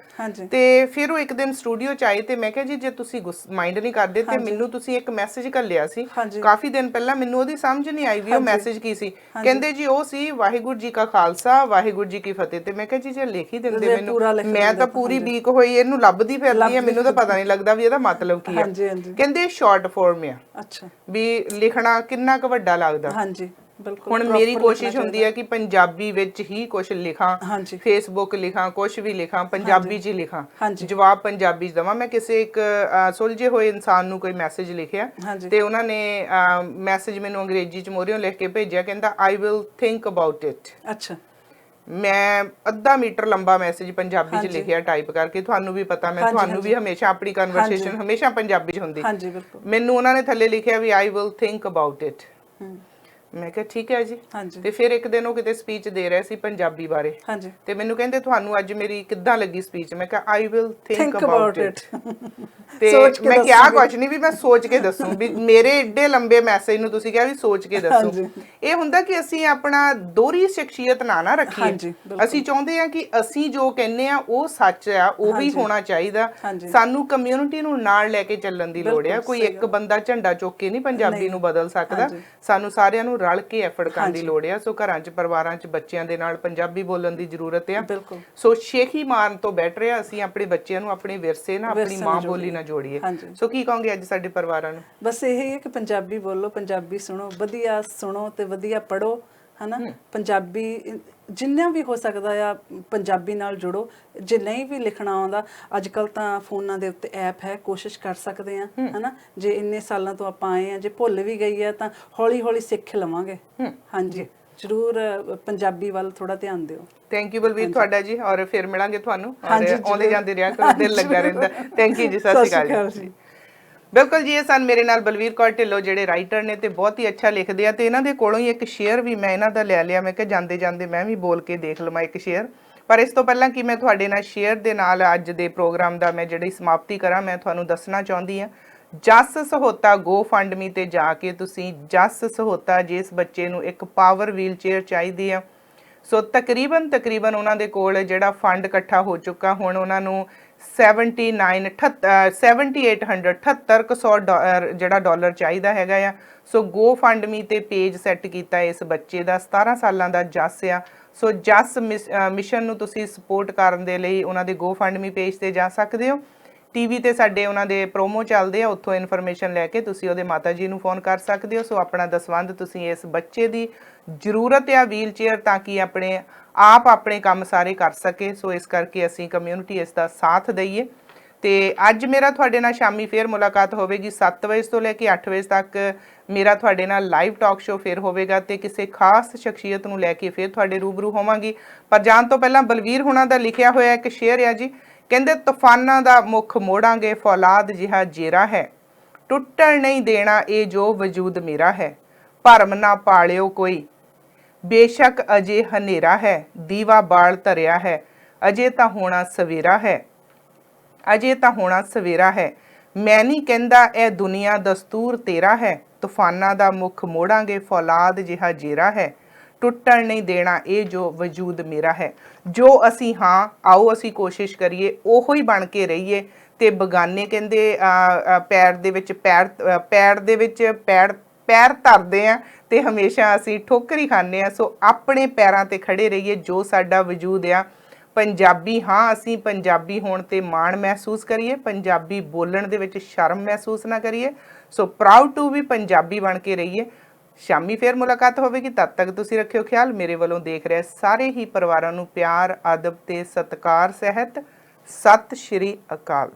ते फिर वो एक दिन स्टूडियो च आए ते मैं कहा जी जे तुसी माइंड नहीं करदे ते मैनू तुसी एक मैसेज घल्लिया सी काफी दिन पहला, मैनू ओहदी समझ नहीं आई भी वो मैसेज की सी। कहंदे जी ओ सी वाहिगुरू जी का खालसा वाहिगुरू जी की फतेह। ते मैं कहा जी जे लिख ही दिंदे मैनू, मैं तां पूरी वीक होई इहनू लभदी फिरदी आ, मैनू तां पता नहीं लगदा भी इहदा मतलब की है। कहंदे शॉर्ट फॉर्म आ, अच्छा भी लिखना किन्ना क वड्डा लगदा। हां जी बिल्कुल। ਹੁਣ ਮੇਰੀ ਕੋਸ਼ਿਸ਼ ਹੁੰਦੀ ਹੈ ਕਿ ਪੰਜਾਬੀ ਵਿੱਚ ਹੀ ਕੁਝ ਲਿਖਾਂ, ਫੇਸਬੁੱਕ ਲਿਖਾਂ, ਕੁਝ ਵੀ ਲਿਖਾਂ, ਪੰਜਾਬੀ 'ਚ ਹੀ ਲਿਖਾਂ, ਜਵਾਬ ਪੰਜਾਬੀ 'ਚ ਦਵਾਂ। ਮੈਂ ਕਿਸੇ ਇੱਕ ਸੁਲਝੇ ਹੋਏ ਇਨਸਾਨ ਨੂੰ ਕੋਈ ਮੈਸੇਜ ਲਿਖਿਆ ਤੇ ਉਹਨਾਂ ਨੇ ਮੈਸੇਜ ਮੈਨੂੰ ਅੰਗਰੇਜ਼ੀ 'ਚ ਮੋਹਰਿਓਂ ਲਿਖ ਕੇ ਭੇਜਿਆ, ਕਹਿੰਦਾ ਆਈ ਵਿਲ ਥਿੰਕ ਅਬਾਊਟ ਇਟ। ਅੱਛਾ, ਮੈਂ ਅੱਧਾ ਮੀਟਰ ਲੰਬਾ ਮੈਸੇਜ ਪੰਜਾਬੀ 'ਚ ਲਿਖਿਆ ਟਾਈਪ ਕਰਕੇ। ਤੁਹਾਨੂੰ ਵੀ ਪਤਾ ਮੈਂ ਤੁਹਾਨੂੰ ਵੀ ਹਮੇਸ਼ਾ ਆਪਣੀ ਕਨਵਰਸੇਸ਼ਨ ਹਮੇਸ਼ਾ ਪੰਜਾਬੀ 'ਚ ਹੁੰਦੀ। ਮੈਨੂੰ ਉਹਨਾਂ ਨੇ ਥੱਲੇ ਲਿਖਿਆ ਵੀ I will think about it. ਮੈਂ ਕਿਹਾ ਠੀਕ ਹੈ ਜੀ। ਤੇ ਫਿਰ ਇੱਕ ਦਿਨ ਉਹ ਕਿਤੇ ਸਪੀਚ ਦੇ ਰਹੇ ਸੀ ਪੰਜਾਬੀ ਬਾਰੇ ਤੇ ਮੈਨੂੰ ਕਹਿੰਦੇ ਤੁਹਾਨੂੰ ਅੱਜ ਮੇਰੀ ਕਿੱਦਾਂ ਲੱਗੀ ਸਪੀਚ? ਮੈਂ ਕਿਹਾ ਆਈ ਵਿਲ ਥਿੰਕ ਅਬਾਊਟ ਇਟ। ਤੇ ਮੈਂ ਕਿਹਾ ਕੁਝ ਨਹੀਂ ਵੀ ਮੈਂ ਸੋਚ ਕੇ ਦੱਸੂ ਵੀ ਮੇਰੇ ਏਡੇ ਲੰਬੇ ਮੈਸੇਜ ਨੂੰ ਤੁਸੀਂ ਕਿਹਾ ਵੀ ਸੋਚ ਕੇ ਦੱਸੋ। ਇਹ ਹੁੰਦਾ ਕਿ ਅਸੀਂ ਆਪਣਾ ਦੋਹਰੀ ਸ਼ਖਸੀਅਤ ਨਾ ਰੱਖੀਏ। ਅਸੀਂ ਚਾਹੁੰਦੇ ਆ ਕਿ ਅਸੀਂ ਜੋ ਕਹਿੰਦੇ ਆ ਉਹ ਸੱਚ ਆ, ਉਹ ਵੀ ਹੋਣਾ ਚਾਹੀਦਾ। ਸਾਨੂੰ ਕਮਿਊਨਿਟੀ ਨੂੰ ਨਾਲ ਲੈ ਕੇ ਚੱਲਣ ਦੀ ਲੋੜ ਆ। ਕੋਈ ਇੱਕ ਬੰਦਾ ਝੰਡਾ ਚੁੱਕ ਕੇ ਨਹੀਂ ਪੰਜਾਬੀ ਨੂੰ ਬਦਲ ਸਕਦਾ। ਸਾਨੂੰ ਸਾਰਿਆਂ ਨੂੰ ਰਲ ਕੇ ਐਫਰਟ ਕਰਨ ਦੀ ਲੋੜ ਆ। ਸੋ ਘਰਾਂ 'ਚ ਪਰਿਵਾਰਾਂ 'ਚ ਬੱਚਿਆਂ ਦੇ ਨਾਲ ਪੰਜਾਬੀ ਬੋਲਣ ਦੀ ਜ਼ਰੂਰਤ ਆ। ਸੋ ਸ਼ੇਖੀ ਮਾਰਨ ਤੋਂ ਬੈਟਰ ਆ ਅਸੀਂ ਆਪਣੇ ਬੱਚਿਆਂ ਨੂੰ ਆਪਣੇ ਵਿਰਸੇ ਨਾਲ ਆਪਣੀ ਮਾਂ ਬੋਲੀ ਨਾਲ ਜੋੜੀਏ। ਸੋ ਕੀ ਕਹੋਗੇ ਅੱਜ ਸਾਡੇ ਪਰਿਵਾਰਾਂ ਨੂੰ? ਬਸ ਇਹ ਹੈ ਕਿ ਪੰਜਾਬੀ ਬੋਲੋ, ਪੰਜਾਬੀ ਸੁਣੋ, ਵਧੀਆ ਸੁਣੋ ਤੇ ਵਧੀਆ ਪੜ੍ਹੋ, ਹਨਾ। ਪੰਜਾਬੀ ਜਿੰਨਾ ਵੀ ਹੋ ਸਕਦਾ ਆ ਪੰਜਾਬੀ ਨਾਲ ਜੁੜੋ। ਜੇ ਨਹੀਂ ਵੀ ਲਿਖਣਾ ਆਉਂਦਾ ਅੱਜ ਕੱਲ੍ਹ ਤਾਂ ਫੋਨਾਂ ਦੇ ਉੱਤੇ ਐਪ ਹੈ, ਕੋਸ਼ਿਸ਼ ਕਰ ਸਕਦੇ ਆ, ਹਨਾ। ਜੇ ਇੰਨੇ ਸਾਲਾਂ ਤੋਂ ਆਪਾਂ ਆਏ ਆ, ਜੇ ਭੁੱਲ ਵੀ ਗਈ ਆ ਤਾਂ ਹੌਲੀ ਹੌਲੀ ਸਿੱਖ ਲਵਾਂਗੇ। ਹਾਂਜੀ ਜ਼ਰੂਰ ਪੰਜਾਬੀ ਵੱਲ ਥੋੜਾ ਧਿਆਨ ਦਿਓ। ਥੈਂਕ ਯੂ ਬਲਵੀਰ ਤੁਹਾਡਾ ਜੀ, ਔਰ ਫਿਰ ਮਿਲਾਂਗੇ ਤੁਹਾਨੂੰ। ਆਉਂਦੇ ਜਾਂਦੇ ਰਿਹਾ ਕਰੋ, ਦਿਲ ਲੱਗਾ ਰਹਿੰਦਾ। ਥੈਂਕ ਯੂ ਜੀ, ਸਤਿ ਸ਼੍ਰੀ ਅਕਾਲ ਜੀ। ਬਿਲਕੁਲ ਜੀ, ਇਹ ਸਨ ਮੇਰੇ ਨਾਲ ਬਲਵੀਰ ਕੌਰ ਢਿੱਲੋਂ ਜਿਹੜੇ ਰਾਈਟਰ ਨੇ ਤੇ ਬਹੁਤ ਹੀ ਅੱਛਾ ਲਿਖਦੇ ਆ। ਤੇ ਇਹਨਾਂ ਦੇ ਕੋਲੋਂ ਹੀ ਇੱਕ ਸ਼ੇਅਰ ਵੀ ਮੈਂ ਇਹਨਾਂ ਦਾ ਲੈ ਲਿਆ। ਮੈਂ ਕਿਹਾ ਜਾਂਦੇ ਜਾਂਦੇ ਮੈਂ ਵੀ ਬੋਲ ਕੇ ਦੇਖ ਲਵਾਂ ਇੱਕ ਸ਼ੇਅਰ। ਪਰ ਇਸ ਤੋਂ ਪਹਿਲਾਂ ਕਿ ਮੈਂ ਤੁਹਾਡੇ ਨਾਲ ਸ਼ੇਅਰ ਦੇ ਨਾਲ ਅੱਜ ਦੇ ਪ੍ਰੋਗਰਾਮ ਦਾ ਮੈਂ ਜਿਹੜੀ ਸਮਾਪਤੀ ਕਰਾਂ, ਮੈਂ ਤੁਹਾਨੂੰ ਦੱਸਣਾ ਚਾਹੁੰਦੀ ਹਾਂ ਜਸ ਸਹੋਤਾ GoFundMe ਤੇ ਜਾ ਕੇ ਤੁਸੀਂ ਜਸ ਸਹੋਤਾ ਜਿਸ ਬੱਚੇ ਨੂੰ ਇੱਕ ਪਾਵਰ ਵੀਲ ਚੇਅਰ ਚਾਹੀਦੀ ਆ, ਸੋ ਤਕਰੀਬਨ ਉਹਨਾਂ ਦੇ ਕੋਲ ਜਿਹੜਾ ਫੰਡ ਇਕੱਠਾ ਹੋ ਚੁੱਕਾ। ਹੁਣ ਉਹਨਾਂ ਨੂੰ 7800 ਜਿਹੜਾ ਡਾਲਰ ਚਾਹੀਦਾ ਹੈਗਾ ਆ। ਸੋ GoFundMe ਤੇ ਪੇਜ ਸੈੱਟ ਕੀਤਾ ਇਸ ਬੱਚੇ ਦਾ, 17 ਸਾਲਾਂ ਦਾ ਜਸ ਆ। ਸੋ ਜਸ ਮਿਸ਼ਨ ਨੂੰ ਤੁਸੀਂ ਸਪੋਰਟ ਕਰਨ ਦੇ ਲਈ ਉਹਨਾਂ ਦੇ GoFundMe ਪੇਜ ਤੇ ਜਾ ਸਕਦੇ ਹੋ। ਟੀਵੀ ਤੇ ਸਾਡੇ ਉਹਨਾਂ ਦੇ ਪ੍ਰੋਮੋ ਚੱਲਦੇ ਆ, ਉੱਥੋਂ ਇਨਫੋਰਮੇਸ਼ਨ ਲੈ ਕੇ ਤੁਸੀਂ ਉਹਦੇ ਮਾਤਾ ਜੀ ਨੂੰ ਫੋਨ ਕਰ ਸਕਦੇ ਹੋ। ਸੋ ਆਪਣਾ ਦਸਵੰਧ ਤੁਸੀਂ ਇਸ ਬੱਚੇ ਦੀ ਜ਼ਰੂਰਤ ਆ ਵੀਲ ਚੇਅਰ, ਤਾਂ ਕਿ ਆਪਣੇ ਕੰਮ ਸਾਰੇ ਕਰ ਸਕੇ। ਸੋ ਇਸ ਕਰਕੇ ਅਸੀਂ ਕਮਿਊਨਿਟੀ ਇਸ ਦਾ ਸਾਥ ਦਈਏ। ਤੇ ਅੱਜ ਮੇਰਾ ਤੁਹਾਡੇ ਨਾਲ ਸ਼ਾਮੀ ਫੇਰ ਮੁਲਾਕਾਤ ਹੋਵੇਗੀ 7 ਵਜੇ ਤੋਂ ਲੈ ਕੇ 8 ਵਜੇ ਤੱਕ। ਮੇਰਾ ਤੁਹਾਡੇ ਨਾਲ ਲਾਈਵ ਟਾਕ ਸ਼ੋ ਫੇਰ ਹੋਵੇਗਾ ਤੇ ਕਿਸੇ ਖਾਸ ਸ਼ਖਸੀਅਤ ਨੂੰ ਲੈ ਕੇ ਫੇਰ ਤੁਹਾਡੇ ਰੂਬਰੂ ਹੋਵਾਂਗੀ। ਪਰ ਜਾਣ ਤੋਂ ਪਹਿਲਾਂ ਬਲਵੀਰ ਹੁਣਾਂ ਦਾ ਲਿਖਿਆ ਹੋਇਆ ਇੱਕ ਸ਼ੇਅਰ ਆ ਜੀ। ਕਹਿੰਦੇ ਤੂਫਾਨਾਂ ਦਾ ਮੁੱਖ ਮੋੜਾਂਗੇ, ਫੌਲਾਦ ਜਿਹਾ ਜੇਰਾ ਹੈ, ਟੁੱਟਣ ਨਹੀਂ ਦੇਣਾ ਇਹ ਜੋ ਵਜੂਦ ਮੇਰਾ ਹੈ, ਭਰਮ ਨਾ ਪਾਲਿਓ ਕੋਈ, ਬੇਸ਼ੱਕ ਅਜੇ ਹਨੇਰਾ ਹੈ, ਦੀਵਾ ਬਾਲ ਧਰਿਆ ਹੈ, ਅਜੇ ਤਾਂ ਹੋਣਾ ਸਵੇਰਾ ਹੈ, ਅਜੇ ਤਾਂ ਹੋਣਾ ਸਵੇਰਾ ਹੈ, ਮੈਂ ਨਹੀਂ ਕਹਿੰਦਾ ਇਹ ਦੁਨੀਆ ਦਸਤੂਰ ਤੇਰਾ ਹੈ, ਤੂਫਾਨਾਂ ਦਾ ਮੁੱਖ ਮੋੜਾਂਗੇ, ਫੌਲਾਦ ਜਿਹਾ ਜੇਰਾ ਹੈ, ਟੁੱਟਣ ਨਹੀਂ ਦੇਣਾ ਇਹ ਜੋ ਵਜੂਦ ਮੇਰਾ ਹੈ। ਜੋ ਅਸੀਂ ਹਾਂ, ਆਓ ਅਸੀਂ ਕੋਸ਼ਿਸ਼ ਕਰੀਏ ਉਹੋ ਹੀ ਬਣ ਕੇ ਰਹੀਏ। ਤੇ ਬਗਾਨੇ ਕਹਿੰਦੇ ਪੈਰ ਦੇ ਵਿੱਚ ਪੈਰ ਧਰਦੇ ਆ ਤੇ ਹਮੇਸ਼ਾ ਅਸੀਂ ਠੋਕਰ ਹੀ ਖਾਂਦੇ ਆ। ਸੋ ਆਪਣੇ ਪੈਰਾਂ ਤੇ ਖੜੇ ਰਹੀਏ। ਜੋ ਸਾਡਾ ਵਜੂਦ ਆ, ਪੰਜਾਬੀ ਹਾਂ, ਅਸੀਂ ਪੰਜਾਬੀ ਹੋਣ ਤੇ ਮਾਣ ਮਹਿਸੂਸ ਕਰੀਏ, ਪੰਜਾਬੀ ਬੋਲਣ ਦੇ ਵਿੱਚ ਸ਼ਰਮ ਮਹਿਸੂਸ ਨਾ ਕਰੀਏ। ਸੋ ਪ੍ਰਾਊਡ ਟੂ ਵੀ ਪੰਜਾਬੀ ਬਣ ਕੇ ਰਹੀਏ। ਸ਼ਾਮੀ ਫੇਰ ਮੁਲਾਕਾਤ ਹੋਵੇਗੀ, ਤਦ ਤੱਕ ਤੁਸੀਂ ਰੱਖਿਓ ਖਿਆਲ। ਮੇਰੇ ਵੱਲੋਂ ਦੇਖ ਰਹੇ ਸਾਰੇ ਹੀ ਪਰਿਵਾਰਾਂ ਨੂੰ ਪਿਆਰ, ਅਦਬ ਤੇ ਸਤਿਕਾਰ ਸਹਿਤ ਸਤਿ ਸ਼੍ਰੀ ਅਕਾਲ।